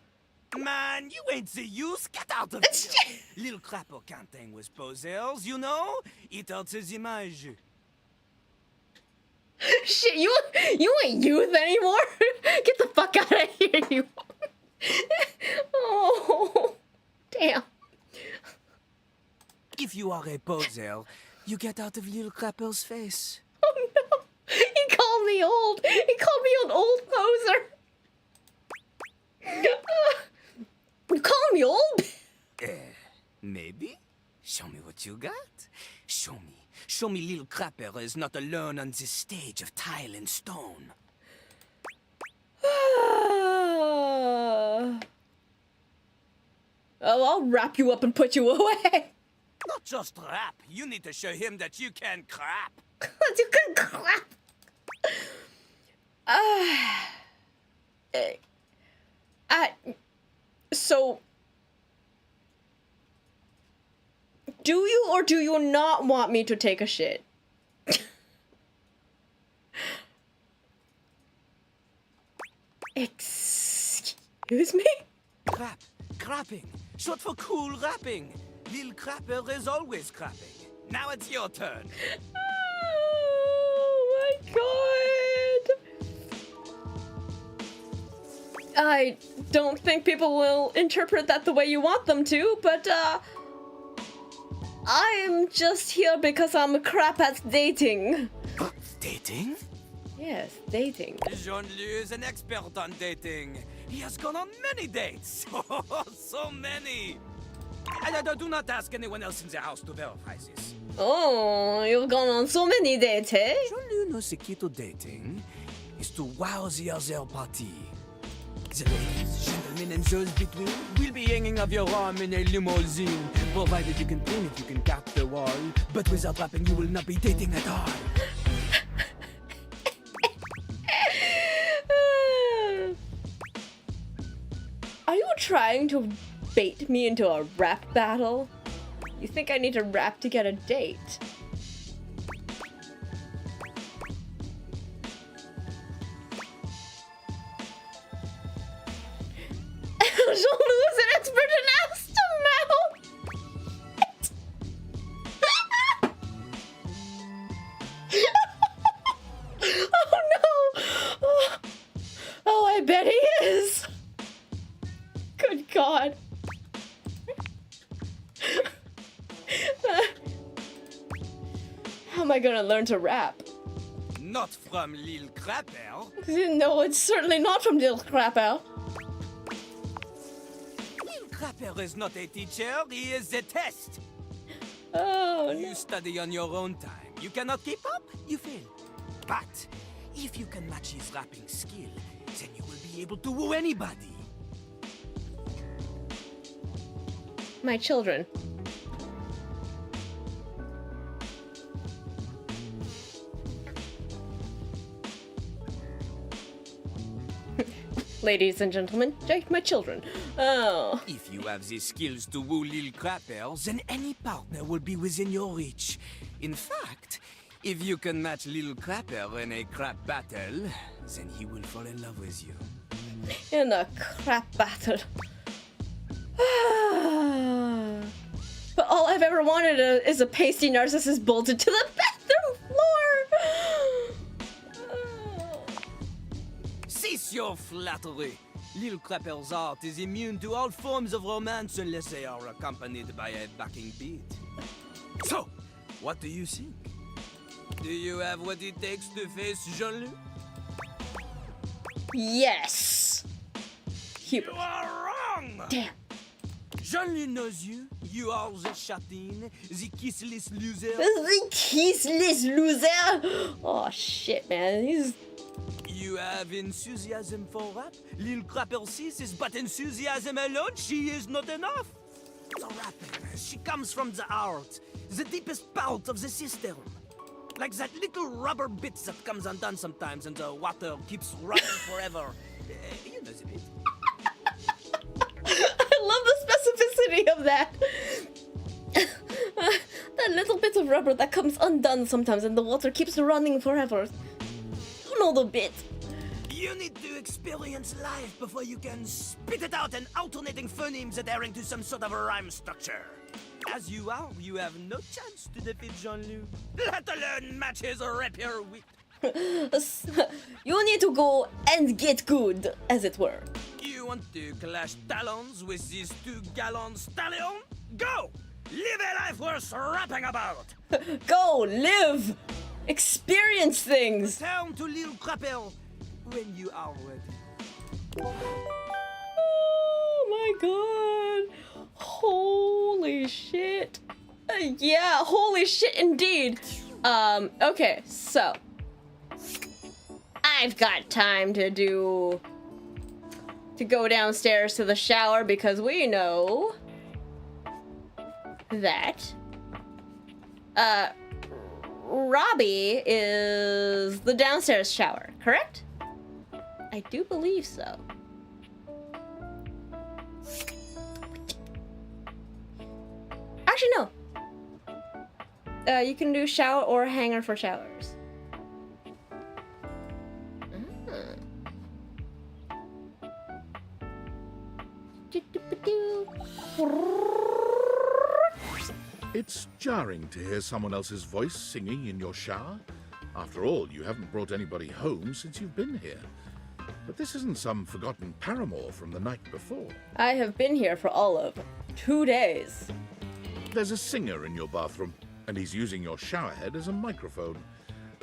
Speaker 11: Man, you ain't the youth. Get out of here. Little crapper can't hang with posers, you know? It hurts his image.
Speaker 16: Shit, you ain't youth anymore. Get the fuck out of here, you. Oh, damn.
Speaker 11: If you are a poser, you get out of little crapper's face.
Speaker 16: Oh no, he called me old. He called me an old poser. You calling me old?
Speaker 11: Maybe? Show me what you got. Show me. Show me little crapper is not alone on this stage of tile and stone.
Speaker 16: Oh, I'll wrap you up and put you away.
Speaker 11: Not just rap. You need to show him that you can crap.
Speaker 16: You can crap. So, do you or do you not want me to take a shit? Excuse me?
Speaker 11: Crap. Crapping. Short for cool rapping. Lil Crapper is always crapping. Now it's your turn.
Speaker 16: Oh my god. I don't think people will interpret that the way you want them to, but I'm just here because I'm crap at dating.
Speaker 11: Dating?
Speaker 16: Yes, dating.
Speaker 11: Jean-Louis is an expert on dating. He has gone on many dates. So many. And do not ask anyone else in the house to verify this.
Speaker 16: Oh, you've gone on so many dates, eh?
Speaker 11: Jean-Louis knows the key to dating is to wow the other party. The ladies, gentlemen, and those between will be hanging off your arm in a limousine. Provided you can clean it, you can cut the wall. But without rapping, you will not be dating at all.
Speaker 16: Are you trying to bait me into a rap battle? You think I need to rap to get a date? Jean-Louis is an expert in ass to mouth. Oh no! Oh, I bet he is. Good God. How am I gonna learn to rap?
Speaker 11: Not from Lil Crapper.
Speaker 16: No, it's certainly not from Lil Crapper.
Speaker 11: Lil Crapper is not a teacher, he is a test.
Speaker 16: Oh,
Speaker 11: You study on your own time. You cannot keep up, you fail. But if you can match his rapping skill, then you will be able to woo anybody.
Speaker 16: My children. Ladies and gentlemen, my children. Oh.
Speaker 11: If you have the skills to woo Lil Crapper, then any partner will be within your reach. In fact, if you can match Lil Crapper in a crap battle, then he will fall in love with you.
Speaker 16: In a crap battle. But all I've ever wanted is a pasty narcissist bolted to the bathroom floor.
Speaker 11: Cease your flattery. Lil Crapper's art is immune to all forms of romance unless they are accompanied by a backing beat. So, what do you think? Do you have what it takes to face Jean-Louis?
Speaker 16: Yes.
Speaker 11: You are wrong!
Speaker 16: Damn.
Speaker 11: Jean-Louis knows you. You are the chatin, the kissless loser.
Speaker 16: The kissless loser? Oh shit, man. He's...
Speaker 11: You have enthusiasm for rap? Lil Crapper sees is but enthusiasm alone. She is not enough. The rapping, she comes from the heart, the deepest part of the system. Like that little rubber bit that comes undone sometimes and the water keeps running forever. You know the bit.
Speaker 16: I love the specificity. of that. That little bit of rubber that comes undone sometimes and the water keeps running forever. You know the bit.
Speaker 11: You need to experience life before you can spit it out in alternating phonemes adhering to some sort of a rhyme structure. As you are, you have no chance to defeat Jean-Luc, let alone match his rapier wit.
Speaker 16: You need to go and get good, as it were.
Speaker 11: You want to clash talons with these 2 gallon stallions? Go! Live a life worth rapping about!
Speaker 16: Go, live! Experience things!
Speaker 11: Return to Lille Crapel when you are ready.
Speaker 16: Oh my god! Holy shit! Yeah, holy shit indeed! Okay, so... I've got time to go downstairs to the shower because we know that Robbie is the downstairs shower, correct? I do believe so. Actually, no. You can do shower or hanger for showers.
Speaker 4: It's jarring to hear someone else's voice singing in your shower. After all, you haven't brought anybody home since you've been here. But this isn't some forgotten paramour from the night before.
Speaker 16: I have been here for all of 2 days.
Speaker 4: There's a singer in your bathroom, and he's using your showerhead as a microphone.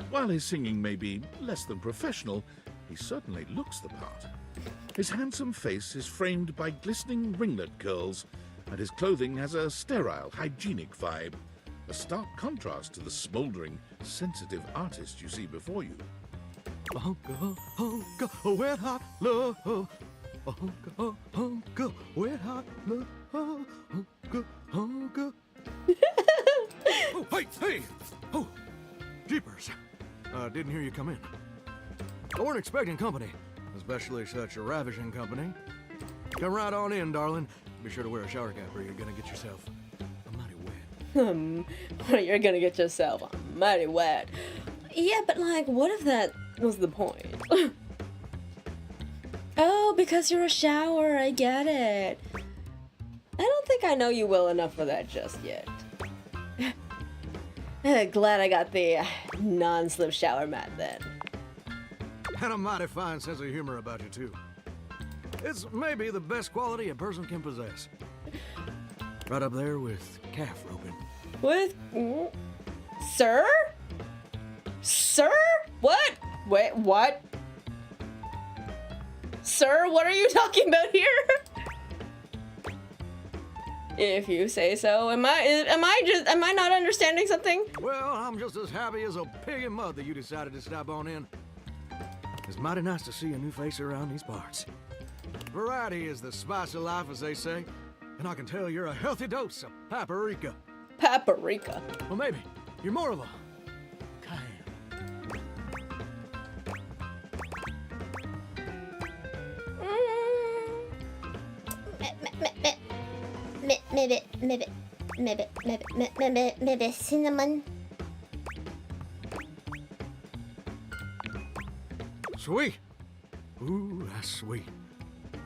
Speaker 4: While his singing may be less than professional, he certainly looks the part. His handsome face is framed by glistening ringlet curls, and his clothing has a sterile, hygienic vibe, a stark contrast to the smouldering, sensitive artist you see before you.
Speaker 6: Hunka, hunka, wet hot love. Hunka, hunka, wet hot love. Hunka, hunka. Oh, hey! Oh, jeepers. Didn't hear you come in. I weren't expecting company, especially such a ravishing company. Come right on in, darling. Be sure to wear a shower cap or you're gonna get yourself mighty wet.
Speaker 16: You're gonna get yourself mighty wet. Yeah, but like, what if that was the point? Oh, because you're a shower, I get it. I don't think I know you well enough for that just yet. Glad I got the non-slip shower mat then.
Speaker 6: And a mighty fine sense of humor about you, too. It's maybe the best quality a person can possess. Right up there with calf roping.
Speaker 16: With... Sir? Sir? What? Wait, what? Sir, what are you talking about here? If you say so. Am I not understanding something?
Speaker 6: Well, I'm just as happy as a pig in mud that you decided to stop on in. It's mighty nice to see a new face around these parts. Variety is the spice of life, as they say. And I can tell you're a healthy dose of paprika.
Speaker 16: Paprika?
Speaker 6: Well, maybe. You're more of a...
Speaker 3: Maybe cinnamon.
Speaker 6: Sweet. Ooh, that's sweet.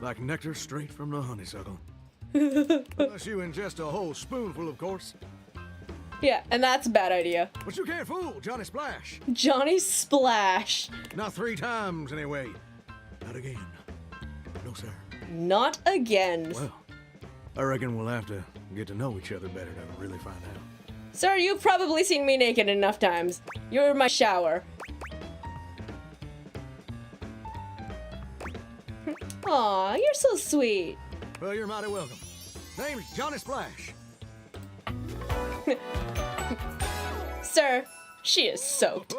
Speaker 6: Like nectar straight from the honeysuckle. Unless you ingest a whole spoonful, of course.
Speaker 16: Yeah, and that's a bad idea.
Speaker 6: But you can't fool Johnny Splash.
Speaker 16: Johnny Splash.
Speaker 6: Not 3 times, anyway. Not again. No, sir.
Speaker 16: Not again.
Speaker 6: Well, I reckon we'll have to get to know each other better to really find out.
Speaker 16: Sir, you've probably seen me naked enough times. You're in my shower. Aw, you're so sweet.
Speaker 6: Well, you're mighty welcome. Name's Johnny Splash.
Speaker 16: Sir, she is soaked.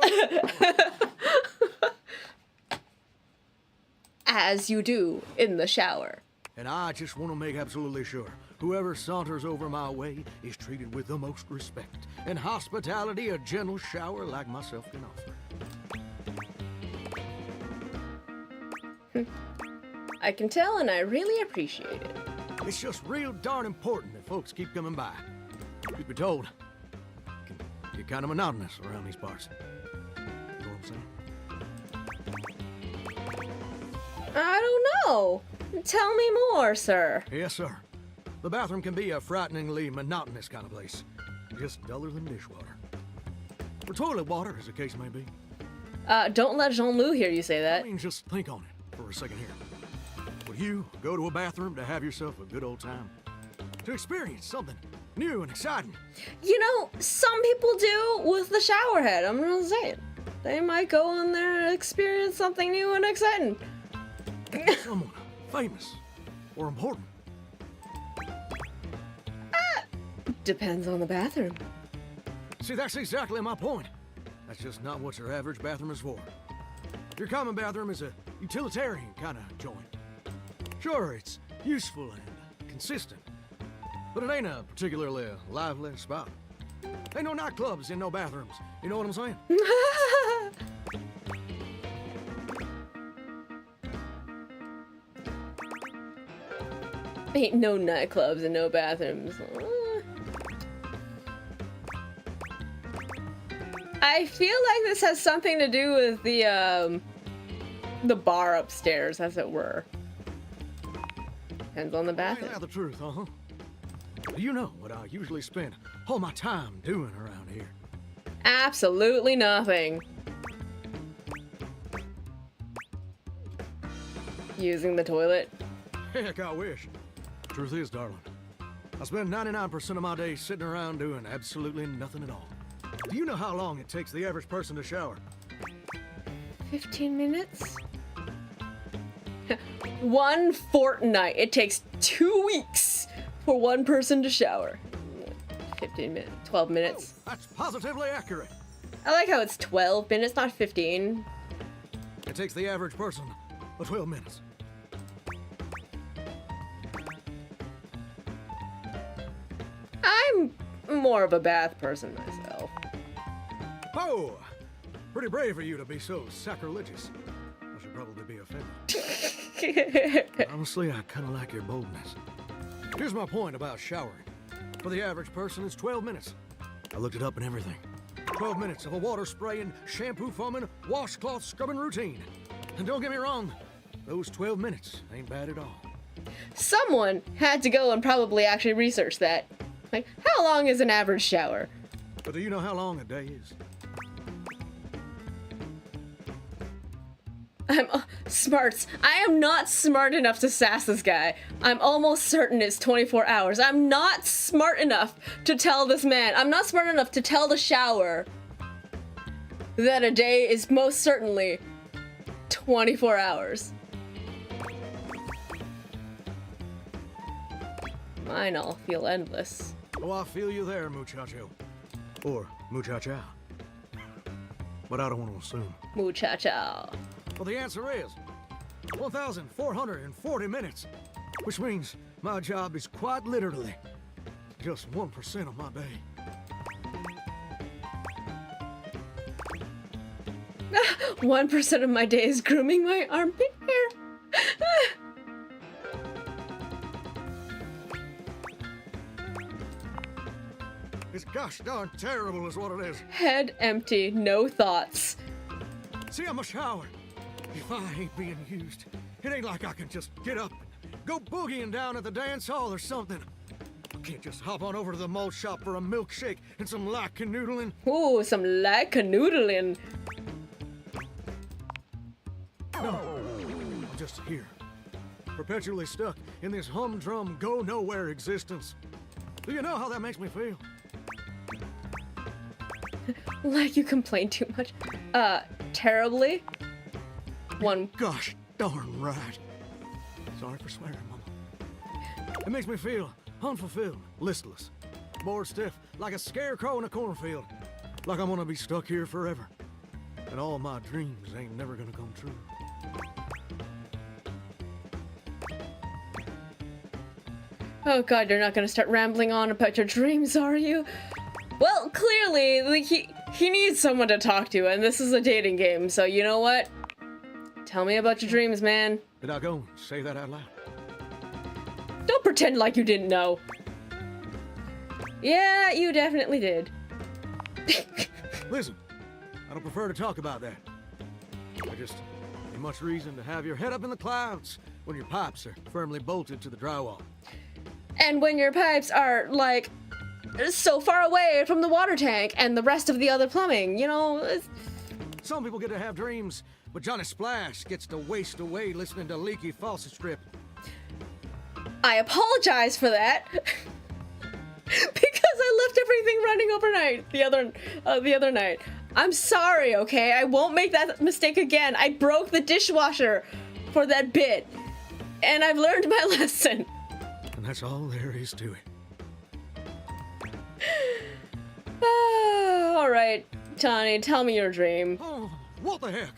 Speaker 16: As you do in the shower.
Speaker 6: And I just want to make absolutely sure whoever saunters over my way is treated with the most respect and hospitality a gentle shower like myself can offer.
Speaker 16: I can tell, and I really appreciate it.
Speaker 6: It's just real darn important that folks keep coming by. Truth be told, it can get kind of monotonous around these parts. You know what I'm saying?
Speaker 16: I don't know. Tell me more, sir.
Speaker 6: Yes, sir. The bathroom can be a frighteningly monotonous kind of place. Just duller than dishwater. Or toilet water, as the case may be.
Speaker 16: Don't let Jean-Loup hear you say that.
Speaker 6: I mean, just think on it for a second here. Would you go to a bathroom to have yourself a good old time? To experience something new and exciting?
Speaker 16: You know, some people do with the shower head. I'm gonna say it. They might go in there and experience something new and exciting.
Speaker 6: Someone famous or important.
Speaker 16: Depends on the bathroom.
Speaker 6: See, that's exactly my point. That's just not what your average bathroom is for. Your common bathroom is a utilitarian kind of joint. Sure, it's useful and consistent, but it ain't a particularly lively spot. Ain't no nightclubs in no bathrooms. You know what I'm saying?
Speaker 16: Ain't no nightclubs and no bathrooms. I feel like this has something to do with the bar upstairs, as it were. Depends on the bathroom.
Speaker 6: Ain't that the truth, huh? Do you know what I usually spend all my time doing around here?
Speaker 16: Absolutely nothing. Using the toilet.
Speaker 6: Heck, I wish. Truth is, darling, I spend 99% of my day sitting around doing absolutely nothing at all. Do you know how long it takes the average person to shower?
Speaker 16: 15 minutes? 1 fortnight. It takes 2 weeks for one person to shower. 15 minutes, 12 minutes.
Speaker 6: Oh, that's positively accurate.
Speaker 16: I like how it's 12 minutes, not 15.
Speaker 6: It takes the average person 12 minutes.
Speaker 16: I'm more of a bath person myself.
Speaker 6: Oh, pretty brave of you to be so sacrilegious. I should probably be offended. Honestly, I kind of like your boldness. Here's my point about showering. For the average person, it's 12 minutes. I looked it up and everything. 12 minutes of a water spraying, shampoo foaming, washcloth scrubbing routine. And don't get me wrong, those 12 minutes ain't bad at all.
Speaker 16: Someone had to go and probably actually research that. Like, how long is an average shower?
Speaker 6: But do you know how long a day is?
Speaker 16: I'm smarts. I am not smart enough to sass this guy. I'm almost certain it's 24 hours. I'm not smart enough to tell this man. I'm not smart enough to tell the shower that a day is most certainly 24 hours. Mine all feel endless.
Speaker 6: Oh, I feel you there, muchacho. Or muchacha. But I don't want to assume.
Speaker 16: Muchacha.
Speaker 6: Well, the answer is 1,440 minutes, which means my job is quite literally just 1% of my day.
Speaker 16: 1% of my day is grooming my armpit hair.
Speaker 6: It's gosh darn terrible is what it is.
Speaker 16: Head empty, no thoughts.
Speaker 6: See, I'm a shower. If I ain't being used, it ain't like I can just get up and go boogieing down at the dance hall or something. I can't just hop on over to the mall shop for a milkshake and some light canoodling.
Speaker 16: Ooh, some light canoodling.
Speaker 6: No, I'm just here, perpetually stuck in this humdrum, go-nowhere existence. Do you know how that makes me feel?
Speaker 16: Like you complain too much. Terribly.
Speaker 6: Gosh darn right. Sorry for swearing, Mama. It makes me feel unfulfilled, listless, bored stiff, like a scarecrow in a cornfield. Like I'm gonna be stuck here forever. And all my dreams ain't never gonna come true.
Speaker 16: Oh god, you're not gonna start rambling on about your dreams, are you? Well, clearly, like, he needs someone to talk to, and this is a dating game, so you know what? Tell me about your dreams, man.
Speaker 6: Did I go and say that out loud?
Speaker 16: Don't pretend like you didn't know. Yeah, you definitely did.
Speaker 6: Listen, I don't prefer to talk about that. I just ain't much reason to have your head up in the clouds when your pipes are firmly bolted to the drywall.
Speaker 16: And when your pipes are, like, so far away from the water tank and the rest of the other plumbing, you know?
Speaker 6: Some people get to have dreams, but Johnny Splash gets to waste away listening to leaky faucet strip.
Speaker 16: I apologize for that. Because I left everything running overnight the other night. I'm sorry, okay? I won't make that mistake again. I broke the dishwasher for that bit. And I've learned my lesson.
Speaker 6: And that's all there is to it.
Speaker 16: All right, Tawny, tell me your dream.
Speaker 6: Oh, what the heck?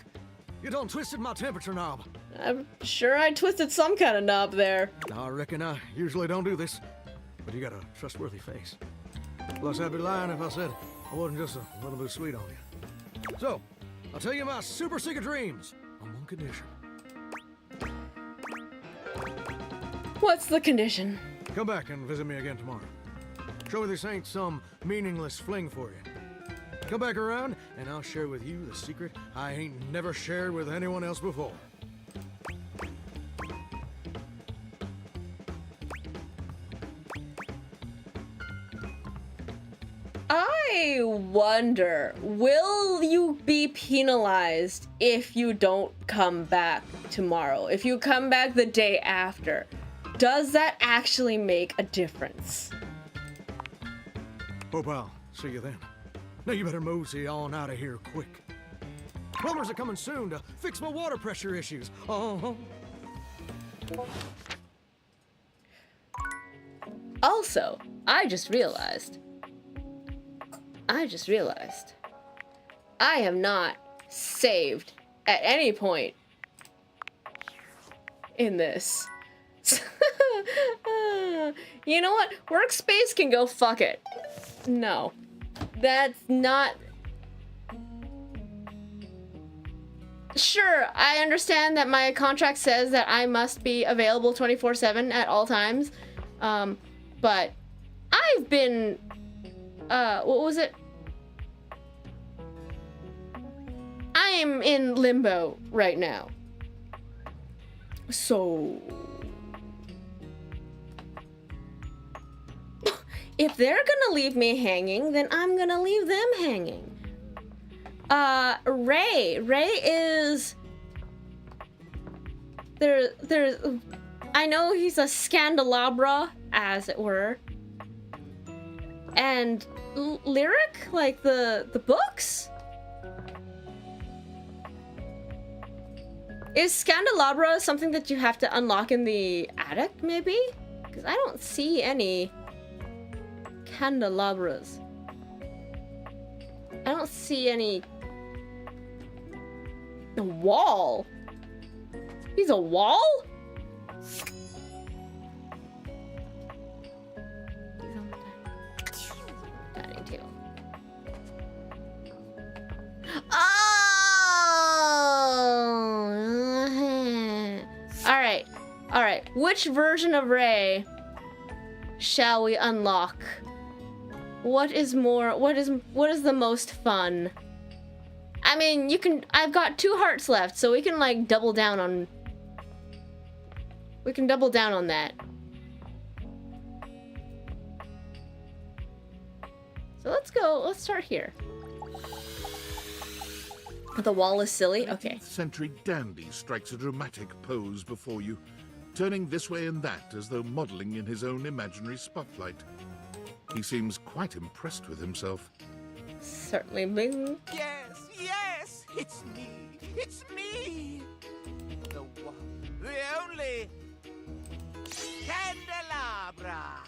Speaker 6: You done twisted my temperature knob.
Speaker 16: I'm sure I twisted some kind of knob there.
Speaker 6: I reckon I usually don't do this, but you got a trustworthy face. Plus, I'd be lying if I said I wasn't just a little bit sweet on you. So, I'll tell you my super secret dreams on one condition.
Speaker 16: What's the condition?
Speaker 6: Come back and visit me again tomorrow. Show me this ain't some meaningless fling for you. Come back around, and I'll share with you the secret I ain't never shared with anyone else before.
Speaker 16: I wonder, will you be penalized if you don't come back tomorrow? If you come back the day after? Does that actually make a difference?
Speaker 6: Hope I'll see you then. Now you better mosey on out of here quick. Plumbers are coming soon to fix my water pressure issues.
Speaker 16: Also, I just realized I have not saved at any point in this. You know what? Workspace can go fuck it. No. That's not... Sure, I understand that my contract says that I must be available 24/7 at all times. But I've been... what was it? I am in limbo right now. So... if they're gonna leave me hanging, then I'm gonna leave them hanging. Ray is... There's... I know he's a scandelabra, as it were. And Lyric? Like the books? Is Scandelabra something that you have to unlock in the attic, maybe? Because I don't see any candelabras. I don't see any... A wall? He's a wall? Dining table. Oh! Alright. Alright. Which version of Ray shall we unlock? What is the most fun? I mean, you can... I've got 2 hearts left, so we can, like, double down on... We can double down on that. So let's go... Let's start here. The wall is silly? Okay.
Speaker 4: 19th century dandy strikes a dramatic pose before you, turning this way and that as though modelling in his own imaginary spotlight. He seems quite impressed with himself.
Speaker 16: Certainly big.
Speaker 11: Yes, yes, it's me. It's me. The one, the only Candelabra.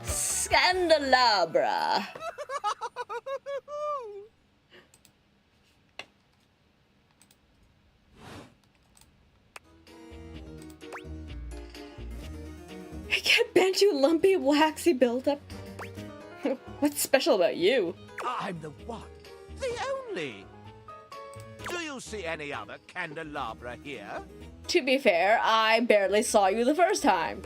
Speaker 16: Scandelabra. I can't bend you, lumpy, waxy buildup. What's special about you?
Speaker 11: I'm the one, the only
Speaker 15: Do you see any other candelabra here?
Speaker 16: To be fair, I barely saw you the first time.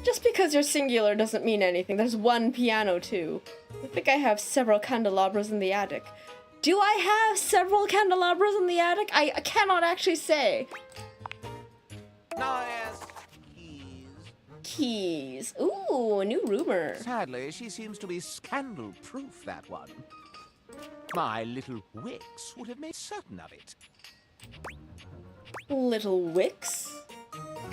Speaker 16: Just because you're singular doesn't mean anything. There's one piano, too. I think I have several candelabras in the attic. Do I have several candelabras in the attic? I cannot actually say.
Speaker 15: No, yes.
Speaker 16: Keys. Ooh, a new rumor.
Speaker 15: Sadly, she seems to be scandal-proof, that one. My little Wicks would have made certain of it.
Speaker 16: Little Wicks?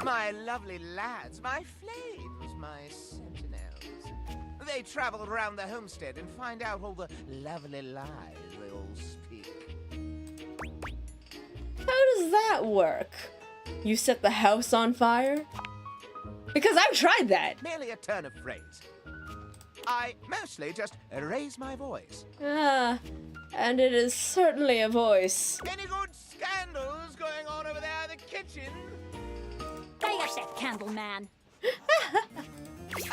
Speaker 15: My lovely lads, my flames, my sentinels. They travel around the homestead and find out all the lovely lies they all speak.
Speaker 16: How does that work? You set the house on fire? Because I've tried that.
Speaker 15: Merely a turn of phrase. I mostly just raise my voice.
Speaker 16: Ah, and it is certainly a voice.
Speaker 15: Any good scandals going on over there in the kitchen?
Speaker 14: Light up that candle, man.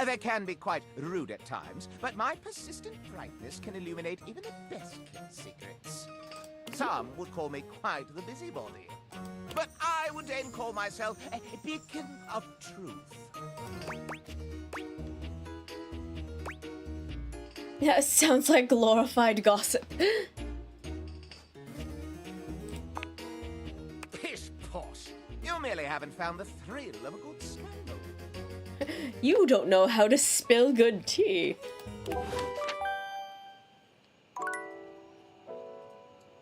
Speaker 15: They can be quite rude at times, but my persistent brightness can illuminate even the best kept secrets. Some would call me quite the busybody, but I would then call myself a beacon of truth.
Speaker 16: Yeah, it sounds like glorified gossip.
Speaker 15: Pish posh! You merely haven't found the thrill of a good scandal.
Speaker 16: You don't know how to spill good tea.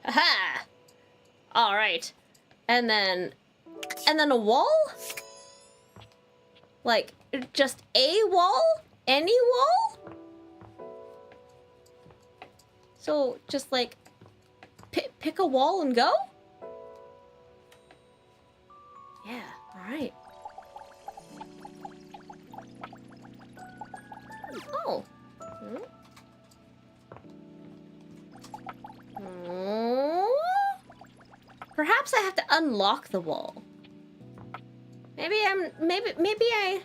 Speaker 16: Aha! Alright. And then a wall? Like, just a wall? Any wall? So, just like, pick a wall and go? Yeah, alright. Oh. Perhaps I have to unlock the wall. Maybe I...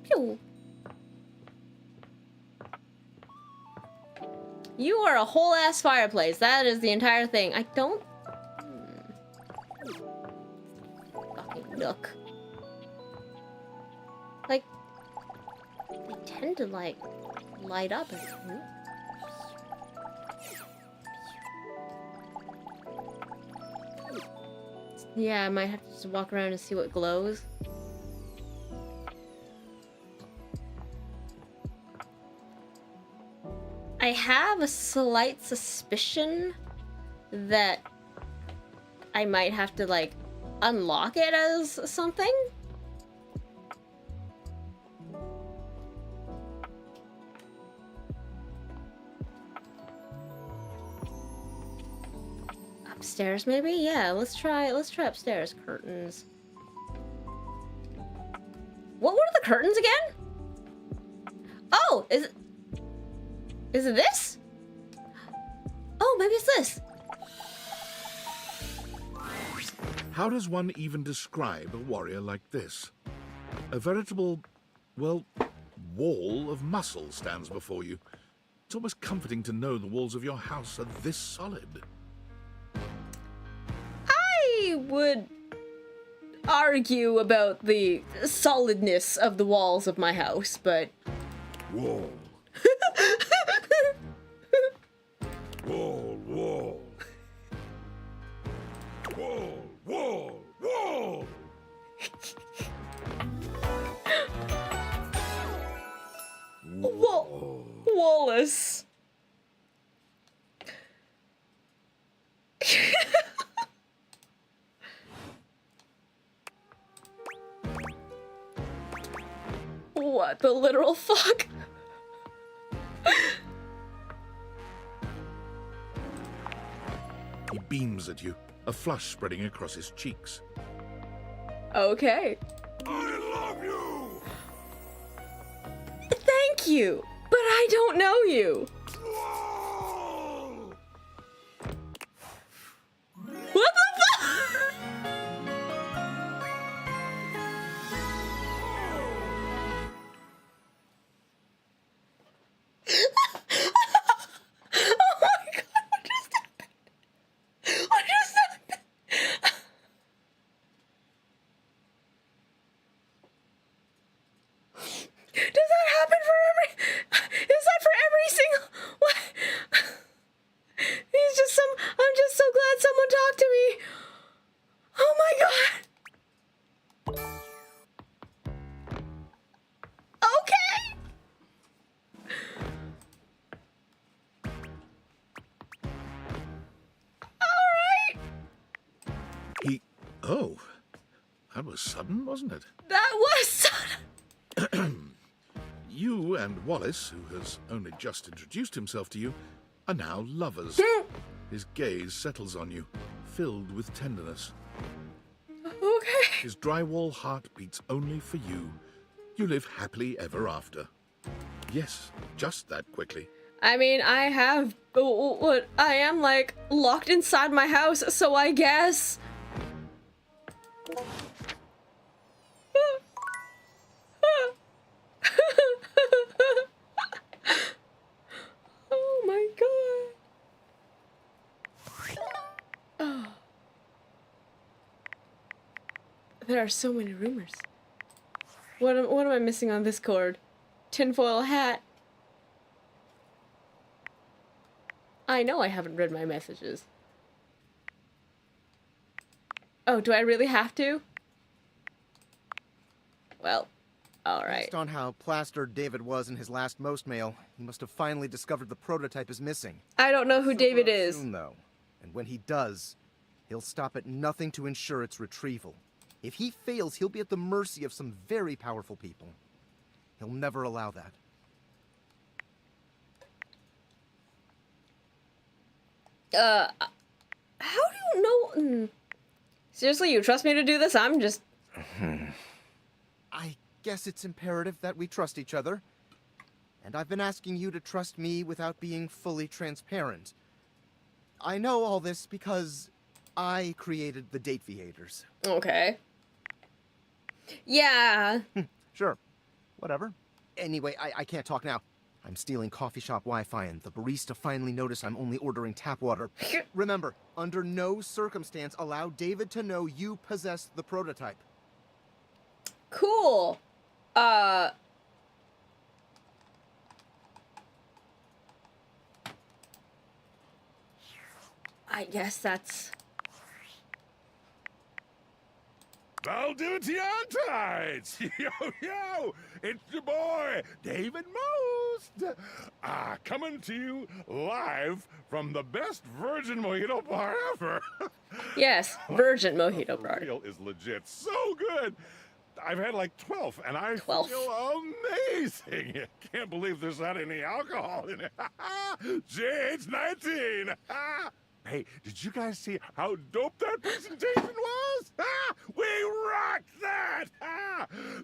Speaker 16: Pew. You are a whole ass fireplace. That is the entire thing. I don't... Fucking nook. Like, they tend to, like, light up. Yeah, I might have to just walk around and see what glows. I have a slight suspicion that I might have to, like, unlock it as something. Upstairs, maybe? Yeah, let's try upstairs. Curtains. What were the curtains again? Oh, is it this? Oh, maybe it's this.
Speaker 4: How does one even describe a warrior like this? A veritable, well, wall of muscle stands before you. It's almost comforting to know the walls of your house are this solid.
Speaker 16: I would argue about the solidness of the walls of my house, but...
Speaker 5: Wall. Wall, wall. Wall, wall, wall.
Speaker 16: Wallace. What the literal fuck?
Speaker 4: He beams at you, a flush spreading across his cheeks.
Speaker 16: Okay.
Speaker 5: I love you!
Speaker 16: Thank you, but I don't know you. What the fuck?
Speaker 4: Oh, that was sudden, wasn't it?
Speaker 1: That was sudden!
Speaker 4: You and Wallace, who has only just introduced himself to you, are now lovers. His gaze settles on you, filled with tenderness.
Speaker 1: Okay.
Speaker 4: His drywall heart beats only for you. You live happily ever after. Yes, just that quickly.
Speaker 1: I mean, I am like locked inside my house, so I guess. Oh my god. Oh. There are so many rumors. What am I missing on this cord? Tinfoil hat. I know I haven't read my messages. Oh, do I really have to? Well, alright.
Speaker 13: Based on how plastered David was in his last most mail, he must have finally discovered the prototype is missing.
Speaker 1: I don't know who David is.
Speaker 13: Soon, though. And when he does, he'll stop at nothing to ensure its retrieval. If he fails, he'll be at the mercy of some very powerful people. He'll never allow that.
Speaker 1: How do you know? Seriously, you trust me to do this? I'm just...
Speaker 13: I guess it's imperative that we trust each other. And I've been asking you to trust me without being fully transparent. I know all this because I created the Date Viators.
Speaker 1: Okay. Yeah.
Speaker 13: Sure. Whatever. Anyway, I can't talk now. I'm stealing coffee shop Wi-Fi, and the barista finally noticed I'm only ordering tap water. Remember, under no circumstance allow David to know you possess the prototype.
Speaker 1: Cool. I guess that's...
Speaker 5: Valdivitiantides! Yo! It's your boy, David Most! Coming to you live from the best virgin mojito bar ever.
Speaker 1: Yes, virgin mojito bar.
Speaker 5: The real is legit so good. I've had like 12, and I
Speaker 1: 12.
Speaker 5: feel amazing. Can't believe there's not any alcohol in it. JH19! Hey, did you guys see how dope that presentation was? We rocked that!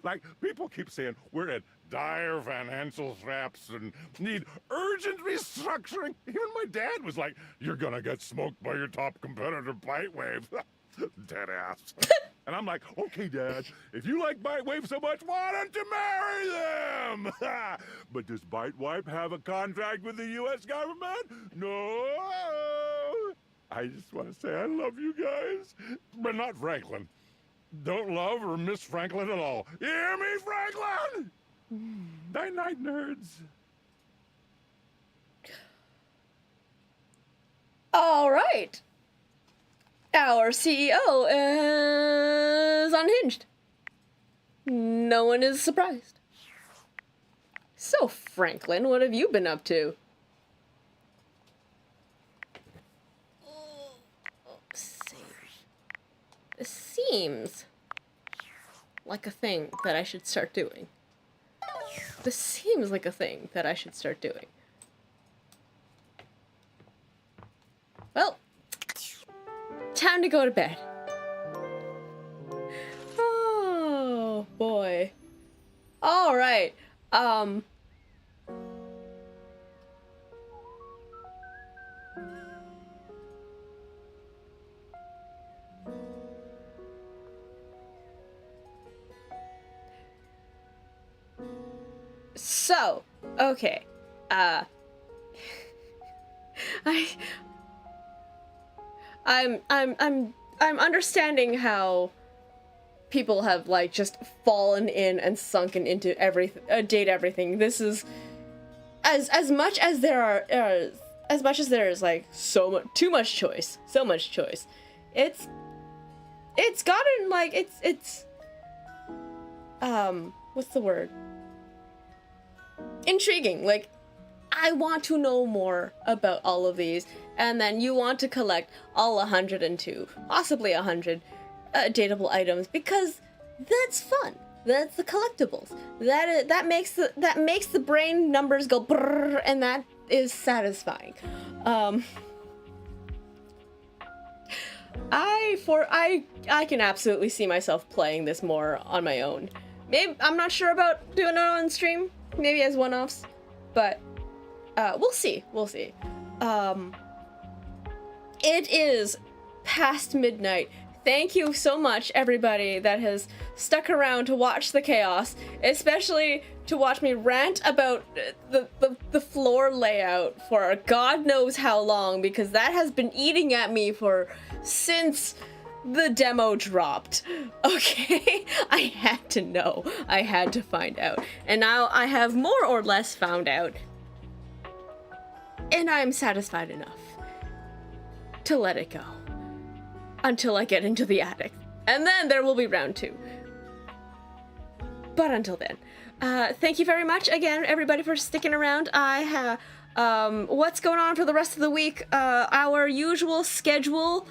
Speaker 5: Like, people keep saying we're at dire financial straps and need urgent restructuring. Even my dad was like, you're gonna get smoked by your top competitor, Bitewave. Dead ass. And I'm like, okay, Dad, if you like Bitewave so much, why don't you marry them? But does Bitewave have a contract with the U.S. government? No. I just want to say I love you guys, but not Franklin. Don't love or miss Franklin at all. You hear me, Franklin? Night-night, nerds.
Speaker 1: All right. Our CEO is unhinged. No one is surprised. So, Franklin, what have you been up to? This seems like a thing that I should start doing. This seems like a thing that I should start doing. Well, time to go to bed. Oh, boy. All right. So, okay. I'm understanding how people have like just fallen in and sunken into date everything. This is as much as there is like too much choice. It's gotten like it's what's the word? Intriguing. Like, I want to know more about all of these, and then you want to collect all 102, possibly 100,
Speaker 16: dateable items because that's fun. That's the collectibles. That makes the brain numbers go brrr, and that is satisfying. I can absolutely see myself playing this more on my own. Maybe I'm not sure about doing it on stream. Maybe as one-offs, but we'll see. We'll see. It is past midnight. Thank you so much, everybody that has stuck around to watch the chaos, especially to watch me rant about the floor layout for God knows how long, because that has been eating at me since the demo dropped. Okay? I had to know. I had to find out. And now I have more or less found out. And I am satisfied enough to let it go. Until I get into the attic. And then there will be round 2. But until then, thank you very much again, everybody, for sticking around. I have, what's going on for the rest of the week? Our usual schedule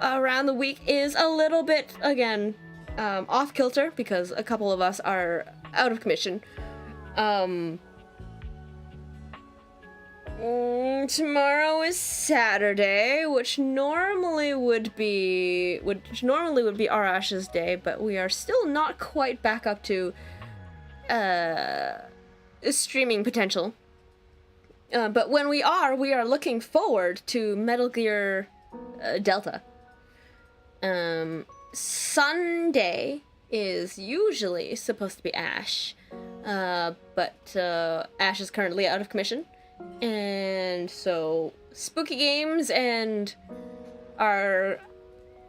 Speaker 16: around the week is a little bit, again, off kilter because a couple of us are out of commission. Tomorrow is Saturday, which normally would be Arash's day, but we are still not quite back up to streaming potential. But when we are looking forward to Metal Gear Delta. Sunday is usually supposed to be Ash, but Ash is currently out of commission. And so spooky games and are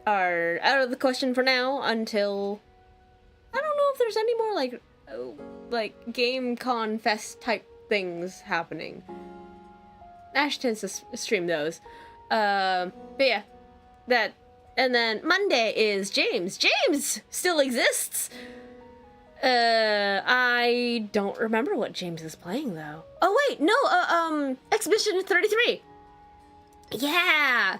Speaker 16: out of the question for now until I don't know if there's any more like game con fest type things happening. Ash tends to stream those. But yeah, that. And then Monday is James. James still exists. I don't remember what James is playing though. Oh wait, no, Expedition 33. Yeah.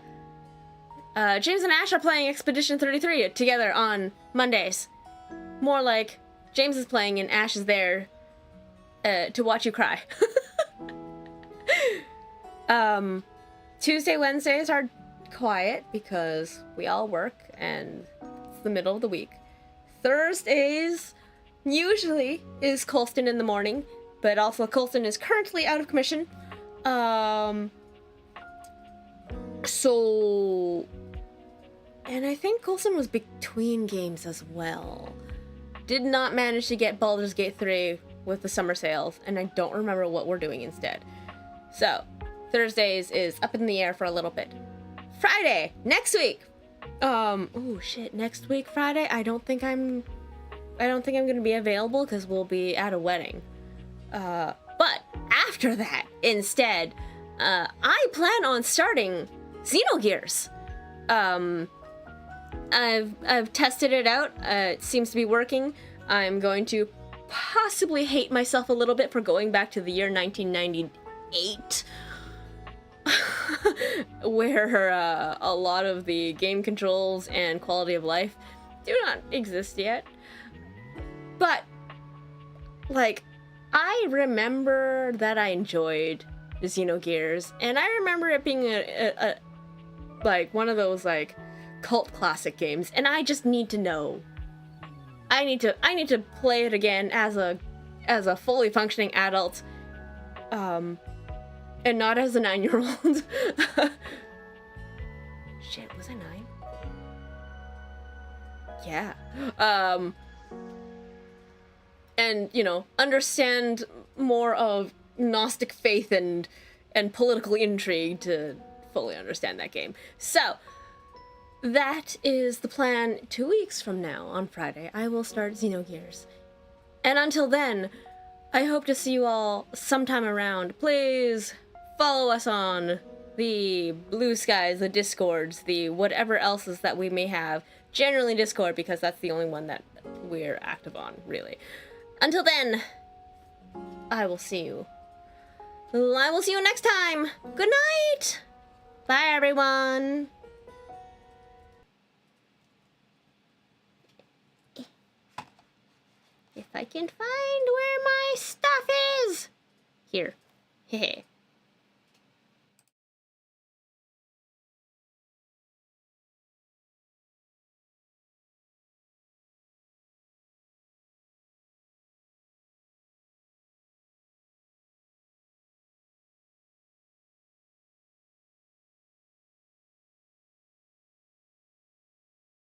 Speaker 16: James and Ash are playing Expedition 33 together on Mondays. More like James is playing and Ash is there to watch you cry. Tuesday, Wednesdays are quiet because we all work and it's the middle of the week. Thursdays usually is Colston in the morning, but also Colston is currently out of commission. So, and I think Colston was between games as well. Did not manage to get Baldur's Gate 3 with the summer sales, and I don't remember what we're doing instead. So, Thursdays is up in the air for a little bit. Friday, next week. Oh shit, next week Friday, I don't think I'm gonna be available because we'll be at a wedding. But after that, instead, I plan on starting Xenogears. I've tested it out. It seems to be working. I'm going to possibly hate myself a little bit for going back to the year 1998. Where a lot of the game controls and quality of life do not exist yet. But, like, I remember that I enjoyed Xenogears, and I remember it being a like one of those like cult classic games, and I just need to know. I need to play it again as a fully functioning adult, and not as a 9-year-old. Shit, was I 9? Yeah. And, you know, understand more of Gnostic faith and political intrigue to fully understand that game. So, that is the plan. 2 weeks from now, on Friday, I will start Xenogears. And until then, I hope to see you all sometime around. Please follow us on the Blue Skies, the Discords, the whatever else is that we may have. Generally Discord, because that's the only one that we're active on, really. Until then, I will see you. I will see you next time. Good night. Bye, everyone. If I can find where my stuff is. Here. Hehe.